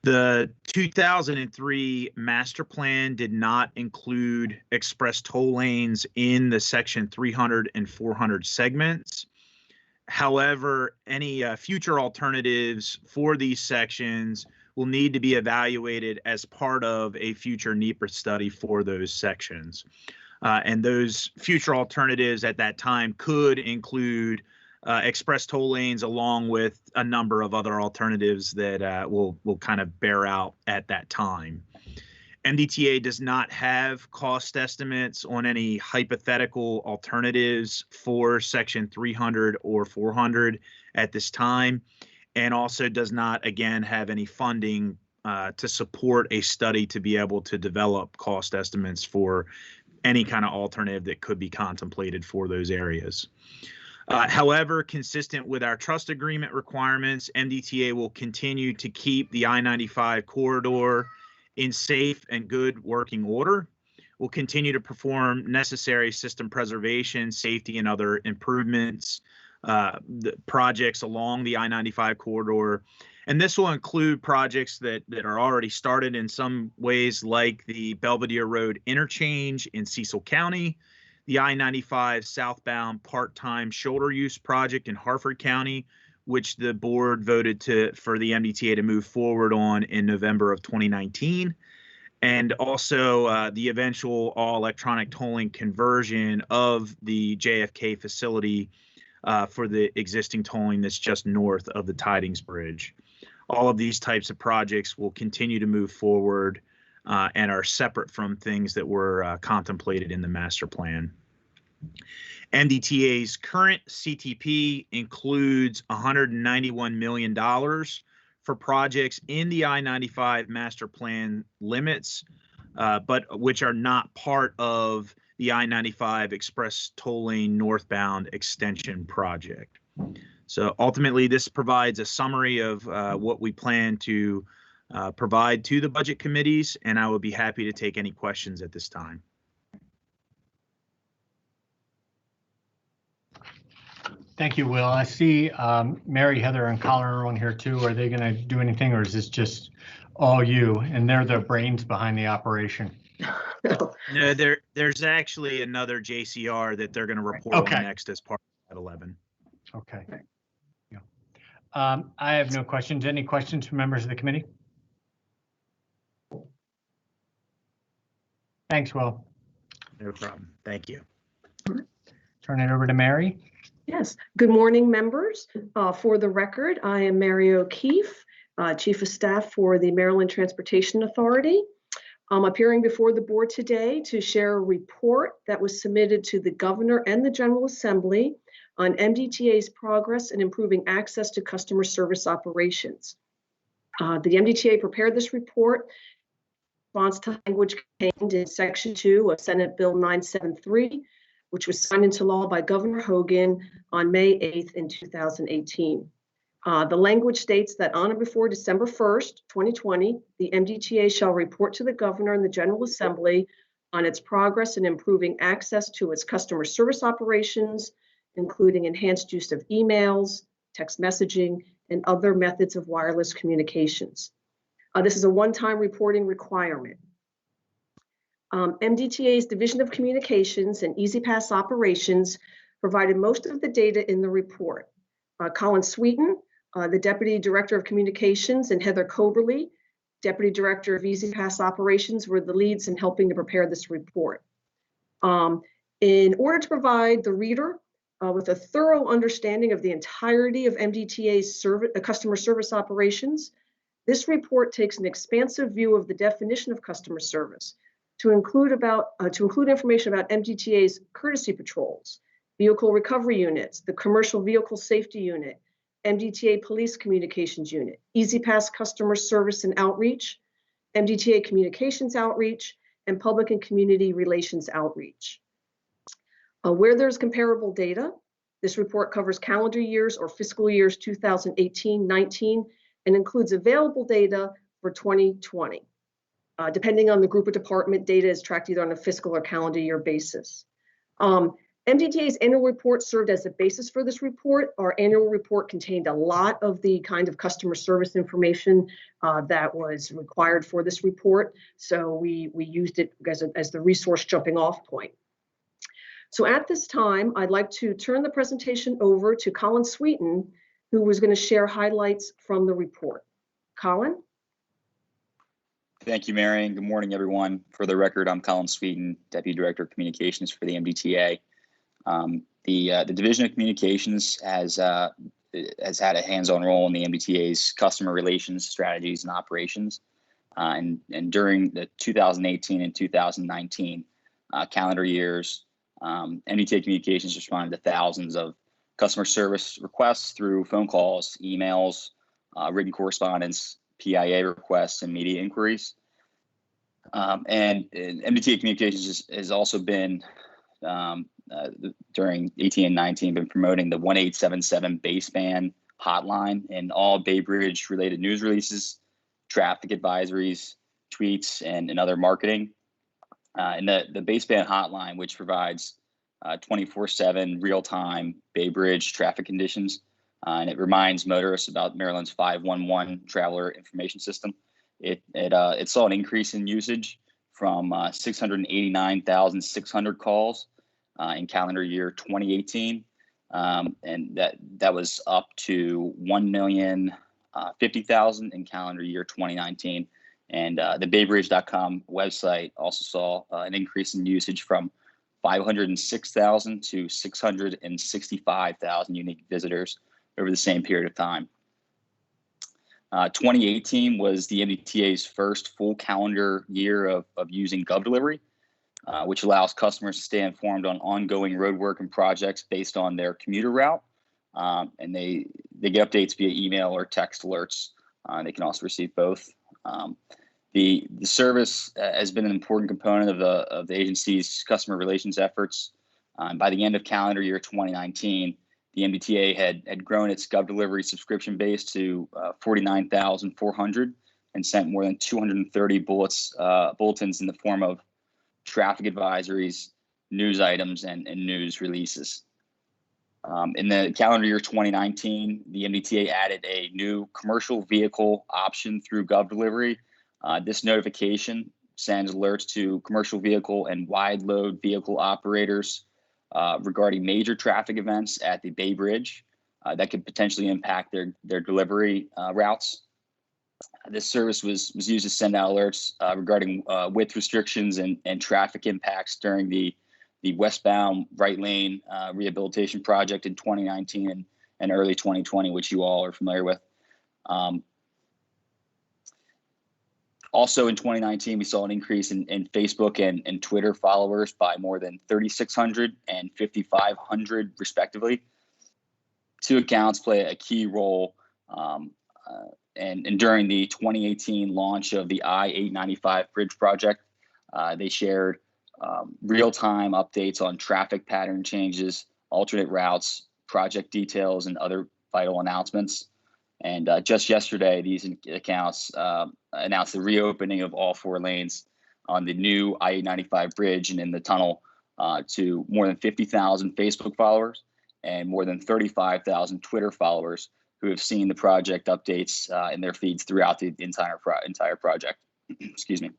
The 2003 master plan did not include express toll lanes in the section 300 and 400 segments. However, any future alternatives for these sections will need to be evaluated as part of a future NEPA study for those sections. And those future alternatives at that time could include express toll lanes along with a number of other alternatives that will kind of bear out at that time. MDTA does not have cost estimates on any hypothetical alternatives for section 300 or 400 at this time, and also does not, again, have any funding to support a study to be able to develop cost estimates for any kind of alternative that could be contemplated for those areas. However, consistent with our trust agreement requirements, MDTA will continue to keep the I-95 corridor in safe and good working order. We'll continue to perform necessary system preservation, safety, and other improvements, the projects along the I-95 corridor. And this will include projects that are already started in some ways, like the Belvedere Road interchange in Cecil County, the I-95 southbound part-time shoulder use project in Harford County, which the board voted for the MDTA to move forward on in November of 2019, and also the eventual all-electronic tolling conversion of the JFK facility for the existing tolling that's just north of the Tidings Bridge. All of these types of projects will continue to move forward and are separate from things that were contemplated in the master plan. MDTA's current CTP includes $191 million for projects in the I-95 master plan limits, but which are not part of the I-95 express toll lane northbound extension project. So ultimately, this provides a summary of what we plan to provide to the budget committees, and I would be happy to take any questions at this time. Thank you, Will. I see Mary, Heather, and Colin are on here too. Are they going to do anything, or is this just all you? And they're the brains behind the operation. No, there's actually another JCR that they're going to report on next as part of 11. Okay. Yeah. I have no questions. Any questions from members of the committee? Thanks, Will. No problem. Thank you. Turn it over to Mary. Yes. Good morning, members. For the record, I am Mary O'Keefe, Chief of Staff for the Maryland Transportation Authority. I'm appearing before the board today to share a report that was submitted to the Governor and the General Assembly on MDTA's progress in improving access to customer service operations. The MDTA prepared this report in response to language contained in Section 2 of Senate Bill 973, which was signed into law by Governor Hogan on May 8th in 2018. The language states that on or before December 1st, 2020, the MDTA shall report to the Governor and the General Assembly on its progress in improving access to its customer service operations, including enhanced use of emails, text messaging, and other methods of wireless communications. This is a one-time reporting requirement. MDTA's Division of Communications and EasyPass Operations provided most of the data in the report. Colin Sweeten, the Deputy Director of Communications, and Heather Coberly, Deputy Director of EasyPass Operations, were the leads in helping to prepare this report. In order to provide the reader with a thorough understanding of the entirety of MDTA's customer service operations, this report takes an expansive view of the definition of customer service to include information about MDTA's courtesy patrols, vehicle recovery units, the commercial vehicle safety unit, MDTA police communications unit, EasyPass customer service and outreach, MDTA communications outreach, and public and community relations outreach. Where there's comparable data, this report covers calendar years or fiscal years 2018-19 and includes available data for 2020. Depending on the group or department, data is tracked either on a fiscal or calendar year basis. MDTA's annual report served as the basis for this report. Our annual report contained a lot of the kind of customer service information that was required for this report. So we used it as the resource jumping off point. So at this time, I'd like to turn the presentation over to Colin Sweeten, who was going to share highlights from the report. Colin? Thank you, Marion. Good morning, everyone. For the record, I'm Colin Sweeten, Deputy Director of Communications for the MDTA. The Division of Communications has had a hands-on role in the MDTA's customer relations strategies and operations. And during the 2018 and 2019 calendar years, MDTA Communications responded to thousands of customer service requests through phone calls, emails, written correspondence, PIA requests, and media inquiries. And MDTA Communications has also been, during 18 and 19, been promoting the 1877 baseband hotline and all Bay Bridge related news releases, traffic advisories, tweets, and other marketing. And the baseband hotline, which provides 24/7 real-time Bay Bridge traffic conditions, and it reminds motorists about Maryland's 511 traveler information system. It saw an increase in usage from 689,600 calls in calendar year 2018, and that was up to 1,050,000 in calendar year 2019. And the baybridge.com website also saw an increase in usage from 506,000 to 665,000 unique visitors over the same period of time. 2018 was the MDTA's first full calendar year of using GovDelivery, which allows customers to stay informed on ongoing roadwork and projects based on their commuter route. And they get updates via email or text alerts. They can also receive both. The service has been an important component of the agency's customer relations efforts. By the end of calendar year 2019, the MDTA had grown its GovDelivery subscription base to 49,400 and sent more than 230 bulletins in the form of traffic advisories, news items, and news releases. In the calendar year 2019, the MDTA added a new commercial vehicle option through GovDelivery. This notification sends alerts to commercial vehicle and wide load vehicle operators regarding major traffic events at the Bay Bridge that could potentially impact their delivery routes. This service was used to send out alerts regarding width restrictions and traffic impacts during the westbound right lane rehabilitation project in 2019 and early 2020, which you all are familiar with. Also in 2019, we saw an increase in Facebook and Twitter followers by more than 3,600 and 5,500 respectively. Two accounts play a key role and during the 2018 launch of the I-895 bridge project, they shared real-time updates on traffic pattern changes, alternate routes, project details, and other vital announcements. And just yesterday, these accounts announced the reopening of all 4 lanes on the new I-895 bridge and in the tunnel to more than 50,000 Facebook followers and more than 35,000 Twitter followers who have seen the project updates in their feeds throughout the entire project. Excuse me.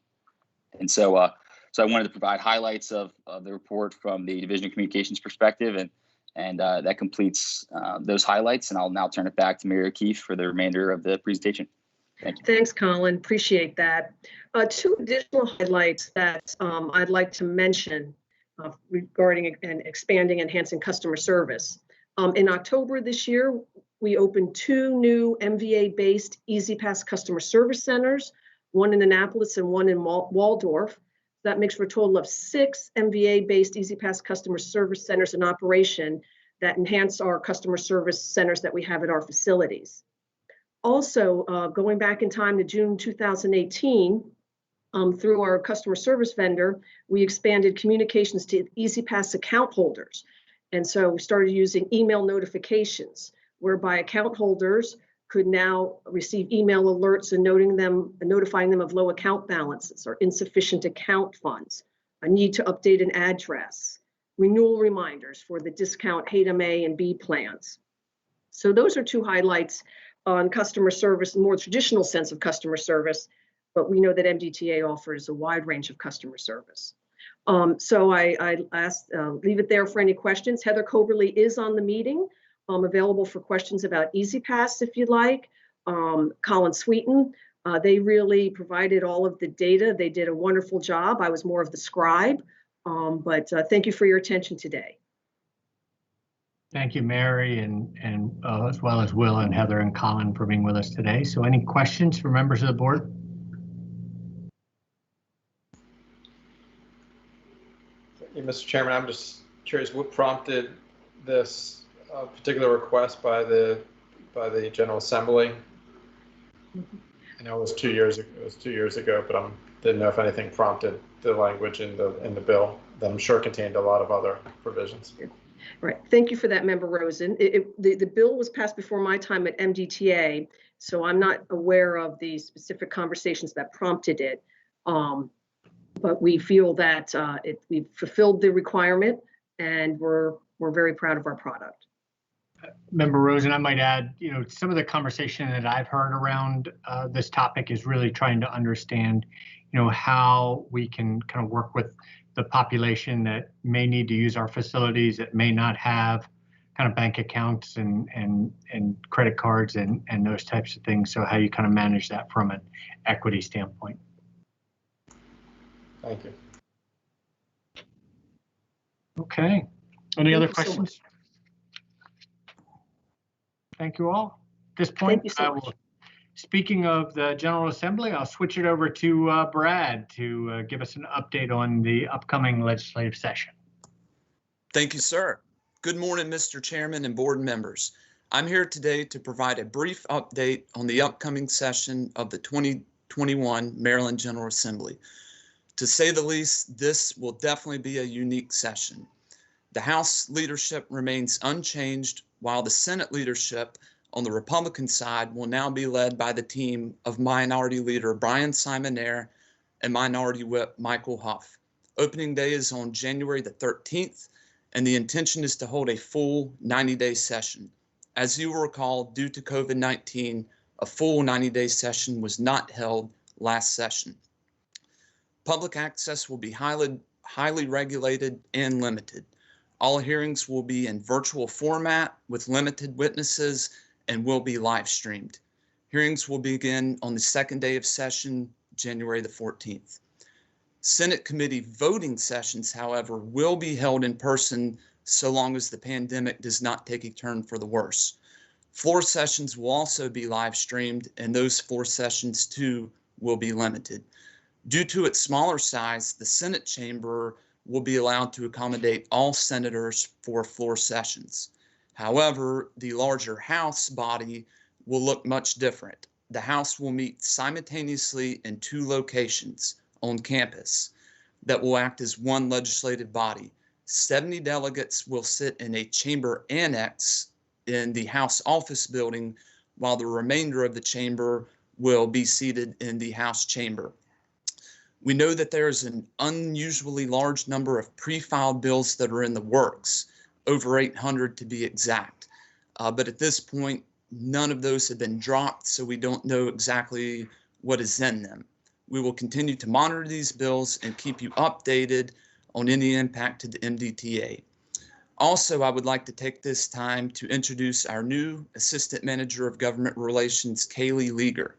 And so I wanted to provide highlights of the report from the Division of Communications perspective, and that completes those highlights. And I'll now turn it back to Mary O'Keefe for the remainder of the presentation. Thank you. Thanks, Colin. Appreciate that. 2 additional highlights that I'd like to mention regarding and expanding, enhancing customer service. In October this year, we opened 2 new MVA-based EasyPass customer service centers, one in Annapolis and one in Waldorf. That makes for a total of 6 MVA-based EasyPass customer service centers in operation that enhance our customer service centers that we have at our facilities. Also, going back in time to June 2018, through our customer service vendor, we expanded communications to EasyPass account holders. And so we started using email notifications, whereby account holders could now receive email alerts and notifying them of low account balances or insufficient account funds, a need to update an address, renewal reminders for the discount HATEM A and B plans. So those are two highlights on customer service, more traditional sense of customer service, but we know that MDTA offers a wide range of customer service. So I leave it there for any questions. Heather Coberly is on the meeting, available for questions about EasyPass if you'd like. Colin Sweeten, they really provided all of the data. They did a wonderful job. I was more of the scribe, but thank you for your attention today. Thank you, Mary, and as well as Will and Heather and Colin for being with us today. So any questions for members of the board? Mr. Chairman, I'm just curious what prompted this particular request by the General Assembly. I know it was 2 years ago. It was 2 years ago, but I didn't know if anything prompted the language in the bill that I'm sure contained a lot of other provisions. Right. Thank you for that, Member Rosen. The bill was passed before my time at MDTA, so I'm not aware of the specific conversations that prompted it. But we feel that we've fulfilled the requirement, and we're very proud of our product. Member Rosen, I might add, some of the conversation that I've heard around this topic is really trying to understand, how we can kind of work with the population that may need to use our facilities, that may not have kind of bank accounts and credit cards and those types of things. So how you kind of manage that from an equity standpoint. Thank you. Okay. Any other questions? Thank you all. At this point, speaking of the General Assembly, I'll switch it over to Brad to give us an update on the upcoming legislative session. Thank you, sir. Good morning, Mr. Chairman and board members. I'm here today to provide a brief update on the upcoming session of the 2021 Maryland General Assembly. To say the least, this will definitely be a unique session. The House leadership remains unchanged, while the Senate leadership on the Republican side will now be led by the team of Minority Leader Brian Simonaire and Minority Whip Michael Huff. Opening day is on January the 13th, and the intention is to hold a full 90-day session. As you will recall, due to COVID-19, a full 90-day session was not held last session. Public access will be highly regulated and limited. All hearings will be in virtual format with limited witnesses and will be live streamed. Hearings will begin on the second day of session, January the 14th. Senate committee voting sessions, however, will be held in person so long as the pandemic does not take a turn for the worse. Floor sessions will also be live streamed, and those floor sessions too will be limited. Due to its smaller size, the Senate chamber will be allowed to accommodate all senators for floor sessions. However, the larger House body will look much different. The House will meet simultaneously in 2 locations on campus that will act as one legislative body. 70 delegates will sit in a chamber annex in the House office building, while the remainder of the chamber will be seated in the House chamber. We know that there's an unusually large number of pre-filed bills that are in the works, over 800 to be exact. But at this point, none of those have been dropped, so we don't know exactly what is in them. We will continue to monitor these bills and keep you updated on any impact to the MDTA. Also, I would like to take this time to introduce our new Assistant Manager of Government Relations, Kaylee Leager.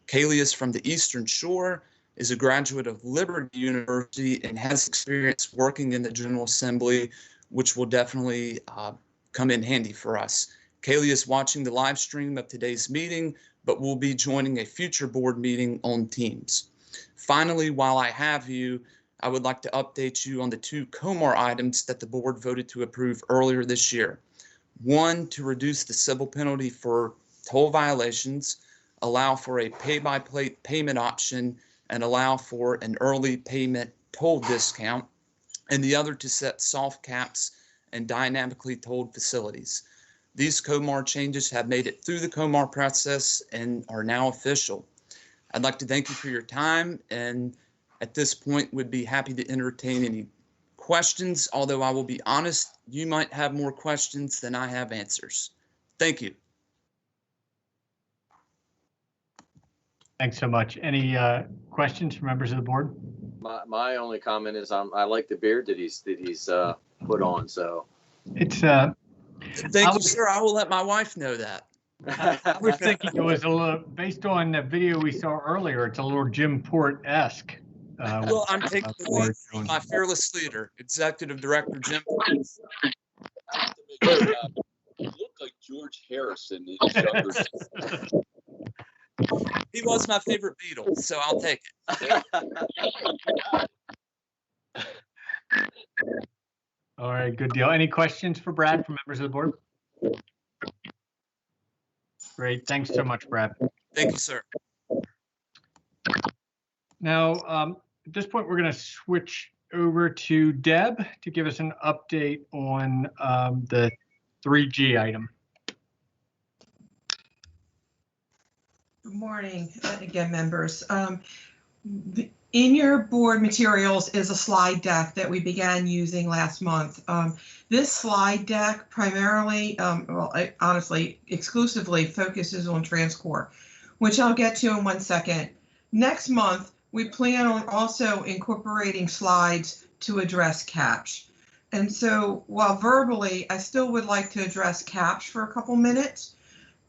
Kaylee is from the Eastern Shore, is a graduate of Liberty University, and has experience working in the General Assembly, which will definitely come in handy for us. Kaylee is watching the live stream of today's meeting, but will be joining a future board meeting on Teams. Finally, while I have you, I would like to update you on the 2 COMAR items that the board voted to approve earlier this year. 1, to reduce the civil penalty for toll violations, allow for a pay-by-plate payment option, and allow for an early payment toll discount, and the other to set soft caps and dynamically tolled facilities. These COMAR changes have made it through the COMAR process and are now official. I'd like to thank you for your time, and at this point would be happy to entertain any questions, although I will be honest, you might have more questions than I have answers. Thank you. Thanks so much. Any questions from members of the board? My only comment is I like the beard that he's put on. So it's thank you, sir. I will let my wife know that. I was thinking it was a little, based on the video we saw earlier, it's a little Jim Port-esque. Well, I'm taking the lead from my fearless leader, Executive Director Jim. You look like George Harrison in his younger days. He was my favorite Beatle, so I'll take it. All right, good deal. Any questions for Brad from members of the board? Great, thanks so much, Brad. Thank you, sir. Now, at this point, we're going to switch over to Deb to give us an update on the 3G item. Good morning, again, members. In your board materials is a slide deck that we began using last month. This slide deck primarily, honestly, exclusively focuses on TransCore, which I'll get to in 1 second. Next month, we plan on also incorporating slides to address CAPTCH. And so while verbally, I still would like to address CAPTCH for a couple minutes.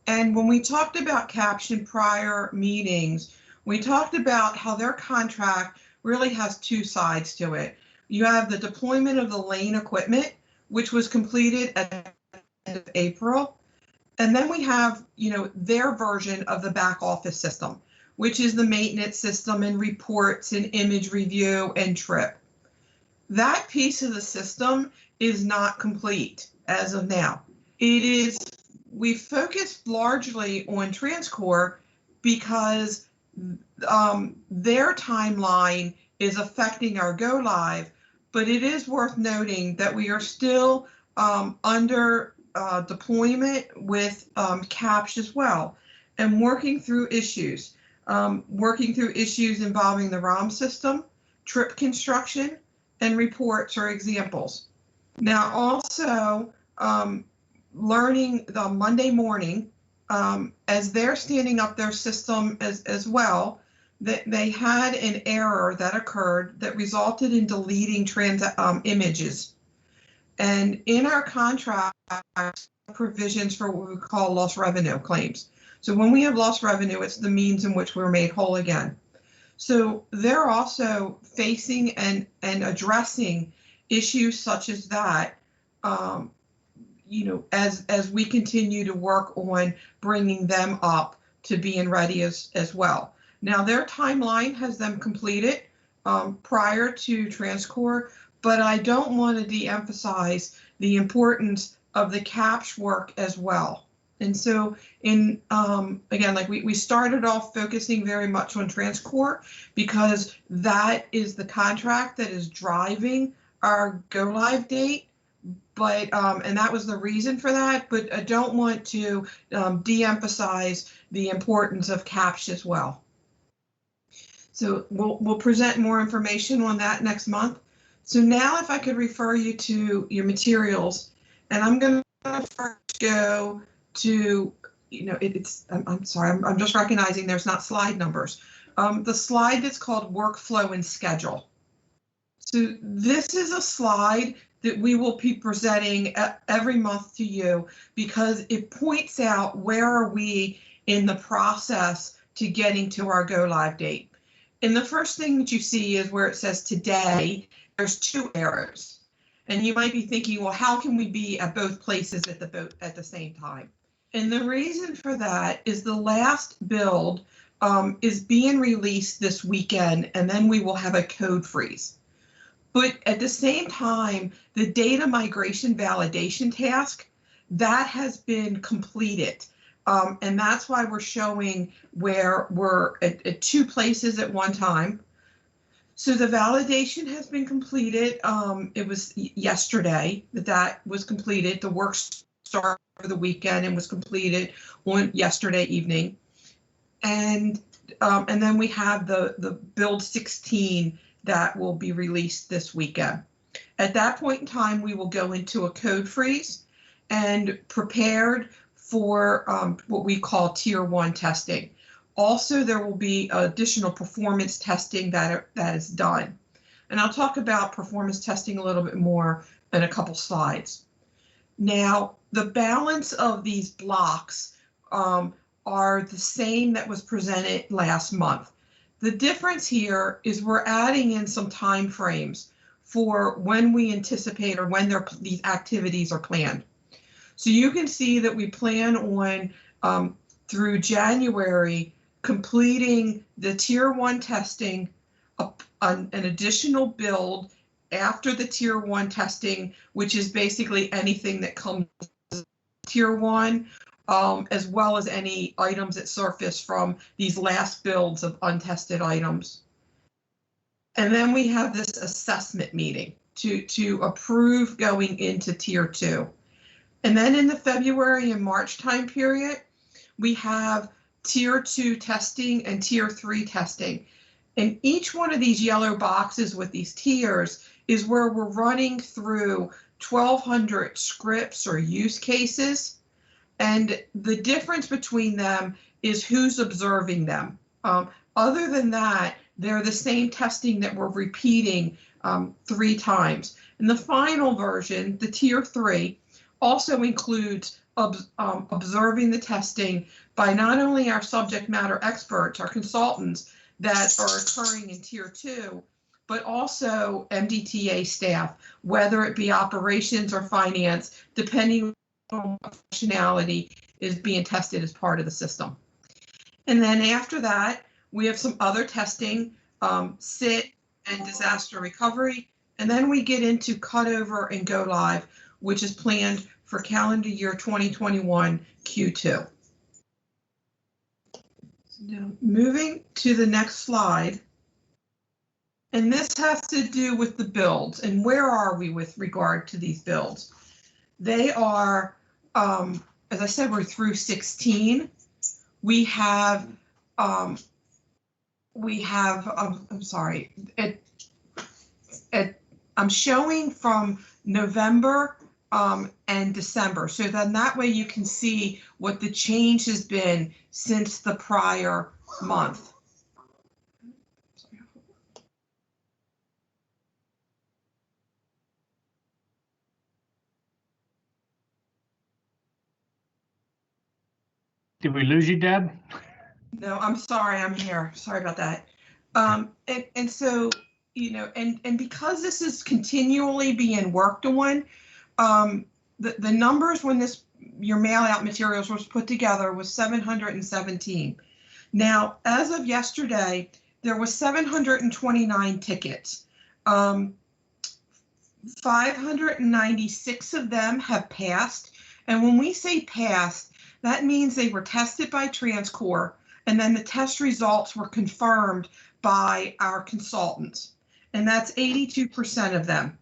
And when we talked about CAPTCH in prior meetings, we talked about how their contract really has two sides to it. You have the deployment of the lane equipment, which was completed at the end of April. And then we have, their version of the back office system, which is the maintenance system and reports and image review and trip. That piece of the system is not complete as of now. We focused largely on TransCore because their timeline is affecting our go live, but it is worth noting that we are still under deployment with CAPTCH as well, and working through issues involving the ROM system, trip construction, and reports are examples. Now also, learning the Monday morning, as they're standing up their system as well, that they had an error that occurred that resulted in deleting images. And in our contract, provisions for what we call lost revenue claims. So when we have lost revenue, it's the means in which we're made whole again. So they're also facing and addressing issues such as that, as we continue to work on bringing them up to being ready as well. Now their timeline has them completed prior to TransCore, but I don't want to de-emphasize the importance of the CAPTCH work as well. And so again, like we started off focusing very much on TransCore because that is the contract that is driving our go live date. But and that was the reason for that, but I don't want to de-emphasize the importance of CAPTCH as well. So we'll present more information on that next month. So now if I could refer you to your materials, and I'm going to first go to, I'm sorry, I'm just recognizing there's not slide numbers. The slide that's called workflow and schedule. So this is a slide that we will be presenting every month to you because it points out where are we in the process to getting to our go live date. And the first thing that you see is where it says today, there's 2 errors. And you might be thinking, well, how can we be at both places at the same time? And the reason for that is the last build is being released this weekend, and then we will have a code freeze. But at the same time, the data migration validation task, that has been completed. And that's why we're showing where we're at 2 places at one time. So the validation has been completed. It was yesterday that was completed. The work started over the weekend and was completed on yesterday evening. And then we have the build 16 that will be released this weekend. At that point in time, we will go into a code freeze and prepared for what we call tier 1 testing. Also, there will be additional performance testing that is done. And I'll talk about performance testing a little bit more in a couple slides. Now, the balance of these blocks are the same that was presented last month. The difference here is we're adding in some time frames for when we anticipate or when these activities are planned. So you can see that we plan on through January completing the tier 1 testing, an additional build after the tier 1 testing, which is basically anything that comes tier 1, as well as any items that surface from these last builds of untested items. And then we have this assessment meeting to approve going into tier 2. And then in the February and March time period, we have tier 2 testing and tier 3 testing. And each one of these yellow boxes with these tiers is where we're running through 1,200 scripts or use cases. And the difference between them is who's observing them. Other than that, they're the same testing that we're repeating 3 times. And the final version, the tier 3, also includes observing the testing by not only our subject matter experts, our consultants that are occurring in tier 2, but also MDTA staff, whether it be operations or finance, depending on what functionality is being tested as part of the system. And then after that, we have some other testing, SIT and disaster recovery. And then we get into cutover and go live, which is planned for calendar year 2021 Q2. Now, moving to the next slide. And this has to do with the builds. And where are we with regard to these builds? They are, as I said, we're through 16. We have, I'm sorry, I'm showing from November and December. So then that way you can see what the change has been since the prior month. Did we lose you, Deb? No, I'm sorry, I'm here. Sorry about that. And so, you know, and because this is continually being worked on, the numbers when your mail out materials was put together was 717. Now, as of yesterday, there was 729 tickets. 596 of them have passed. And when we say passed, that means they were tested by TransCore, and then the test results were confirmed by our consultants. And that's 82% of them.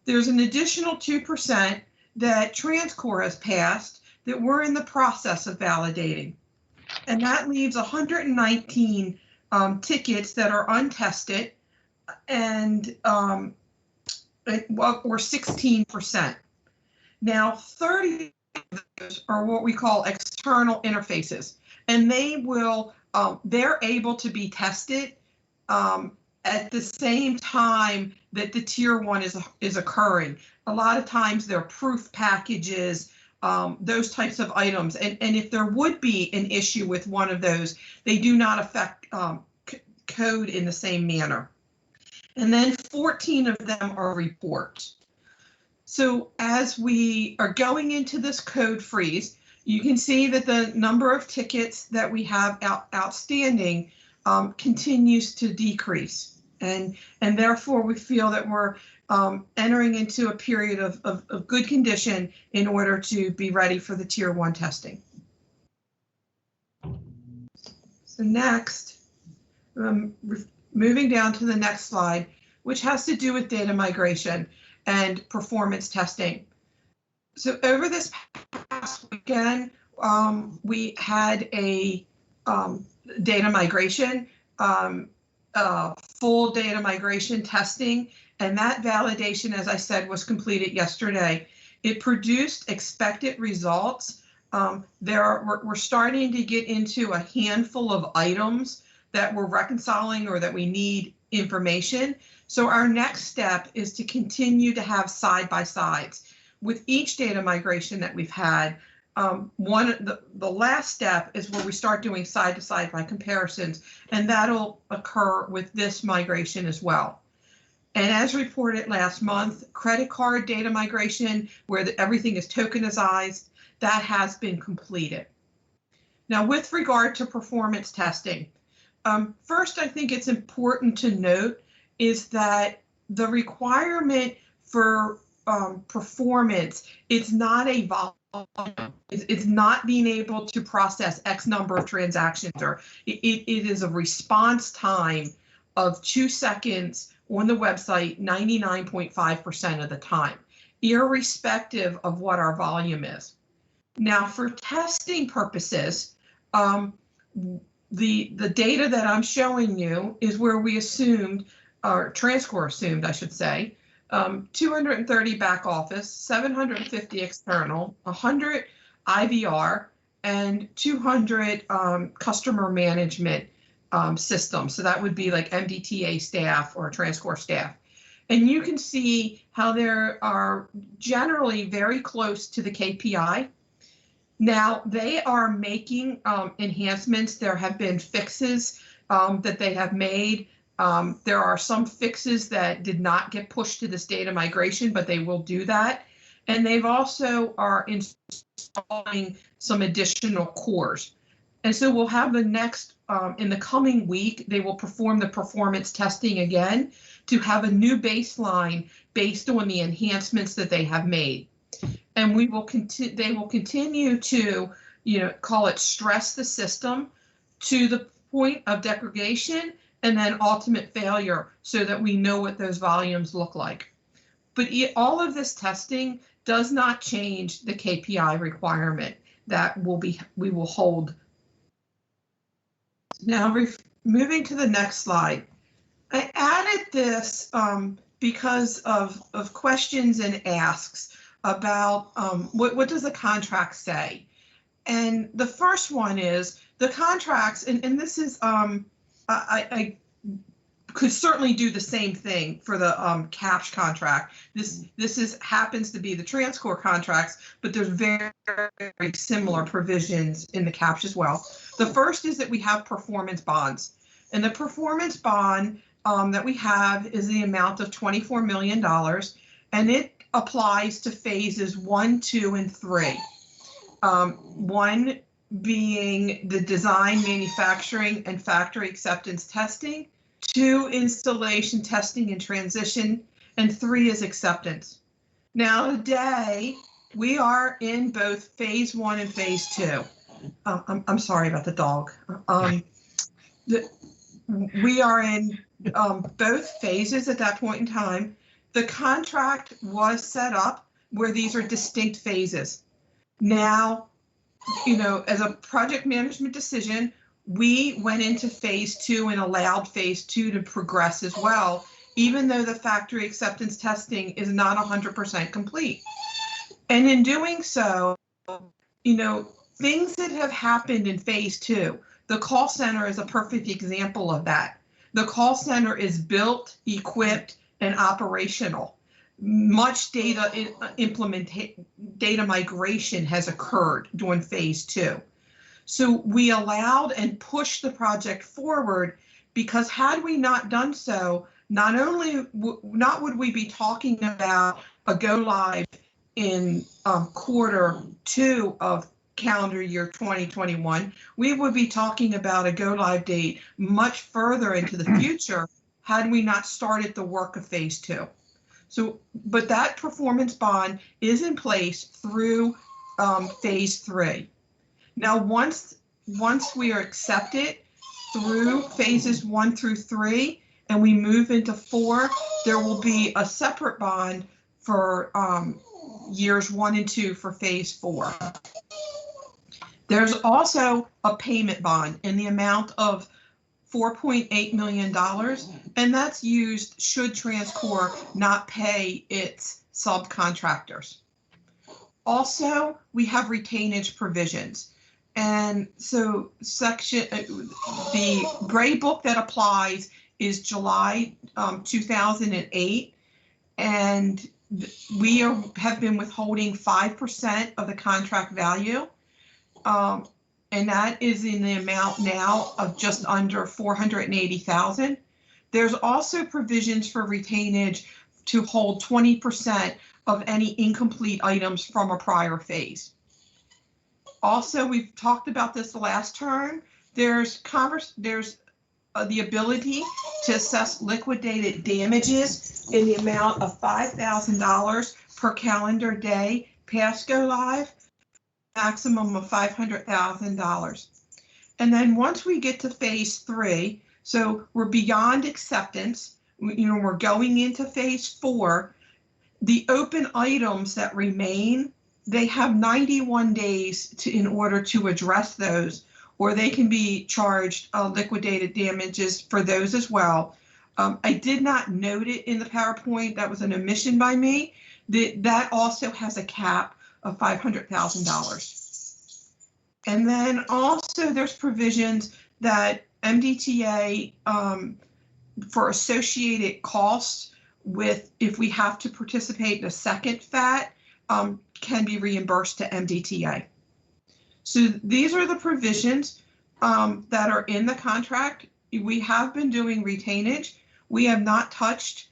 There's an additional 2% that TransCore has passed that we're in the process of validating. And that leaves 119 tickets that are untested, and or 16%. Now, 30 of those are what we call external interfaces, and they will, they're able to be tested at the same time that the tier 1 is occurring. A lot of times they're proof packages, those types of items. And if there would be an issue with one of those, they do not affect code in the same manner. And then 14 of them are reports. So as we are going into this code freeze, you can see that the number of tickets that we have outstanding continues to decrease. And therefore we feel that we're entering into a period of good condition in order to be ready for the tier 1 testing. So next, moving down to the next slide, which has to do with data migration and performance testing. So over this past weekend, we had a data migration, full data migration testing, And that validation, as I said, was completed yesterday. It produced expected results. We're starting to get into a handful of items that we're reconciling or that we need information. So our next step is to continue to have side-by-sides. With each data migration that we've had, the last step is where we start doing side-to-side by comparisons, and that'll occur with this migration as well. And as reported last month, credit card data migration, where everything is tokenized, that has been completed. Now, with regard to performance testing, first, I think it's important to note is that the requirement for performance, it's not a volume. It's not being able to process X number of transactions, or it is a response time of 2 seconds on the website 99.5% of the time, irrespective of what our volume is. Now, for testing purposes, the data that I'm showing you is where we assumed, or TransCore assumed, I should say, 230 back office, 750 external, 100 IVR, and 200 customer management systems. So that would be like MDTA staff or TransCore staff. And you can see how they are generally very close to the KPI. Now, they are making enhancements. There have been fixes that they have made. There are some fixes that did not get pushed to this data migration, but they will do that. And they've also are installing some additional cores. And so we'll have the next, in the coming week, they will perform the performance testing again to have a new baseline based on the enhancements that they have made. And we will they will continue to, call it stress the system to the point of degradation and then ultimate failure so that we know what those volumes look like. But all of this testing does not change the KPI requirement that we will hold. Now, moving to the next slide. I added this because of questions and asks about what does the contract say? And the first one is the contracts, and this is, I could certainly do the same thing for the CAPS contract. This happens to be the TransCore contracts, but there's very, very similar provisions in the CAPS as well. The first is that we have performance bonds, and the performance bond that we have is the amount of $24 million, and it applies to phases 1, 2, and 3. 1 being the design, manufacturing, and factory acceptance testing, 2 installation testing and transition, and 3 is acceptance. Now today, we are in both phase 1 and phase 2. I'm sorry about the dog. We are in both phases at that point in time. The contract was set up where these are distinct phases. Now, as a project management decision, we went into phase 2 and allowed phase 2 to progress as well, even though the factory acceptance testing is not 100% complete. And in doing so, things that have happened in phase 2, the call center is a perfect example of that. The call center is built, equipped, and operational. Much data data migration has occurred during phase 2. So we allowed and pushed the project forward because had we not done so, not would we be talking about a go live in quarter 2 of calendar year 2021, we would be talking about a go live date much further into the future had we not started the work of phase 2. So, but that performance bond is in place through phase 3. Now, once we are accepted through phases 1 through 3, and we move into 4, there will be a separate bond for years 1 and 2 for phase 4. There's also a payment bond in the amount of $4.8 million, and that's used should TransCore not pay its subcontractors. Also, we have retainage provisions. And so the gray book that applies is July 2008, and we have been withholding 5% of the contract value. And that is in the amount now of just under $480,000. There's also provisions for retainage to hold 20% of any incomplete items from a prior phase. Also, we've talked about this the last term. There's the ability to assess liquidated damages in the amount of $5,000 per calendar day past go live, maximum of $500,000. And then once we get to phase 3, so we're beyond acceptance, we're going into phase 4, the open items that remain, they have 91 days in order to address those, or they can be charged liquidated damages for those as well. I did not note it in the PowerPoint. That was an omission by me. That also has a cap of $500,000. And then also there's provisions that MDTA for associated costs with if we have to participate in a second FAT can be reimbursed to MDTA. So these are the provisions that are in the contract. We have been doing retainage. We have not touched,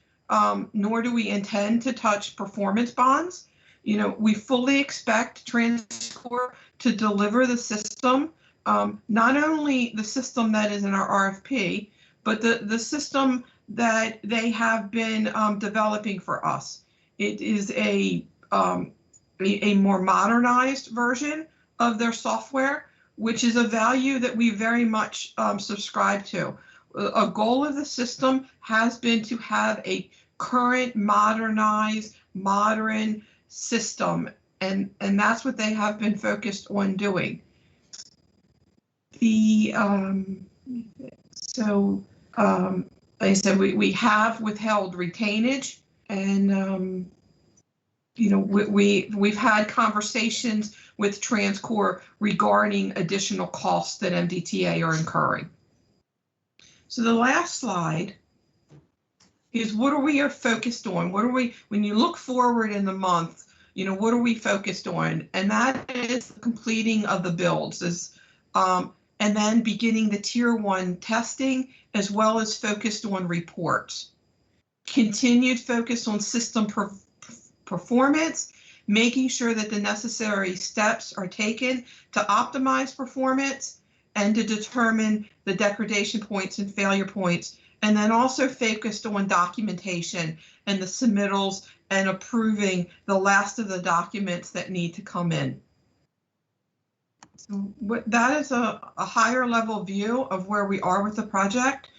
nor do we intend to touch performance bonds. We fully expect TransCore to deliver the system, not only the system that is in our RFP, but the system that they have been developing for us. It is a more modernized version of their software, which is a value that we very much subscribe to. A goal of the system has been to have a current, modernized, modern system, and that's what they have been focused on doing. Like I said, we have withheld retainage, and we've had conversations with TransCore regarding additional costs that MDTA are incurring. So the last slide is what are we focused on? When you look forward in the month, what are we focused on? And that is the completing of the builds, and then beginning the tier 1 testing, as well as focused on reports. Continued focus on system performance, making sure that the necessary steps are taken to optimize performance and to determine the degradation points and failure points, and then also focused on documentation and the submittals and approving the last of the documents that need to come in. So that is a higher level view of where we are with the project.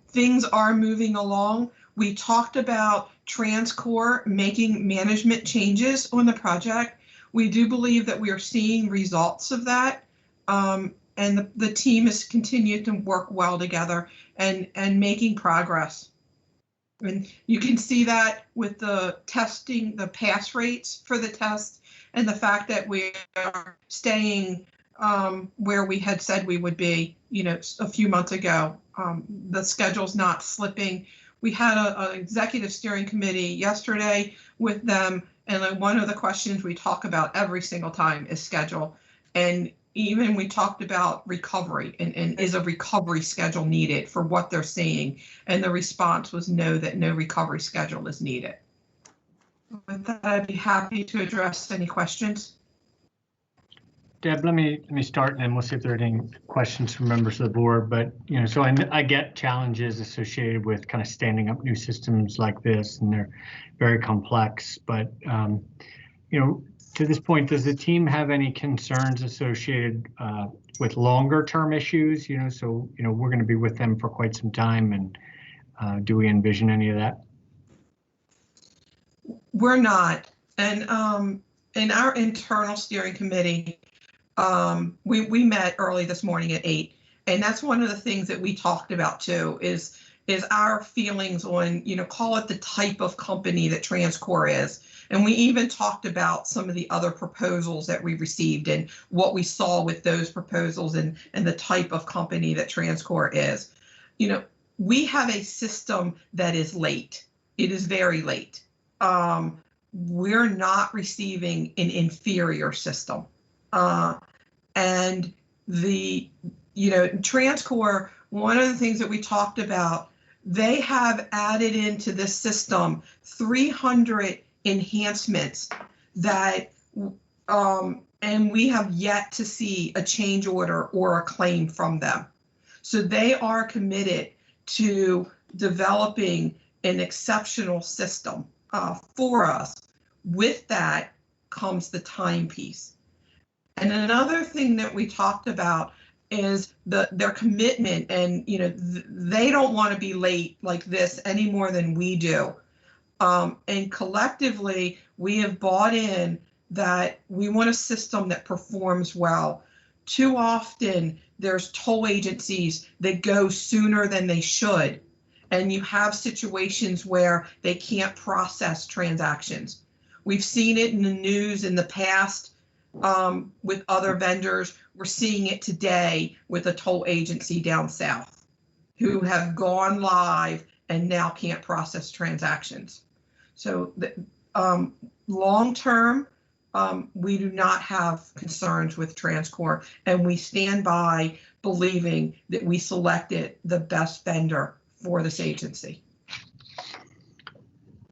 Things are moving along. We talked about TransCore making management changes on the project. We do believe that we are seeing results of that. And the team has continued to work well together and making progress. And you can see that with the testing, the pass rates for the test, and the fact that we are staying where we had said we would be, a few months ago. The schedule's not slipping. We had an executive steering committee yesterday with them, and one of the questions we talk about every single time is schedule. And even we talked about recovery and is a recovery schedule needed for what they're seeing? And the response was no, that no recovery schedule is needed. With that, I'd be happy to address any questions. Deb, let me start, and then we'll see if there are any questions from members of the board. But so I get challenges associated with kind of standing up new systems like this, and they're very complex. But to this point, does the team have any concerns associated with longer term issues? So we're going to be with them for quite some time, and do we envision any of that? We're not, and in our internal steering committee, we met early this morning at 8, And that's one of the things that we talked about too, is our feelings on, call it the type of company that TransCore is. And we even talked about some of the other proposals that we received and what we saw with those proposals and the type of company that TransCore is. We have a system that is late. It is very late. We're not receiving an inferior system. And TransCore, one of the things that we talked about, they have added into this system 300 enhancements that, and we have yet to see a change order or a claim from them. So they are committed to developing an exceptional system for us. With that comes the time piece. And another thing that we talked about is their commitment, and they don't want to be late like this any more than we do. And collectively, we have bought in that we want a system that performs well. Too often, there's toll agencies that go sooner than they should, and you have situations where they can't process transactions. We've seen it in the news in the past with other vendors. We're seeing it today with a toll agency down south who have gone live and now can't process transactions. So long term, we do not have concerns with TransCore, and we stand by believing that we selected the best vendor for this agency.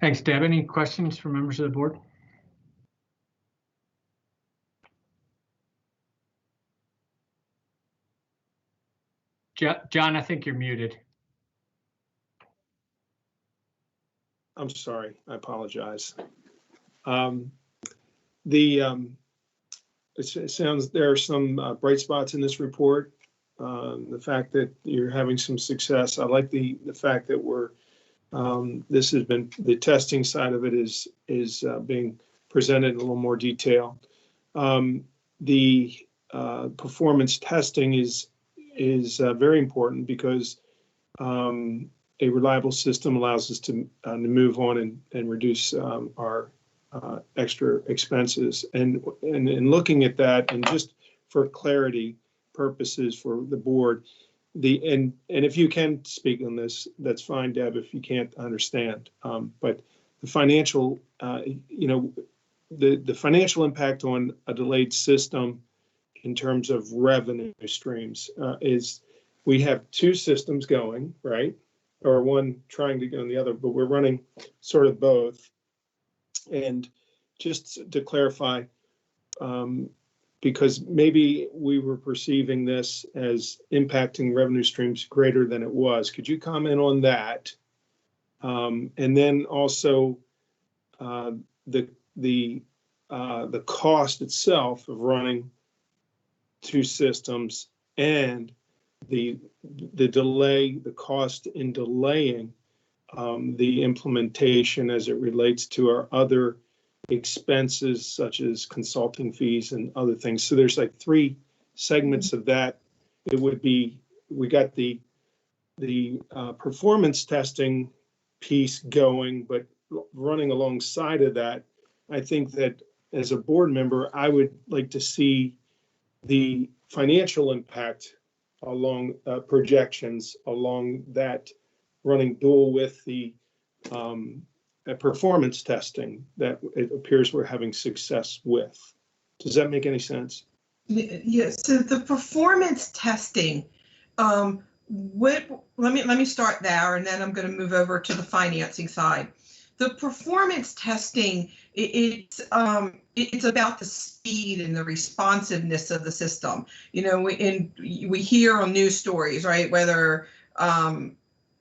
Thanks, Deb. Any questions from members of the board? John, I think you're muted. I'm sorry, I apologize. It sounds there are some bright spots in this report. The fact that you're having some success. I like the fact that we're this has been, the testing side of it is being presented in a little more detail. The performance testing is very important because a reliable system allows us to move on and reduce our extra expenses. And in looking at that, and just for clarity purposes for the board, and if you can speak on this, that's fine, Deb. If you can't, understand. But the financial, the financial impact on a delayed system in terms of revenue streams is we have two systems going, right? Or one trying to go on the other, but we're running sort of both. And just to clarify, because maybe we were perceiving this as impacting revenue streams greater than it was, could you comment on that? And then also the cost itself of running two systems and the delay, the cost in delaying the implementation as it relates to our other expenses such as consulting fees and other things. So there's like three segments of that. It would be, we got the performance testing piece going, but running alongside of that, I think that as a board member, I would like to see the financial impact along projections along that, running dual with the performance testing that it appears we're having success with. Does that make any sense? Yes. So the performance testing, let me start there, and then I'm going to move over to the financing side. The performance testing, it's about the speed and the responsiveness of the system. We hear on news stories, right? Whether a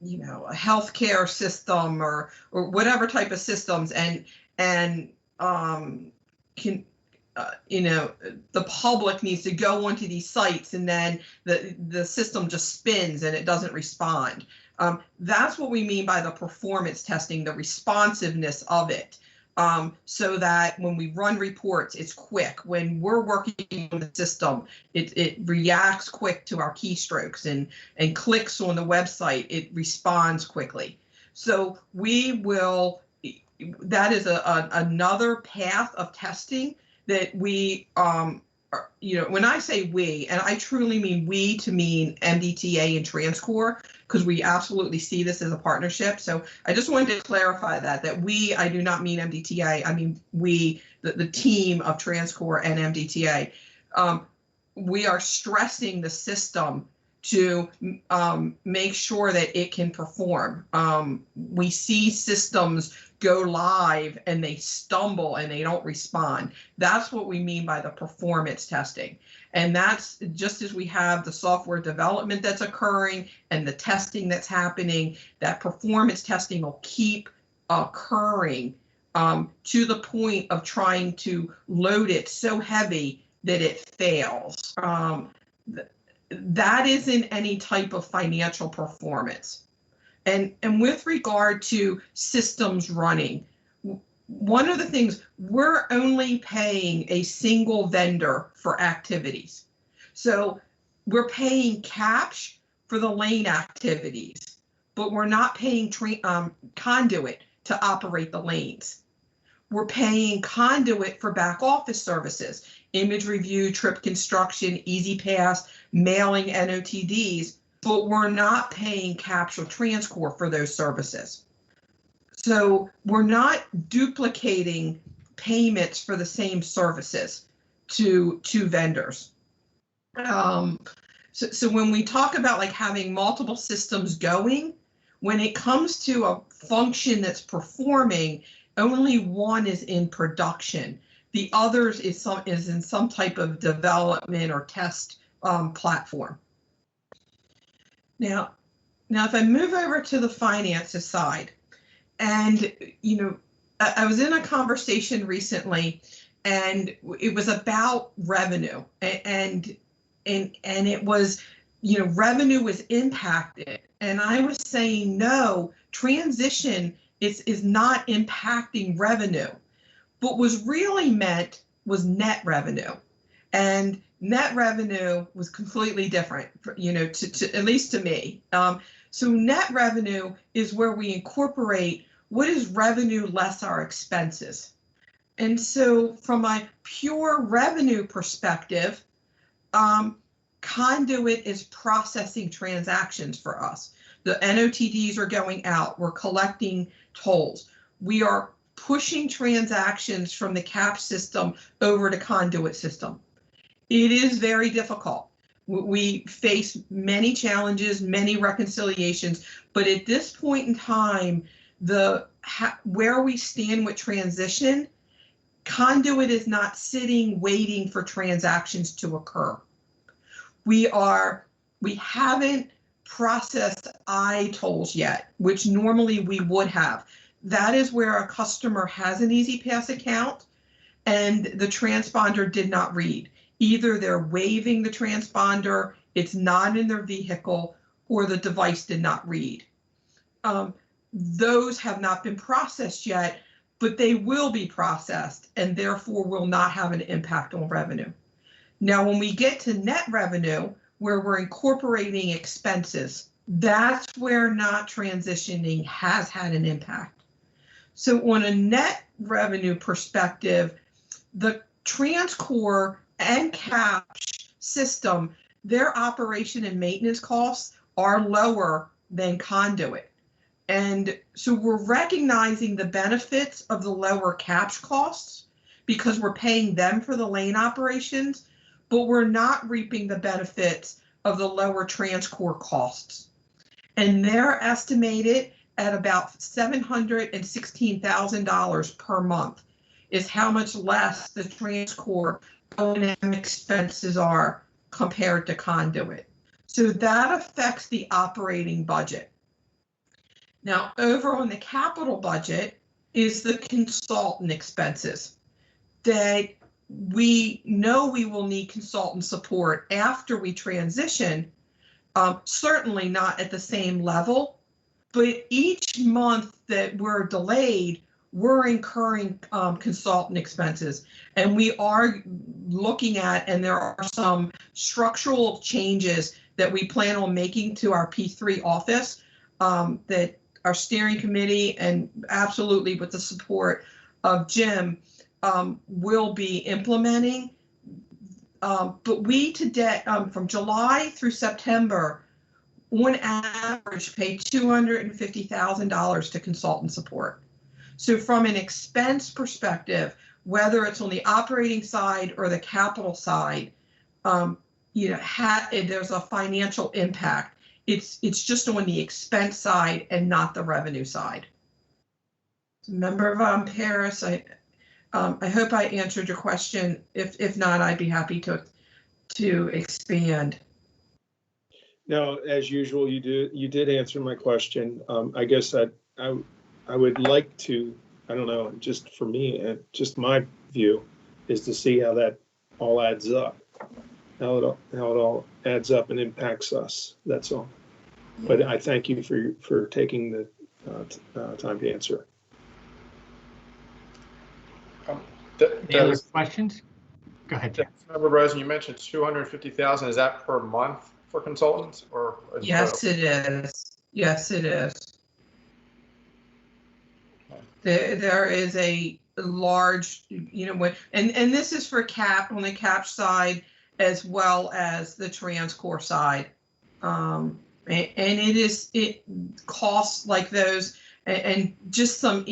healthcare system or whatever type of systems, and the public needs to go onto these sites, and then the system just spins and it doesn't respond. That's what we mean by the performance testing, the responsiveness of it. so that when we run reports, it's quick. When we're working on the system, it reacts quick to our keystrokes and clicks on the website, it responds quickly. So we will, that is another path of testing that we, when I say we, and I truly mean we to mean MDTA and TransCore, because we absolutely see this as a partnership. So I just wanted to clarify that we, I do not mean MDTA, I mean we, the team of TransCore and MDTA. We are stressing the system to make sure that it can perform. We see systems go live and they stumble and they don't respond. That's what we mean by the performance testing. And that's just as we have the software development that's occurring and the testing that's happening, that performance testing will keep occurring to the point of trying to load it so heavy that it fails. That isn't any type of financial performance. And with regard to systems running, one of the things, we're only paying a single vendor for activities. So we're paying CAPS for the lane activities, but we're not paying conduit to operate the lanes. We're paying conduit for back office services, image review, trip construction, Easy Pass, mailing NOTDs, but we're not paying CAPS or TransCore for those services. So we're not duplicating payments for the same services to vendors. So when we talk about like having multiple systems going, when it comes to a function that's performing, only one is in production. The others is in some type of development or test platform. Now, if I move over to the finances side, and I was in a conversation recently, and it was about revenue, and it was, revenue was impacted, and I was saying no, transition is not impacting revenue. But was really meant was net revenue, and net revenue was completely different, to at least to me. So net revenue is where we incorporate what is revenue less our expenses. And so from a pure revenue perspective, conduit is processing transactions for us. The NOTDs are going out, we're collecting tolls. We are pushing transactions from the CAPS system over to conduit system. It is very difficult. We face many challenges, many reconciliations, but at this point in time, where we stand with transition, conduit is not sitting waiting for transactions to occur. We haven't processed I-tolls yet, which normally we would have. That is where a customer has an Easy Pass account and the transponder did not read. Either they're waiving the transponder, it's not in their vehicle, or the device did not read. Those have not been processed yet, but they will be processed and therefore will not have an impact on revenue. Now, when we get to net revenue, where we're incorporating expenses, that's where not transitioning has had an impact. So on a net revenue perspective, the TransCore and CAPS system, their operation and maintenance costs are lower than conduit. And so we're recognizing the benefits of the lower CAPS costs because we're paying them for the lane operations, but we're not reaping the benefits of the lower TransCore costs. And they're estimated at about $716,000 per month is how much less the TransCore O&M expenses are compared to conduit. So that affects the operating budget. Now, over on the capital budget is the consultant expenses that we know we will need consultant support after we transition, certainly not at the same level, but each month that we're delayed, we're incurring consultant expenses, and we are looking at, and there are some structural changes that we plan on making to our P3 office that our steering committee, and absolutely with the support of Jim, will be implementing. But we today, from July through September, on average, pay $250,000 to consultant support. So from an expense perspective, whether it's on the operating side or the capital side, there's a financial impact. It's just on the expense side and not the revenue side. Member Von Paris, I hope I answered your question. If not, I'd be happy to expand. No, as usual, you did answer my question. I guess I would like to, I don't know, just for me, just my view is to see how that all adds up, how it all adds up and impacts us. That's all. But I thank you for taking the time to answer. Any other questions? Go ahead, Jim. Member Rosen, you mentioned 250,000. Is that per month for consultants, or? Yes, it is. Yes, it is. There is a large, and this is for CAP on the CAP side as well as the TransCore side. And it costs like those, and just some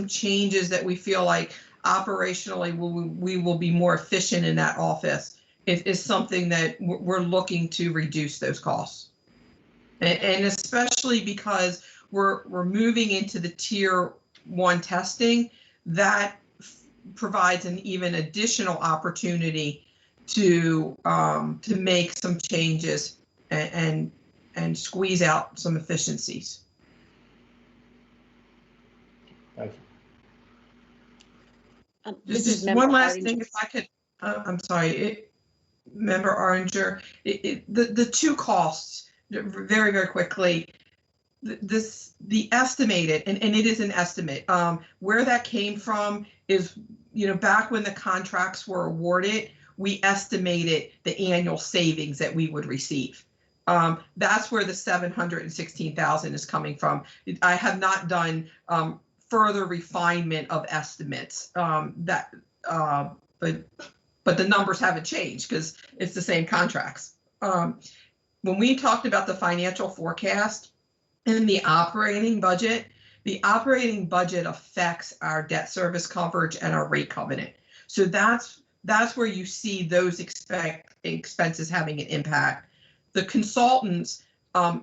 changes that we feel like operationally we will be more efficient in that office is something that we're looking to reduce those costs. And especially because we're moving into the tier 1 testing, that provides an even additional opportunity to make some changes and squeeze out some efficiencies. Thank you. Just one last thing, if I could. I'm sorry, Member Oringer. The two costs, very, very quickly. The estimated, and it is an estimate, where that came from is, back when the contracts were awarded, we estimated the annual savings that we would receive. That's where the $716,000 is coming from. I have not done further refinement of estimates, but the numbers haven't changed because it's the same contracts. When we talked about the financial forecast and the operating budget affects our debt service coverage and our rate covenant. So that's where you see those expenses having an impact. The consultants,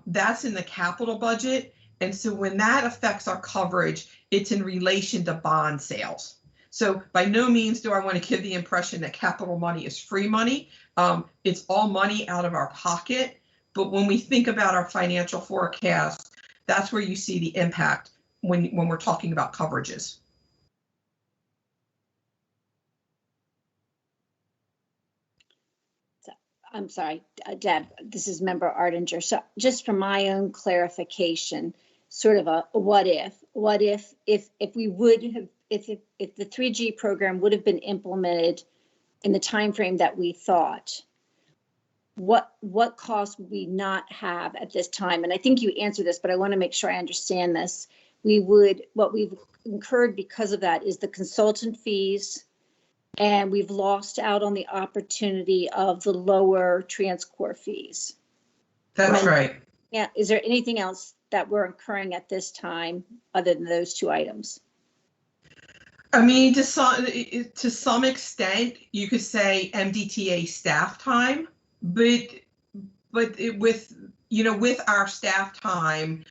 that's in the capital budget. And so when that affects our coverage, it's in relation to bond sales. So by no means do I want to give the impression that capital money is free money. It's all money out of our pocket. But when we think about our financial forecast, that's where you see the impact when we're talking about coverages. I'm sorry, Deb, this is Member Ardinger. So just for my own clarification, sort of a what if we would have, if the 3G program would have been implemented in the time frame that we thought, what costs would we not have at this time? And I think you answered this, but I want to make sure I understand this. What we've incurred because of that is the consultant fees, and we've lost out on the opportunity of the lower TransCore fees. That's right. Yeah. Is there anything else that we're incurring at this time other than those two items? I mean, to some extent, you could say MDTA staff time, but with our staff time,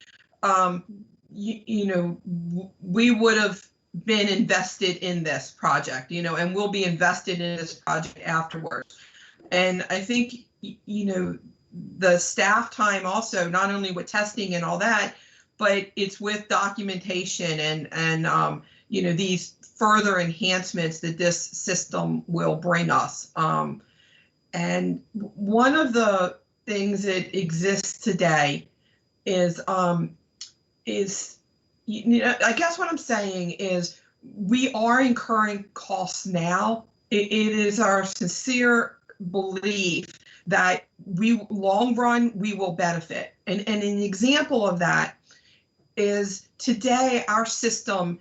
we would have been invested in this project, and we'll be invested in this project afterwards. And I think, the staff time also, not only with testing and all that, but it's with documentation and these further enhancements that this system will bring us. And one of the things that exists today is you know, I guess what I'm saying is we are incurring costs now. It is our sincere belief that long run, we will benefit. And an example of that is today our system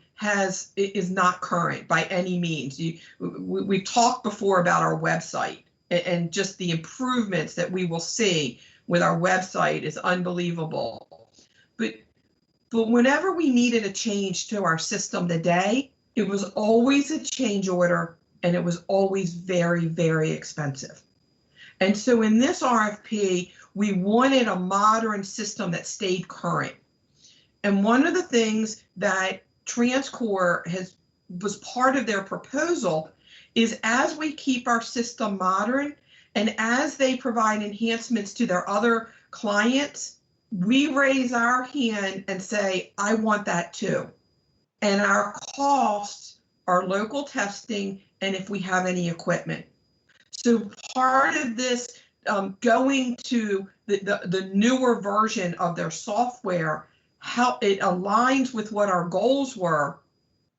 is not current by any means. We've talked before about our website and just the improvements that we will see with our website is unbelievable. But whenever we needed a change to our system today, it was always a change order and it was always very, very expensive. And so in this RFP, we wanted a modern system that stayed current. And one of the things that TransCore was part of their proposal is as we keep our system modern and as they provide enhancements to their other clients, we raise our hand and say, I want that too. And our costs are local testing and if we have any equipment. So part of this going to the newer version of their software, how it aligns with what our goals were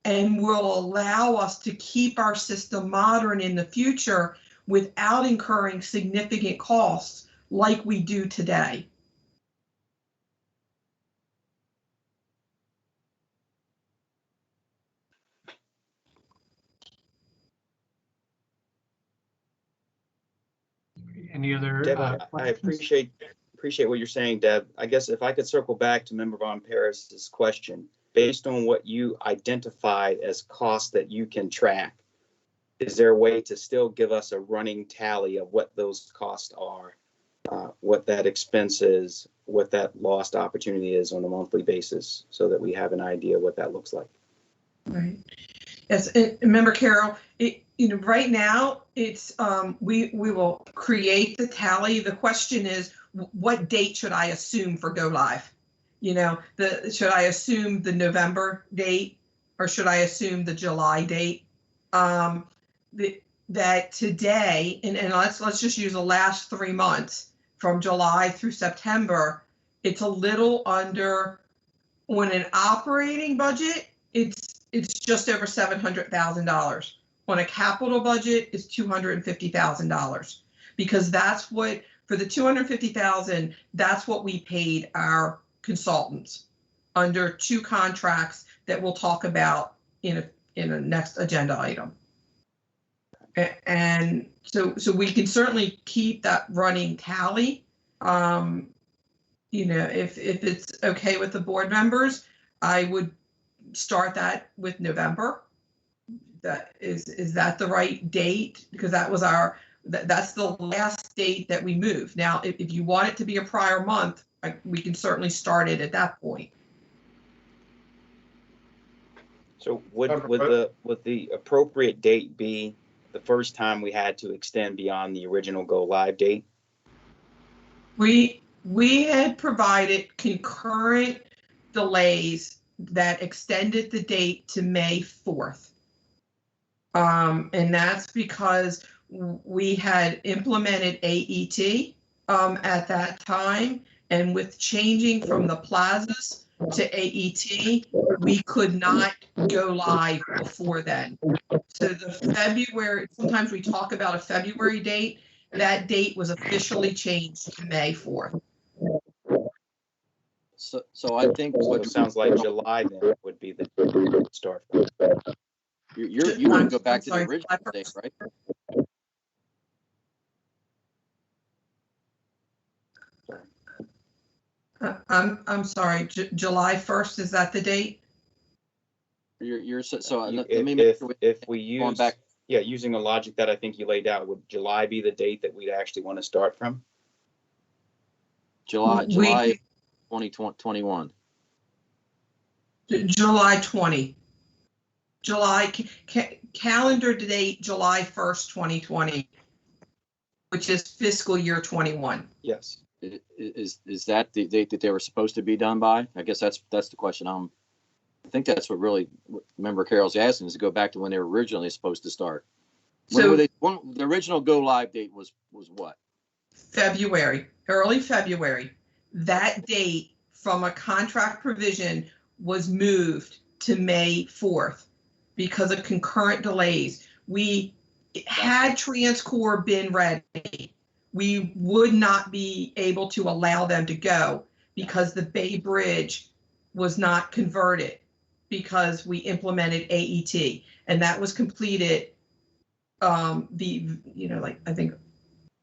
and will allow us to keep our system modern in the future without incurring significant costs like we do today. Any other? Deb, I appreciate what you're saying, Deb. I guess if I could circle back to Member Von Paris's question, based on what you identified as costs that you can track, is there a way to still give us a running tally of what those costs are, what that expense is, what that lost opportunity is on a monthly basis, so that we have an idea what that looks like? Right. Yes, and remember, Carol, right now it's we will create the tally. The question is, what date should I assume for go live? Should I assume the November date or should I assume the July date? That today, and let's just use the last 3 months from July through September, it's a little under, on an operating budget, it's just over $700,000. On a capital budget, it's $250,000 because that's what, for the $250,000, that's what we paid our consultants under 2 contracts that we'll talk about in a next agenda item. And so we can certainly keep that running tally. If it's okay with the board members, I would start that with November. That is that the right date? Because that was that's the last date that we moved. Now, if you want it to be a prior month, we can certainly start it at that point. So would the appropriate date be the first time we had to extend beyond the original go live date? We had provided concurrent delays that extended the date to May 4th. And that's because we had implemented AET at that time, and with changing from the plazas to AET, we could not go live before then. So the February, sometimes we talk about a February date, that date was officially changed to May 4th. So I think what sounds like July then would be the start. You want to go back to the original date, right? I'm sorry, July 1st, is that the date? If we use back, using the logic that I think you laid out, would July be the date that we'd actually want to start from? July 2021. July 20. July calendar date, July 1st, 2020, which is fiscal year 21. Yes. Is that the date that they were supposed to be done by? I guess that's the question. I think that's what really Member Carol's asking, is to go back to when they were originally supposed to start. The original go live date was what? February, early February. That date from a contract provision was moved to May 4th because of concurrent delays. Had TransCore been ready, we would not be able to allow them to go because the Bay Bridge was not converted because we implemented AET, and that was completed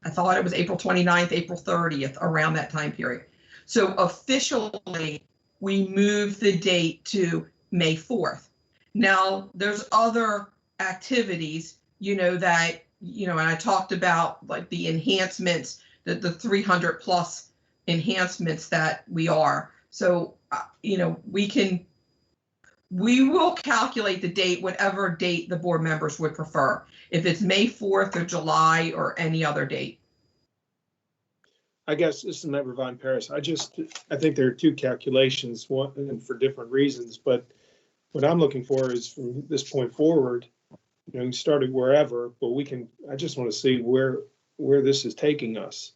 I thought it was April 29th, April 30th, around that time period. So officially, we moved the date to May 4th. Now, there's other activities, that, and I talked about like the enhancements, the 300 plus enhancements that we are. So, we will calculate the date, whatever date the board members would prefer, if it's May 4th or July or any other date. I guess this is Member Von Paris. I think there are two calculations, one and for different reasons, but what I'm looking for is from this point forward, you started wherever, but I just want to see where this is taking us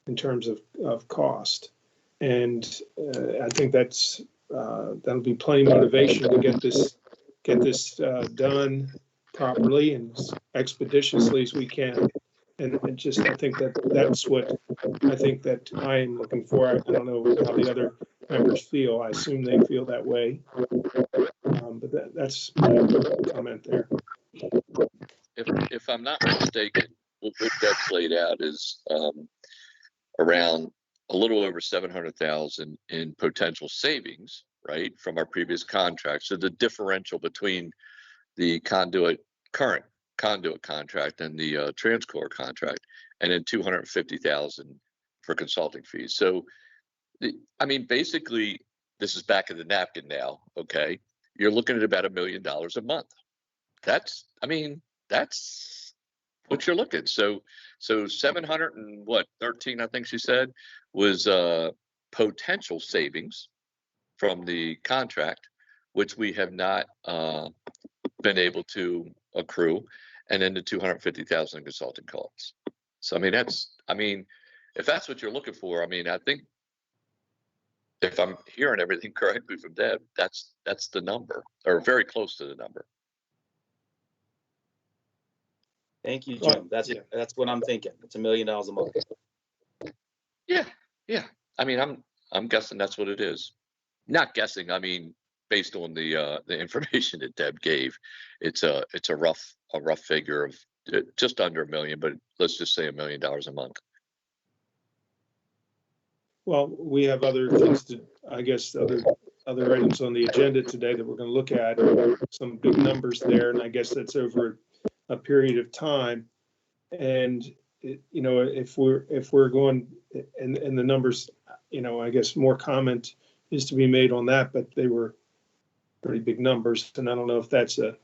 in terms of cost. And I think that'll be plenty of motivation to get this done properly and as expeditiously as we can. And I think that's what I think that I am looking for. I don't know how the other members feel. I assume they feel that way. But that's my comment there. If I'm not mistaken, what Deb's laid out is around a little over 700,000 in potential savings, right, from our previous contract. So the differential between the current conduit contract and the TransCore contract, and then 250,000 for consulting fees. So, basically, this is back of the napkin now. Okay, you're looking at about $1 million a month. That's what you're looking. So 713, I think she said, was potential savings from the contract, which we have not been able to accrue, and then the 250,000 consulting costs. So if that's what you're looking for, I think if I'm hearing everything correctly from Deb, that's the number, or very close to the number. Thank you, Jim. That's what I'm thinking. It's $1 million a month. Yeah. I'm guessing that's what it is. Not guessing. Based on the information that Deb gave, it's a rough figure of just under $1 million, but let's just say $1 million a month. Well, we have other things other items on the agenda today that we're going to look at. Some big numbers there, and I guess that's over a period of time. And if we're going and the numbers, I guess more comment is to be made on that, but they were pretty big numbers, and I don't know if that's I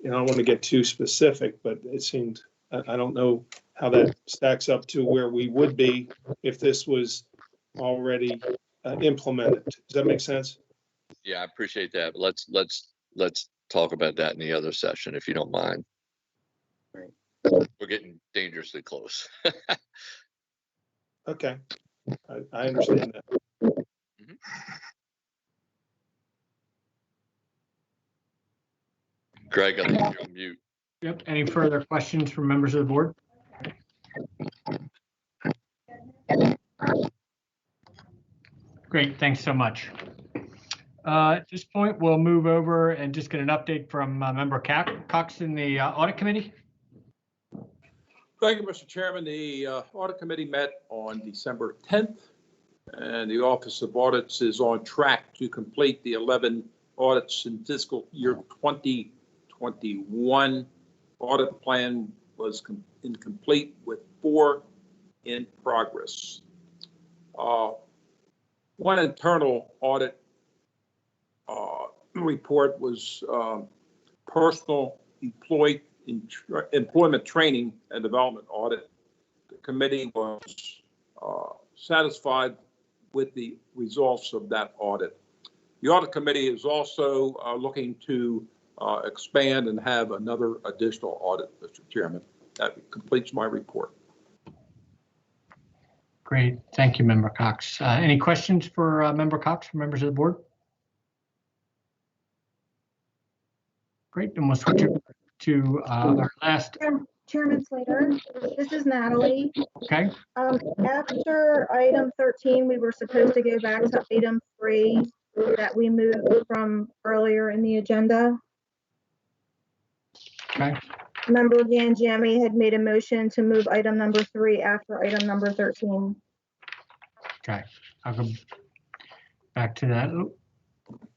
don't want to get too specific, but it seemed, I don't know how that stacks up to where we would be if this was already implemented. Does that make sense? Yeah, I appreciate that. But let's talk about that in the other session, if you don't mind. Right. We're getting dangerously close. Okay, I understand that. Mm-hmm. Greg, I think you're on mute. Yep. Any further questions from members of the board? Great. Thanks so much. At this point, we'll move over and just get an update from Member Cox in the Audit Committee. Thank you, Mr. Chairman. The Audit Committee met on December 10th, and the Office of Audits is on track to complete the 11 audits in fiscal year 2021. Audit plan was incomplete with 4 in progress. One internal audit report was personal employment training and development audit. The committee was satisfied with the results of that audit. The audit committee is also looking to expand and have another additional audit, Mr. Chairman. That completes my report. Great. Thank you, Member Cox. Any questions for Member Cox from members of the board? Great, then we'll switch it to our last. Chairman Slater, this is Natalie. Okay. After item 13, we were supposed to go back to item 3 that we moved from earlier in the agenda. Okay. Member Ganjami had made a motion to move item number 3 after item number 13. Okay, I'll go back to that.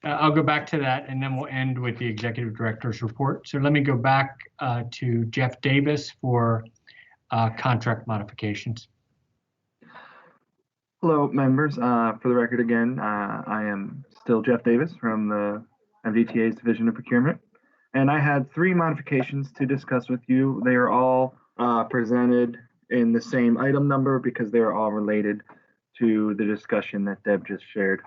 I'll go back to that, and then we'll end with the executive director's report. So let me go back to Jeff Davis for contract modifications. Hello, members. For the record again, I am still Jeff Davis from the MDTA's Division of Procurement, and I had 3 modifications to discuss with you. They are all presented in the same item number because they are all related to the discussion that Deb just shared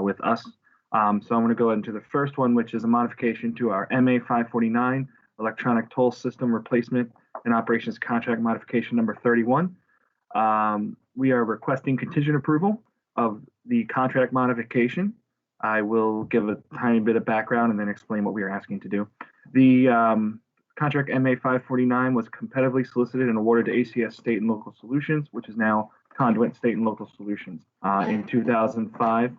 with us. So I'm going to go into the first one, which is a modification to our MA 549 electronic toll system replacement and operations contract modification number 31. We are requesting contingent approval of the contract modification. I will give a tiny bit of background and then explain what we are asking to do. The contract MA 549 was competitively solicited and awarded to ACS State and Local Solutions, which is now Conduit State and Local Solutions, in 2005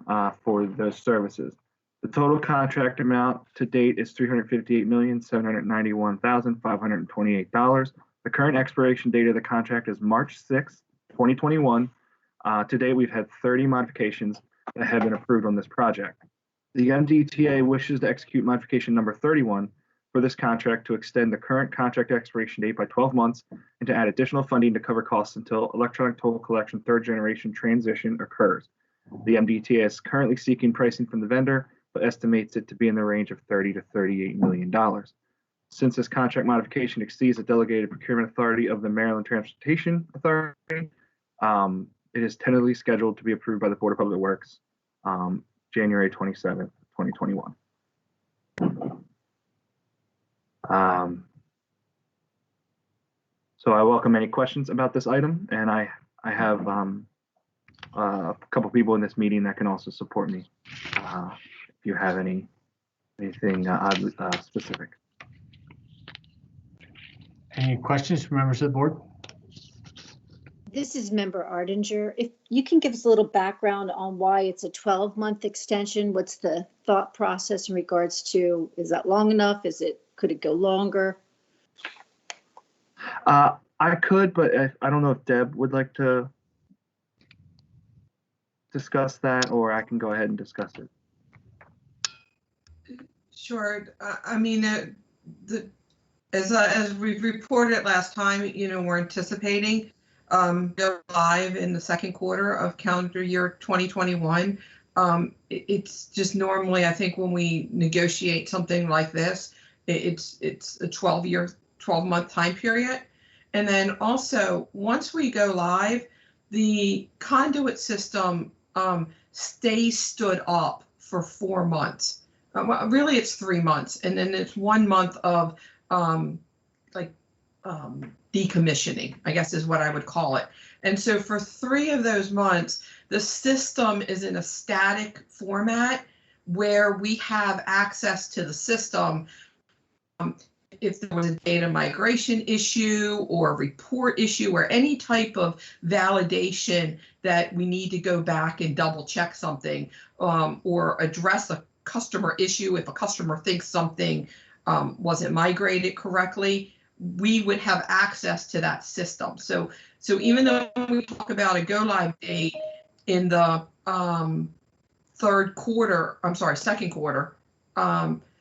for those services. The total contract amount to date is $358,791,528. The current expiration date of the contract is March 6, 2021. To date, we've had 30 modifications that have been approved on this project. The MDTA wishes to execute modification number 31 for this contract to extend the current contract expiration date by 12 months and to add additional funding to cover costs until electronic toll collection third generation transition occurs. The MDTA is currently seeking pricing from the vendor, but estimates it to be in the range of $30 to $38 million. Since this contract modification exceeds the delegated procurement authority of the Maryland Transportation Authority, it is tentatively scheduled to be approved by the Board of Public Works January 27th, 2021. So I welcome any questions about this item, and I have a couple people in this meeting that can also support me if you have anything specific. Any questions from members of the board? This is Member Ardinger. If you can give us a little background on why it's a 12-month extension, what's the thought process in regards to, is that long enough? Could it go longer? I could, but I don't know if Deb would like to discuss that, or I can go ahead and discuss it. Sure. I mean, as we've reported last time, we're anticipating go live in the second quarter of calendar year 2021. It's just normally, I think, when we negotiate something like this, it's a 12-month time period. And then also, once we go live, the conduit system stays stood up for 4 months. Well, really, it's 3 months, and then it's 1 month of decommissioning, I guess is what I would call it. And so for 3 of those months, the system is in a static format where we have access to the system. If there was a data migration issue or a report issue or any type of validation that we need to go back and double check something or address a customer issue, if a customer thinks something wasn't migrated correctly, we would have access to that system. So even though we talk about a go live date in the second quarter,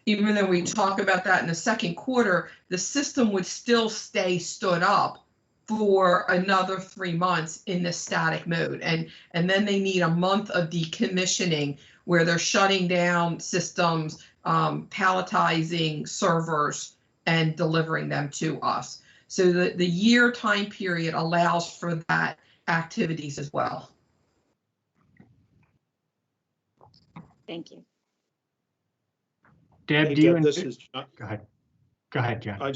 even though we talk about that in the second quarter, the system would still stay stood up for another 3 months in the static mode. And then they need a month of decommissioning where they're shutting down systems, palletizing servers, and delivering them to us. So the year time period allows for that activities as well. Thank you. Deb, Hey, do you? Deb, this is John. Go ahead. Go ahead, John.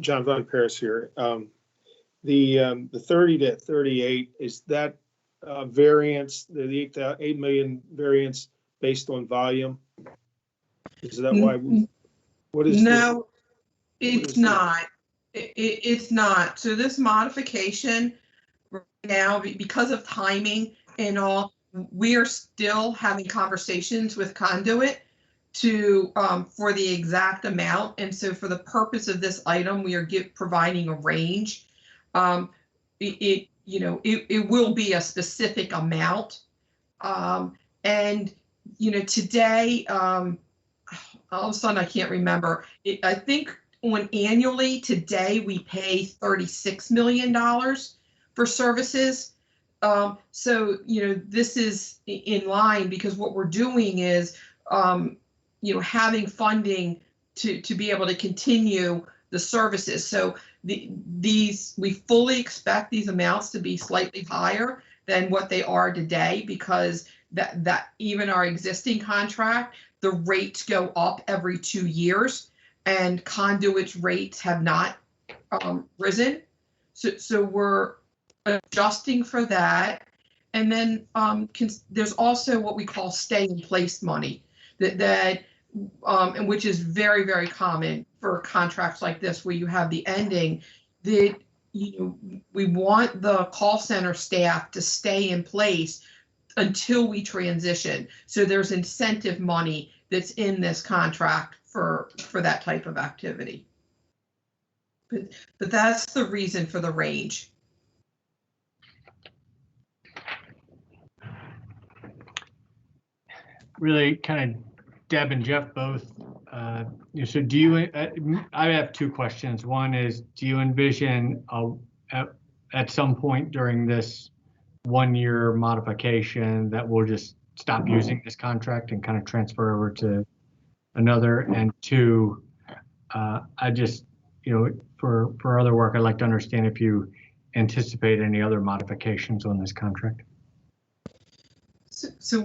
John Von Paris here. The 30 to 38, is that variance, the 8 million variance based on volume? Is that why we? What is No, is it's the- not. It's not. So this modification right now, because of timing and all, we are still having conversations with Conduit to for the exact amount. And so for the purpose of this item, we are providing a range. It will be a specific amount. And today, all of a sudden I can't remember. I think annually today we pay $36 million for services. So this is in line because what we're doing is having funding to be able to continue the services. So we fully expect these amounts to be slightly higher than what they are today, because that even our existing contract, the rates go up every 2 years, and Conduit's rates have not risen. So we're adjusting for that. And then there's also what we call stay in place money and which is very, very common for contracts like this, where you have the ending that, we want the call center staff to stay in place until we transition. So there's incentive money that's in this contract for that type of activity. But that's the reason for the range. Really kind of Deb and Jeff both. So do you, I have two questions. One is, do you envision at some point during this 1-year modification that we'll just stop using this contract and kind of transfer over to another? And two, I just, for other work, I'd like to understand if you anticipate any other modifications on this contract. So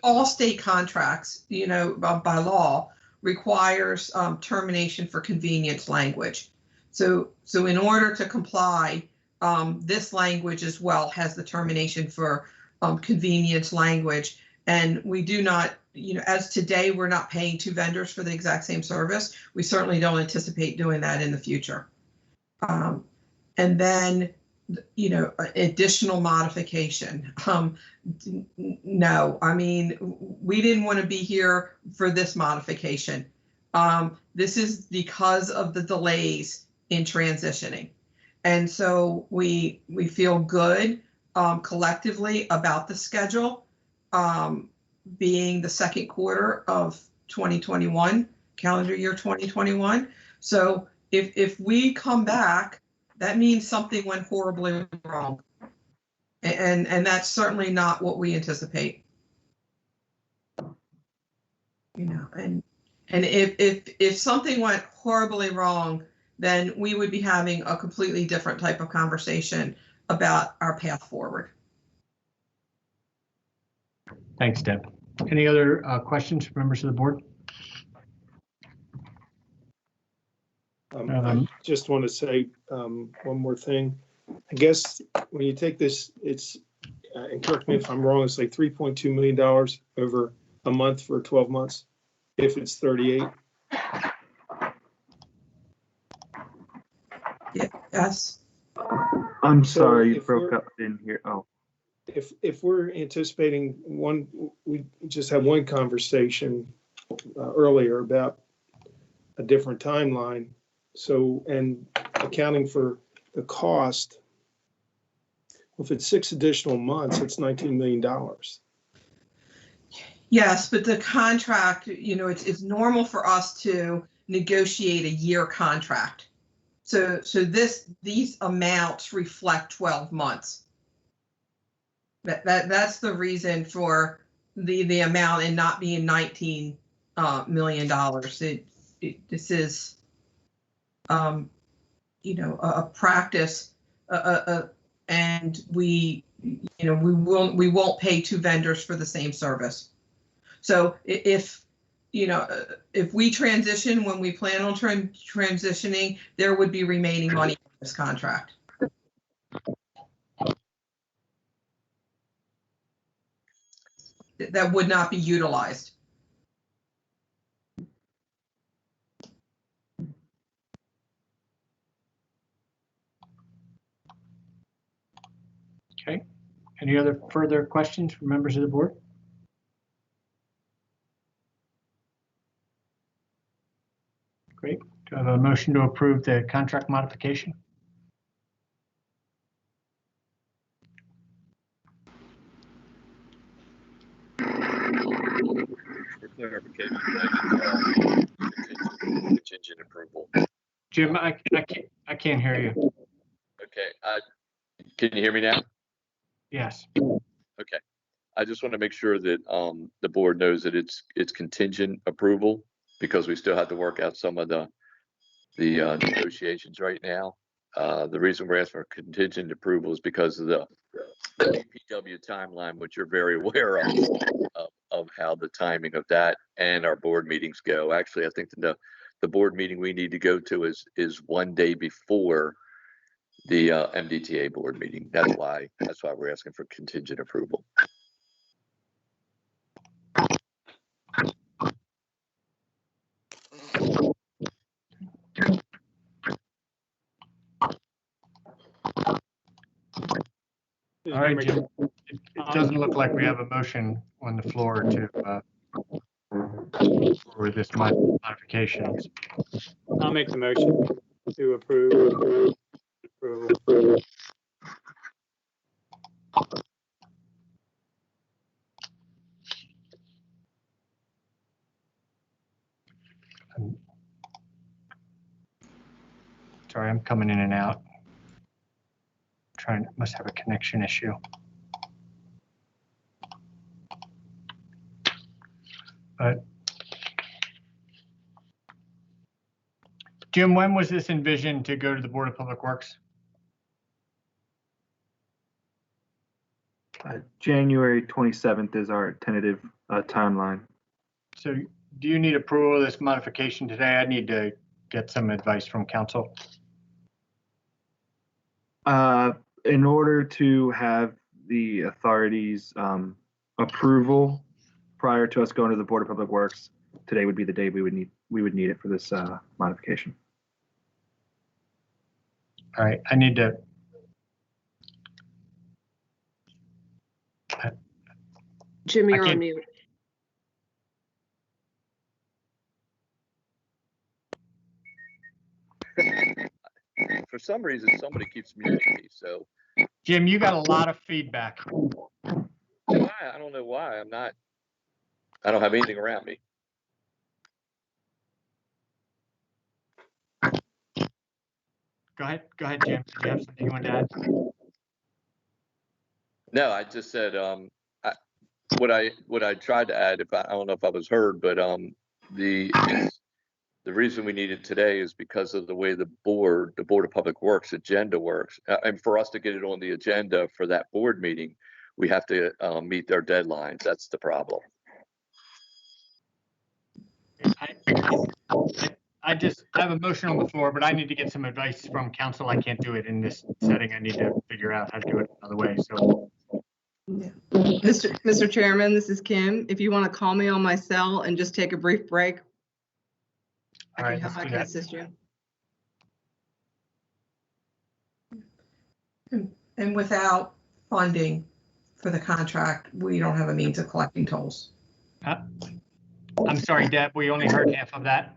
all state contracts, by law, requires termination for convenience language. So in order to comply, this language as well has the termination for convenience language. And we do not, as today, we're not paying 2 vendors for the exact same service. We certainly don't anticipate doing that in the future. And then, additional modification. No, I mean, we didn't want to be here for this modification. This is because of the delays in transitioning. And so we feel good collectively about the schedule being the second quarter of 2021, calendar year 2021. So if we come back, that means something went horribly wrong. And that's certainly not what we anticipate. And if something went horribly wrong, then we would be having a completely different type of conversation about our path forward. Thanks, Deb. Any other questions from members of the board? I just want to say one more thing. I guess when you take this, it's, and correct me if I'm wrong, it's like $3.2 million over a month for 12 months, if it's 38. Yes. I'm So sorry, you if broke we're- up in here. Oh, If we're anticipating we just had one conversation earlier about a different timeline. So, and accounting for the cost, if it's 6 additional months, it's $19 million. Yes, but the contract, it's normal for us to negotiate a year contract. So these amounts reflect 12 months. That's the reason for the amount and not being $19 million. This is a practice, and we won't pay 2 vendors for the same service. So if we transition when we plan on transitioning, there would be remaining money in this contract. That would not be utilized. Any other further questions from members of the board? Great. Do I have a motion to approve the contract modification? For clarification, contingent approval. Jim, I can't hear you. Okay, can you hear me now? Yes. Okay, I just want to make sure that the board knows that it's contingent approval because we still have to work out some of the negotiations right now. The reason we're asking for contingent approval is because of the DPW timeline, which you're very aware of how the timing of that and our board meetings go. Actually, I think the board meeting we need to go to is one day before the MDTA board meeting. That's why we're asking for contingent approval. All right, Jim. It doesn't look like we have a motion on the floor to for this modifications. I'll make the motion to approve. Approval. Sorry, I'm coming in and out. Must have a connection issue. But Jim, when was this envisioned to go to the Board of Public Works? January 27th is our tentative timeline. So do you need approval of this modification today? I need to get some advice from council. In order to have the authority's approval prior to us going to the Board of Public Works, today would be the day we would need it for this modification. All right, I need to. Jim, you're on mute. For some reason, somebody keeps muting me. So, Jim, you got a lot of feedback. why? I don't know why. I don't have anything around me. Go ahead, Jim. Do you have something you want to add? No, I just said what I tried to add. I don't know if I was heard, but the reason we need it today is because of the way the Board of Public Works agenda works. And for us to get it on the agenda for that board meeting, we have to meet their deadlines. That's the problem. I have a motion on the floor, but I need to get some advice from council. I can't do it in this setting. I need to figure out how to do it another way. So, Mr. Chairman, this is Kim. If you want to call me on my cell and just take a brief break, I can assist you. And without funding for the contract, we don't have a means of collecting tolls. I'm sorry, Deb, we only heard half of that.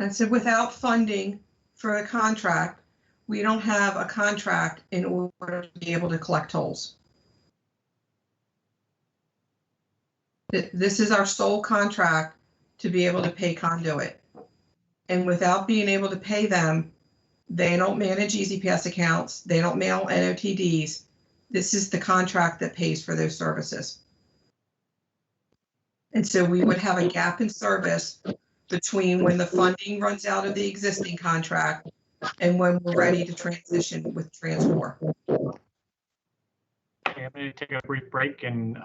I said without funding for the contract, we don't have a contract in order to be able to collect tolls. This is our sole contract to be able to pay conduit. And without being able to pay them, they don't manage EasyPass accounts. They don't mail NOTDs. This is the contract that pays for those services. And so we would have a gap in service between when the funding runs out of the existing contract and when we're ready to transition with Transfor. Okay, I'm going to take a brief break and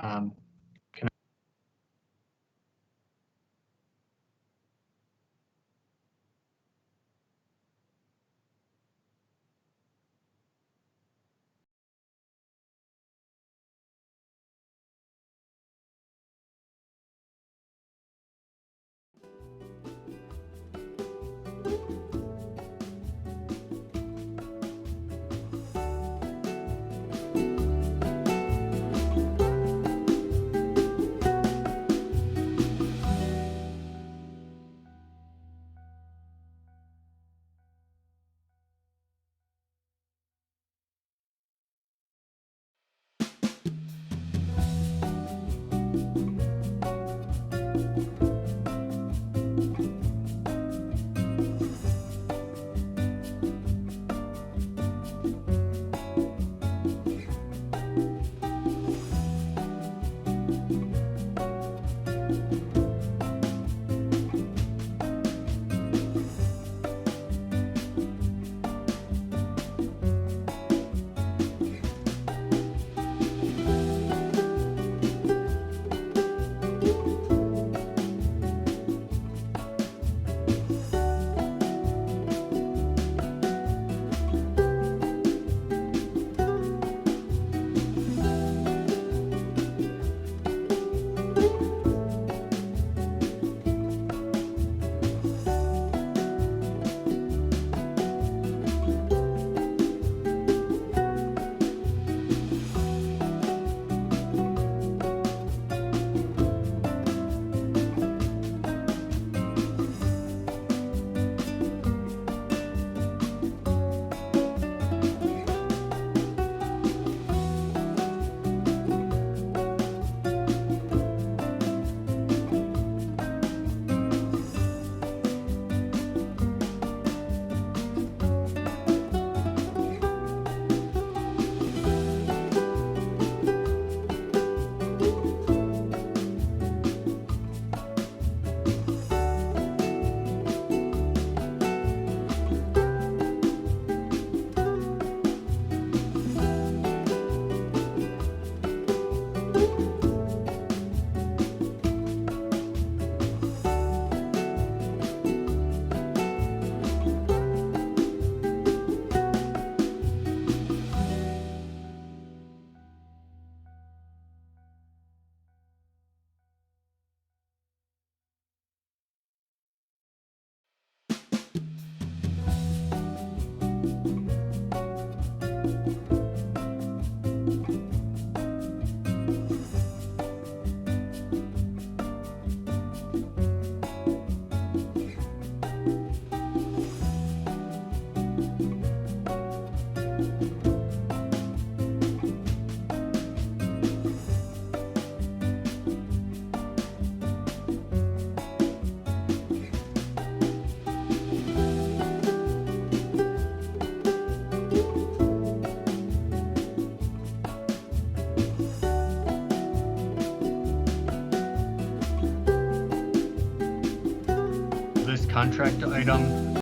Contract item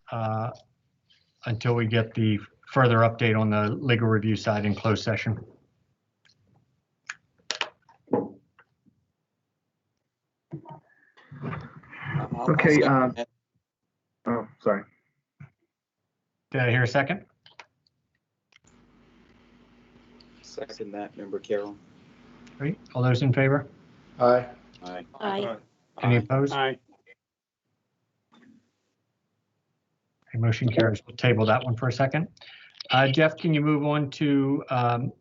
until we get the further update on the legal review side in closed session. Okay. Oh, sorry. Did I hear a second? Second that, Member Carroll. Great. All those in favor? Aye. Aye. Aye. Any opposed? Aye. Okay, motion carries. We'll table that one for a second. Jeff, can you move on to the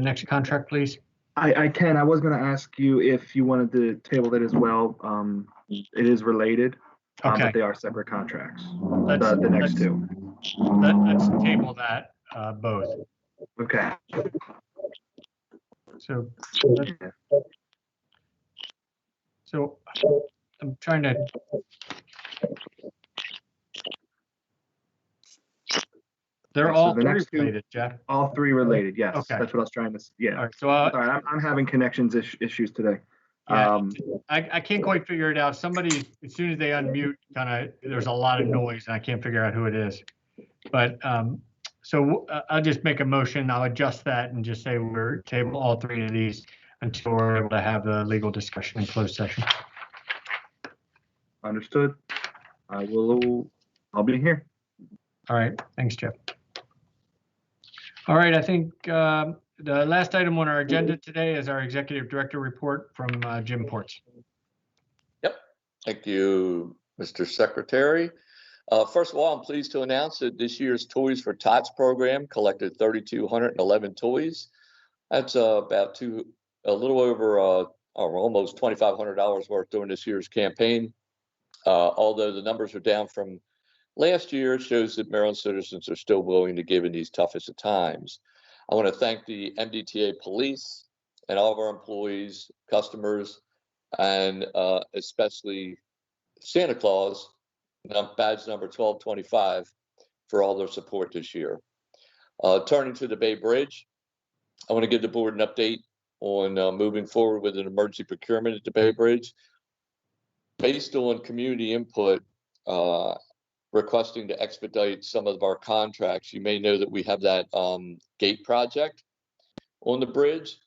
next contract, please? I can. I was going to ask you if you wanted to table that as well. It is related, Okay. but they are separate contracts. Let's, the next two. Let's table that both. Okay. So I'm trying to. They're all the three next two, related, Jeff. All three related. Yes. Okay. That's what I was trying to. Yeah. All right. So sorry, I'm having connections issues today. Yeah, I can't quite figure it out. Somebody, as soon as they unmute, there's a lot of noise and I can't figure out who it is. But so I'll just make a motion. I'll adjust that and just say we're table all three of these until we're able to have the legal discussion in closed session. Understood. I'll be here. All right. Thanks, Jeff. All right. I think the last item on our agenda today is our executive director report from Jim Ports. Yep. Thank you, Mr. Secretary. First of all, I'm pleased to announce that this year's Toys for Tots program collected 3,211 toys. That's about a little over almost $2,500 worth during this year's campaign. Although the numbers are down from last year, it shows that Maryland citizens are still willing to give in these toughest of times. I want to thank the MDTA police and all of our employees, customers, and especially Santa Claus, badge number 1225, for all their support this year. Turning to the Bay Bridge, I want to give the board an update on moving forward with an emergency procurement at the Bay Bridge. based on community input, requesting to expedite some of our contracts. You may know that we have that gate project on the bridge.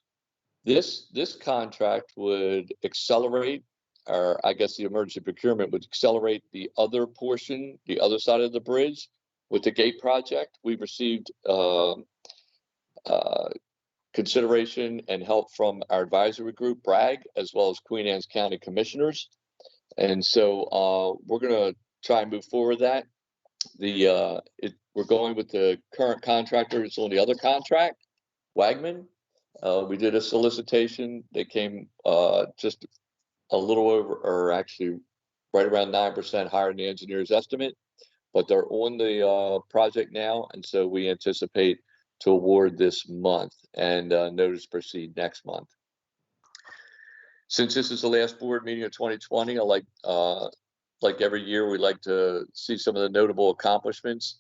This contract would accelerate, or I guess the emergency procurement would accelerate the other portion, the other side of the bridge with the gate project. We've received consideration and help from our advisory group, BRAG, as well as Queen Anne's County Commissioners. And so we're going to try and move forward that. We're going with the current contractors on the other contract, Wagman. We did a solicitation. They came just a little over, or actually right around 9% higher than the engineer's estimate, but they're on the project now. And so we anticipate to award this month and notice proceed next month. Since this is the last board meeting of 2020, I like every year, we like to see some of the notable accomplishments.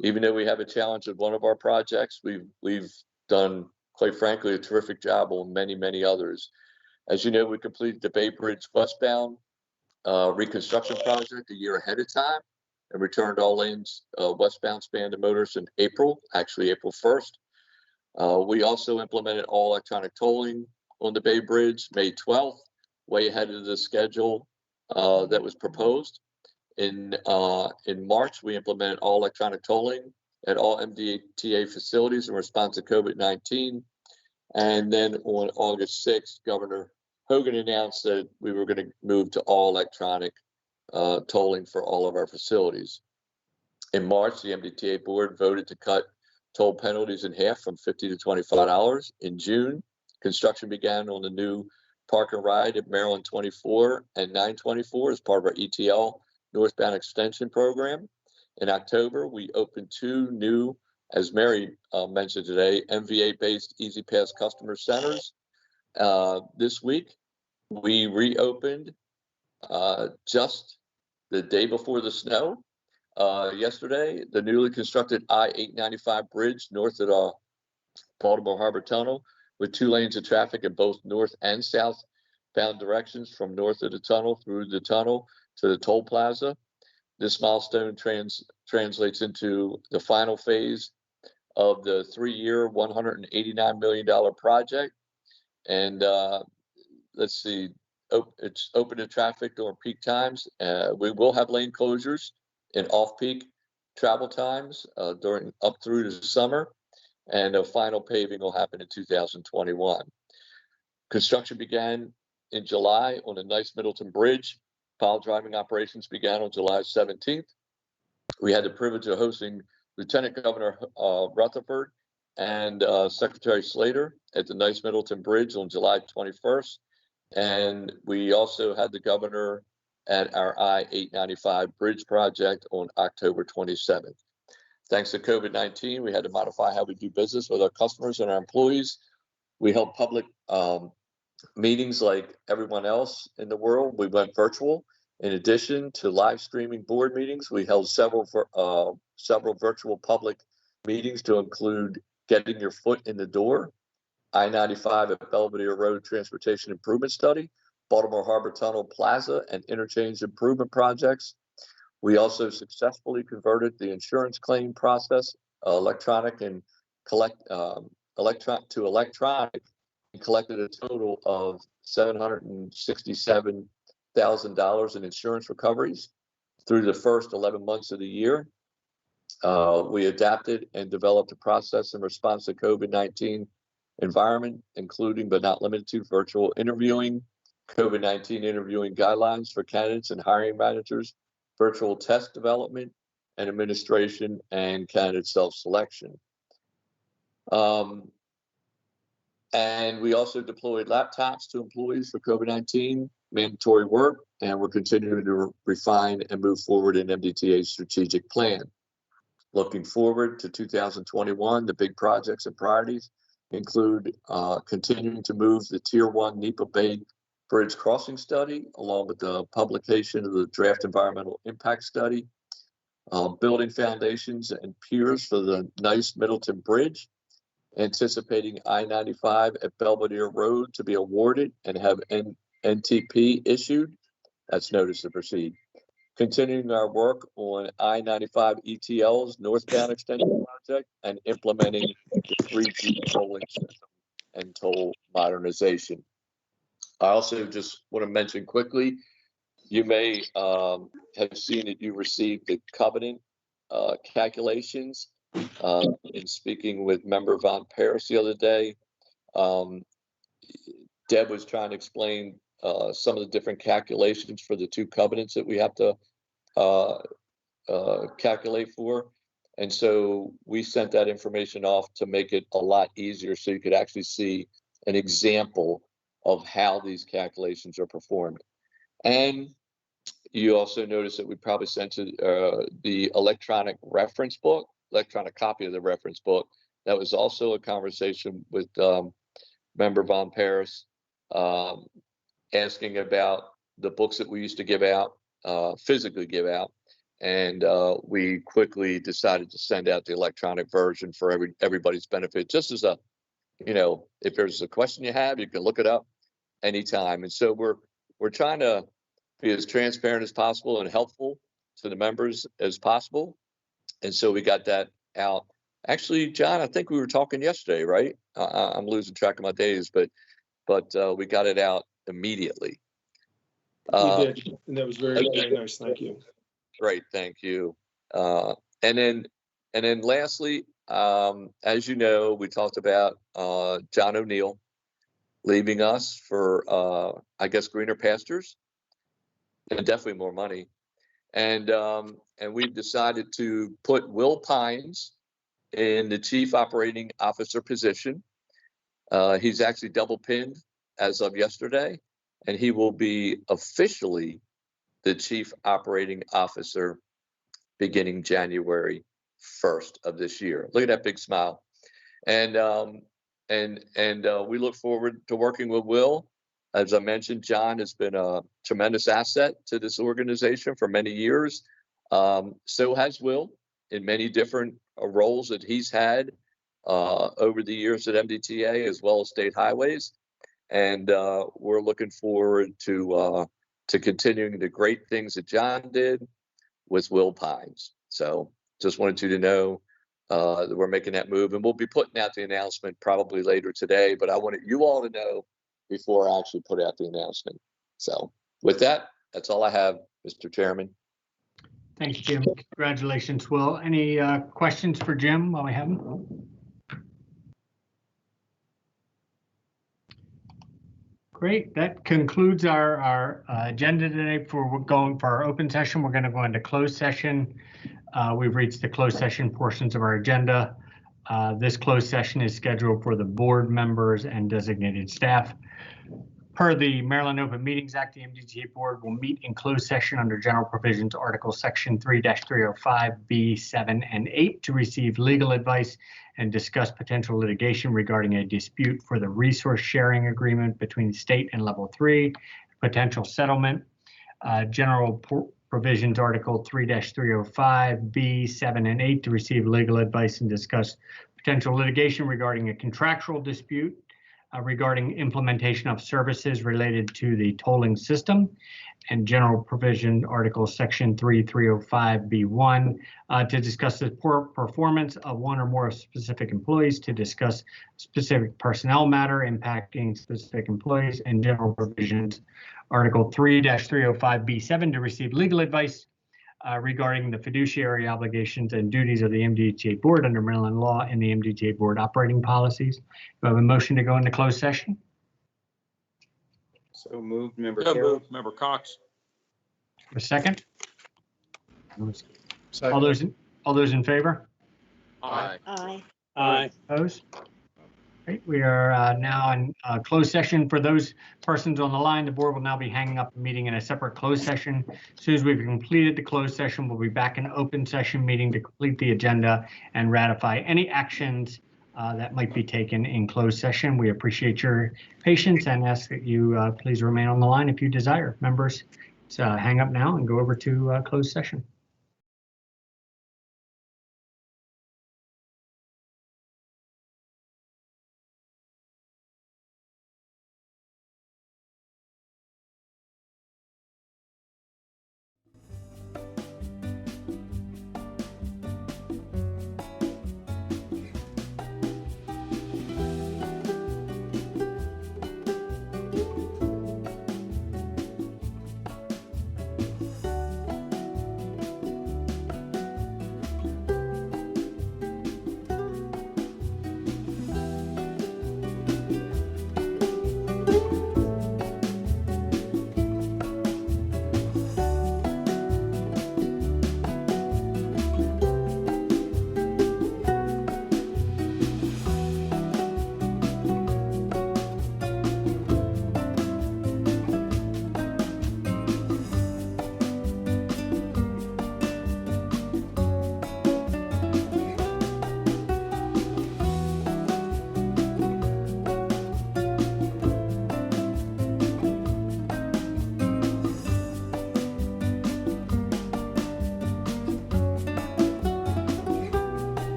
Even though we have a challenge with one of our projects, we've done, quite frankly, a terrific job on many others. As you know, we completed the Bay Bridge westbound reconstruction project a year ahead of time and returned all lanes westbound span to motors in April 1st. We also implemented all electronic tolling on the Bay Bridge May 12th, way ahead of the schedule that was proposed. In March, we implemented all electronic tolling at all MDTA facilities in response to COVID-19. And then on August 6th, Governor Hogan announced that we were going to move to all electronic tolling for all of our facilities. In March, the MDTA board voted to cut toll penalties in half from $50 to $25. In June, construction began on the new Park and Ride at Maryland 24 and 924 as part of our ETL northbound extension program. In October, we opened 2 new, as Mary mentioned today, MVA-based Easy Pass customer centers. This week, we reopened just the day before the snow. Yesterday, the newly constructed I-895 bridge north of the Baltimore Harbor Tunnel with 2 lanes of traffic in both north and southbound directions from north of the tunnel through the tunnel to the toll plaza. This milestone translates into the final phase of the 3-year, $189 million project. And let's see, it's open to traffic during peak times. We will have lane closures in off-peak travel times during up through the summer. And a final paving will happen in 2021. Construction began in July on the Nice Middleton Bridge. Pile driving operations began on July 17th. We had the privilege of hosting Lieutenant Governor Rutherford and Secretary Slater at the Nice Middleton Bridge on July 21st. And we also had the governor at our I-895 bridge project on October 27th. Thanks to COVID-19, we had to modify how we do business with our customers and our employees. We held public meetings like everyone else in the world. We went virtual. In addition to live streaming board meetings, we held several virtual public meetings to include Getting Your Foot in the Door, I-95 at Belvedere Road Transportation Improvement Study, Baltimore Harbor Tunnel Plaza and Interchange Improvement Projects. We also successfully converted the insurance claim process electronic to electronic and collected a total of $767,000 in insurance recoveries through the first 11 months of the year. We adapted and developed a process in response to COVID-19 environment, including but not limited to virtual interviewing, COVID-19 interviewing guidelines for candidates and hiring managers, virtual test development and administration, and candidate self-selection. And we also deployed laptops to employees for COVID-19 mandatory work, and we're continuing to refine and move forward in MDTA's strategic plan. Looking forward to 2021, the big projects and priorities include continuing to move the Tier 1 NEPA Bay Bridge Crossing Study, along with the publication of the draft environmental impact study, building foundations and piers for the Nice Middleton Bridge, anticipating I-95 at Belvedere Road to be awarded and have NTP issued That's notice to proceed. Continuing our work on I-95 ETL's northbound extension project and implementing the 3G tolling system and toll modernization. I also just want to mention quickly, you may have seen that you received the covenant calculations. In speaking with Member Von Paris the other day, Deb was trying to explain some of the different calculations for the two covenants that we have to calculate for. And so we sent that information off to make it a lot easier so you could actually see an example of how these calculations are performed. And you also notice that we probably sent you the electronic reference book, electronic copy of the reference book. That was also a conversation with Member Von Paris, asking about the books that we used to give out, physically give out. And we quickly decided to send out the electronic version for everybody's benefit, just as a, if there's a question you have, you can look it up anytime. And so we're trying to be as transparent as possible and helpful to the members as possible. And so we got that out. Actually, John, I think we were talking yesterday, right? I'm losing track of my days, but we got it out immediately. You did, and that was very, very nice. Thank you. Great, thank you. And then lastly, as you know, we talked about John O'Neill leaving us for, I guess, greener pastures and definitely more money. And we've decided to put Will Pines in the Chief Operating Officer position. He's actually double pinned as of yesterday, and he will be officially the Chief Operating Officer beginning January 1st of this year. Look at that big smile. And we look forward to working with Will. As I mentioned, John has been a tremendous asset to this organization for many years. So has Will in many different roles that he's had over the years at MDTA as well as State Highways. And we're looking forward to continuing the great things that John did with Will Pines. So just wanted you to know that we're making that move, and we'll be putting out the announcement probably later today, but I wanted you all to know before I actually put out the announcement. So with that, that's all I have, Mr. Chairman. Thanks, Jim. Congratulations, Will. Any questions for Jim while we have him? Great. That concludes our agenda today for going for our open session. We're going to go into closed session. We've reached the closed session portions of our agenda. This closed session is scheduled for the board members and designated staff. Per the Maryland Open Meetings Act, the MDTA board will meet in closed session under general provisions, Article Section 3-305, B, 7, and 8 to receive legal advice and discuss potential litigation regarding a dispute for the resource sharing agreement between state and level 3, potential settlement, general provisions, Article 3-305, B, 7, and 8 to receive legal advice and discuss potential litigation regarding a contractual dispute regarding implementation of services related to the tolling system, and general provision Article Section 3-305B1 to discuss the poor performance of one or more specific employees, to discuss specific personnel matter impacting specific employees, and general provisions Article 3-305B7 to receive legal advice regarding the fiduciary obligations and duties of the MDTA board under Maryland law and the MDTA board operating policies. Do I have a motion to go into closed session? So moved, Member So Carroll. moved, Member Cox. A second? All those in favor? Aye. Aye. Aye. Opposed? Great. We are now in closed session. For those persons on the line, the board will now be hanging up the meeting in a separate closed session. As soon as we've completed the closed session, we'll be back in open session meeting to complete the agenda and ratify any actions that might be taken in closed session. We appreciate your patience and ask that you please remain on the line if you desire. Members, hang up now and go over to closed session.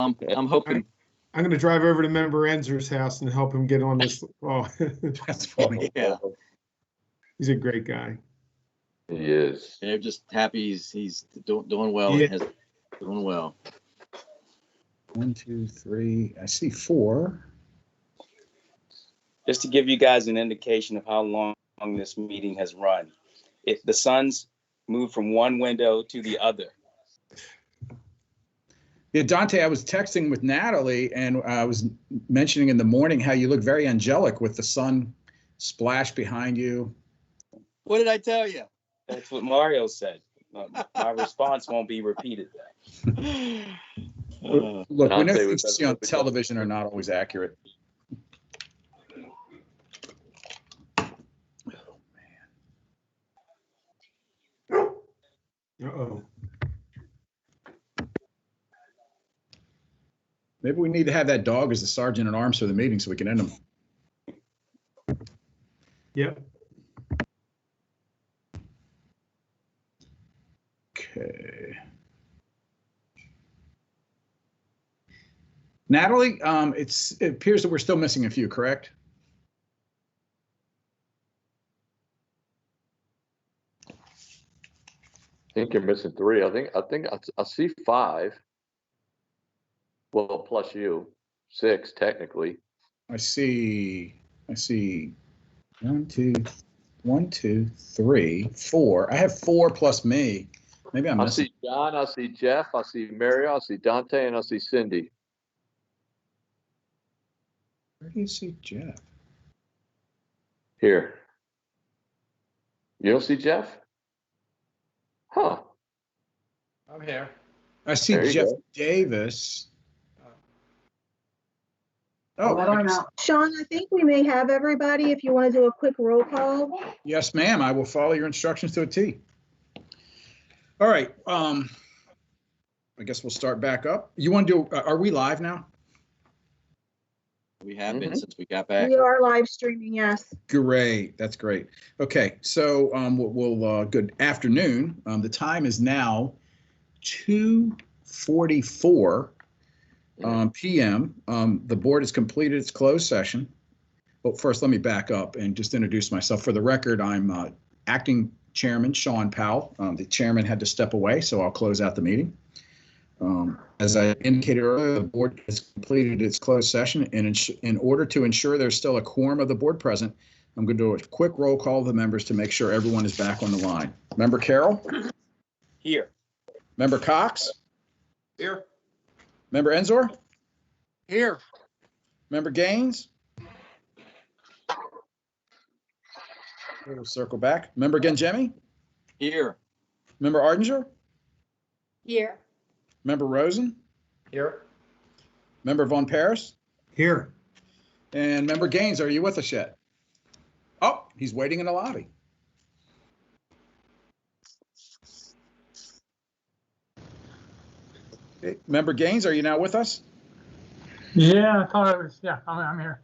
I'm hoping. I'm going to drive over to Member Enzer's house and help him get on this. Oh, That's funny. Yeah. He's a great guy. He is. They're just happy he's doing well. Yeah. Doing well. 1, 2, 3. I see 4. Just to give you guys an indication of how long this meeting has run, the sun's moved from one window to the other. Yeah, Dante, I was texting with Natalie and I was mentioning in the morning how you look very angelic with the sun splash behind you. What did I tell you? That's what Mario said. My response won't be repeated. Look, we know things you see on television are not always accurate. Uh-oh. Maybe we need to have that dog as the sergeant at arms for the meeting so we can end them. Yep. Okay. Natalie, it appears that we're still missing a few, correct? I think you're missing 3. I think I see 5. Well, plus you, 6 technically. I see 1, 2, 3, 4. I have 4 plus me. Maybe I'm I missing. see John, I see Jeff, I see Mario, I see Dante, and I see Cindy. Where do you see Jeff? Here. You don't see Jeff? Huh. I'm here. I see There you Jeff go. Davis. Oh, I don't know. Sean, I think we may have everybody if you want to do a quick roll call. Yes, ma'am. I will follow your instructions to a T. All right. I guess we'll start back up. You want to do, are we live now? We have been since we got back. We are live streaming, yes. Great. That's great. Okay. So good afternoon. The time is now 2:44 p.m. The board has completed its closed session. But first, let me back up and just introduce myself. For the record, I'm acting chairman Sean Powell. The chairman had to step away, so I'll close out the meeting. As I indicated earlier, the board has completed its closed session, and in order to ensure there's still a quorum of the board present, I'm going to do a quick roll call of the members to make sure everyone is back on the line. Member Carroll? Here. Member Cox? Here. Member Enzor? Here. Member Gaines? We'll circle back. Member Genjemi? Here. Member Ardinger? Here. Member Rosen? Here. Member Von Paris? Here. And Member Gaines, are you with us yet? Oh, he's waiting in the lobby. Okay. Member Gaines, are you now with us? Yeah, I thought I was, yeah, I'm here.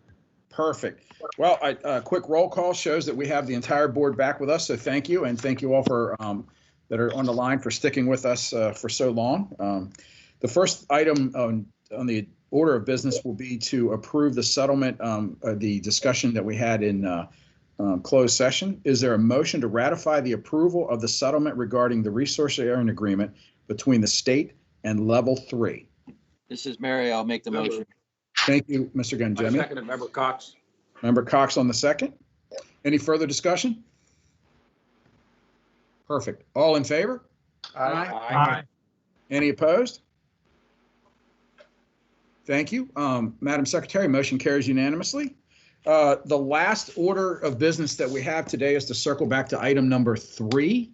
Perfect. Well, a quick roll call shows that we have the entire board back with us, so thank you, and thank you all for that are on the line for sticking with us for so long. The first item on the order of business will be to approve the settlement, the discussion that we had in closed session. Is there a motion to ratify the approval of the settlement regarding the resource sharing agreement between the state and Level 3? This is Mary. I'll make the motion. Thank you, Mr. I Genjemi. second it, Member Cox. Member Cox on the second. Any further discussion? Perfect. All in favor? Aye. Any opposed? Thank you. Madam Secretary, motion carries unanimously. The last order of business that we have today is to circle back to item number 3.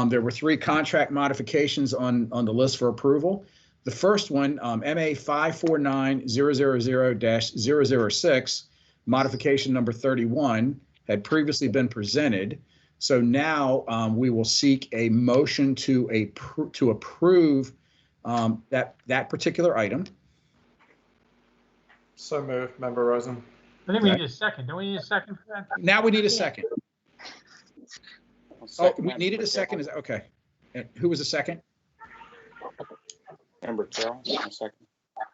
There were 3 contract modifications on the list for approval. The first one, MA 549000-006, modification number 31, had previously been presented. So now we will seek a motion to approve that particular item. So moved, Member Rosen. I think we need a second. Don't we need a second for that? Now we need a second. Oh, we needed a second. Is okay. And who was the second? Member Carroll, a second.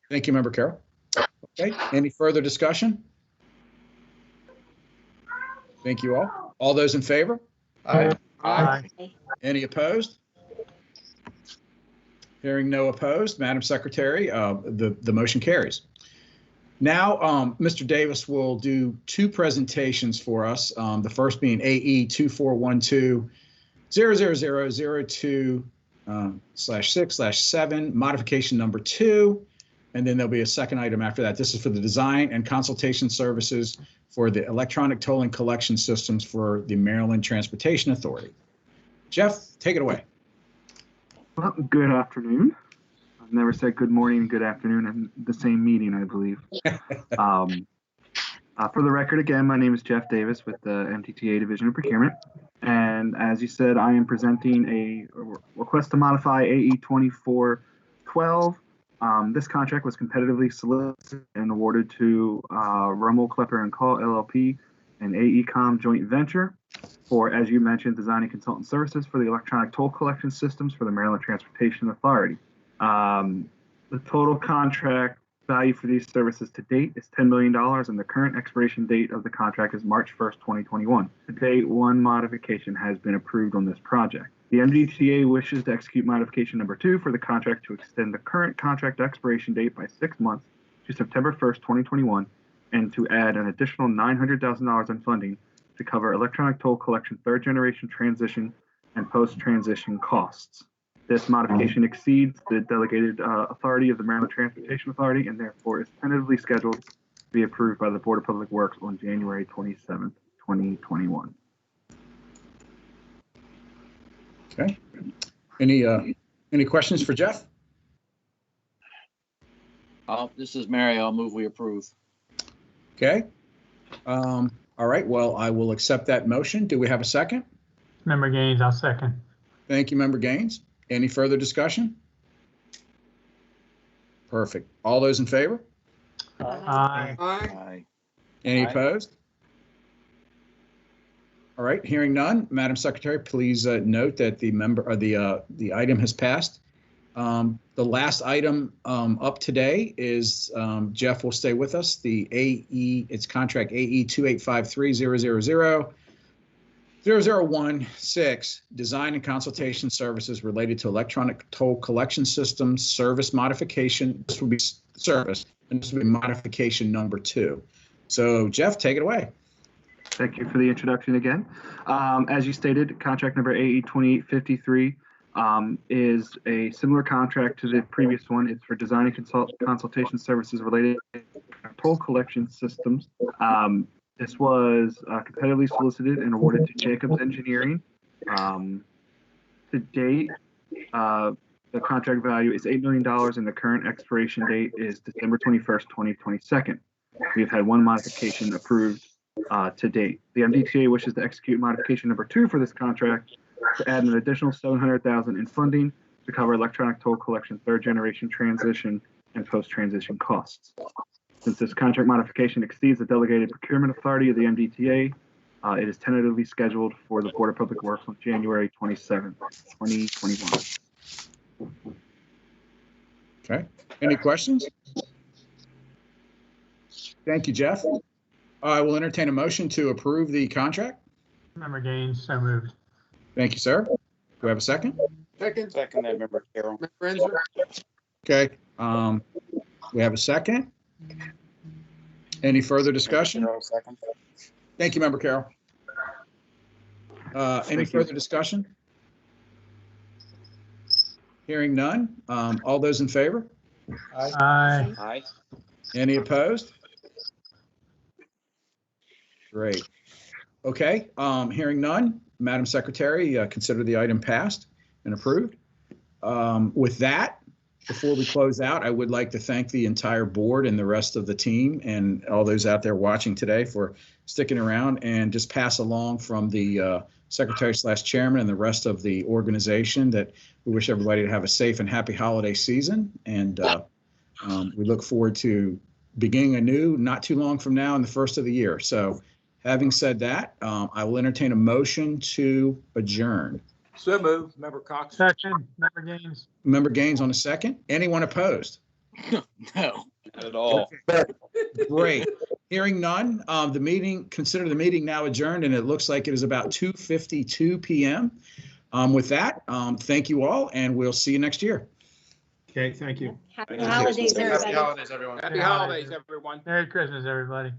Thank you, Member Carroll. Okay, any further discussion? Thank you all. All those in favor? Aye. Aye. Any opposed? Hearing no opposed, Madam Secretary, the motion carries. Now, Mr. Davis will do two presentations for us. The first being AE 2412-00002/6/7, modification number 2. And then there'll be a second item after that. This is for the design and consultation services for the electronic tolling collection systems for the Maryland Transportation Authority. Jeff, take it away. Well, good afternoon. I've never said good morning and good afternoon in the same meeting, I believe. For the record, again, my name is Jeff Davis with the MDTA Division of Procurement. And as you said, I am presenting a request to modify AE 2412. This contract was competitively solicited and awarded to Rummel, Klepper & Call, LLP, an AECom joint venture for, as you mentioned, designing consultant services for the electronic toll collection systems for the Maryland Transportation Authority. The total contract value for these services to date is $10 million, and the current expiration date of the contract is March 1st, 2021. To date, one modification has been approved on this project. The MDTA wishes to execute modification number 2 for the contract to extend the current contract expiration date by 6 months to September 1st, 2021, and to add an additional $900,000 in funding to cover electronic toll collection third-generation transition and post-transition costs. This modification exceeds the delegated authority of the Maryland Transportation Authority and therefore is tentatively scheduled to be approved by the Board of Public Works on January 27th, 2021. Okay. Any questions for Jeff? This is Mary. I'll move we approve. Okay. All right. Well, I will accept that motion. Do we have a second? Member Gaines, I'll second. Thank you, Member Gaines. Any further discussion? Perfect. All those in favor? Aye. Aye. Any Aye. opposed? All right, hearing none, Madam Secretary, please note that the item has passed. The last item up today is Jeff will stay with us. The AE, it's contract AE 28530000016 design and consultation services related to electronic toll collection systems service modification. This will be service, and this will be modification number 2. So Jeff, take it away. Thank you for the introduction again. As you stated, contract number AE 2853 is a similar contract to the previous one. It's for design and consultation services related to toll collection systems. This was competitively solicited and awarded to Jacobs Engineering. To date, the contract value is $8 million and the current expiration date is December 21st, 2022. We have had one modification approved to date. The MDTA wishes to execute modification number 2 for this contract to add an additional $700,000 in funding to cover electronic toll collection third-generation transition and post-transition costs. Since this contract modification exceeds the delegated procurement authority of the MDTA, it is tentatively scheduled for the Board of Public Works on January 27th, 2021. Okay. Any questions? Thank you, Jeff. I will entertain a motion to approve the contract. Member Gaines, so moved. Thank you, sir. Do we have a second? Second. Second that, Member Carroll. Member Renzer. Okay. We have a second. Any further discussion? Carroll, second. Thank you, Member Carroll. Any further discussion? Hearing none. All those in favor? Aye. Aye. Any opposed? Great. Okay, hearing none, Madam Secretary, consider the item passed and approved. With that, before we close out, I would like to thank the entire board and the rest of the team and all those out there watching today for sticking around, and just pass along from the Secretary/Chairman and the rest of the organization that we wish everybody to have a safe and happy holiday season. And we look forward to beginning anew not too long from now in the first of the year. So having said that, I will entertain a motion to adjourn. So moved, Member Cox. Second, Member Gaines. Member Gaines on a second. Anyone opposed? No, not at all. Great. Hearing none, consider the meeting now adjourned, and it looks like it is about 2:52 p.m. With that, thank you all, and we'll see you next year. Okay, thank you. Happy holidays, everybody. Happy holidays, everyone. Happy holidays, everyone. Merry Christmas, everybody.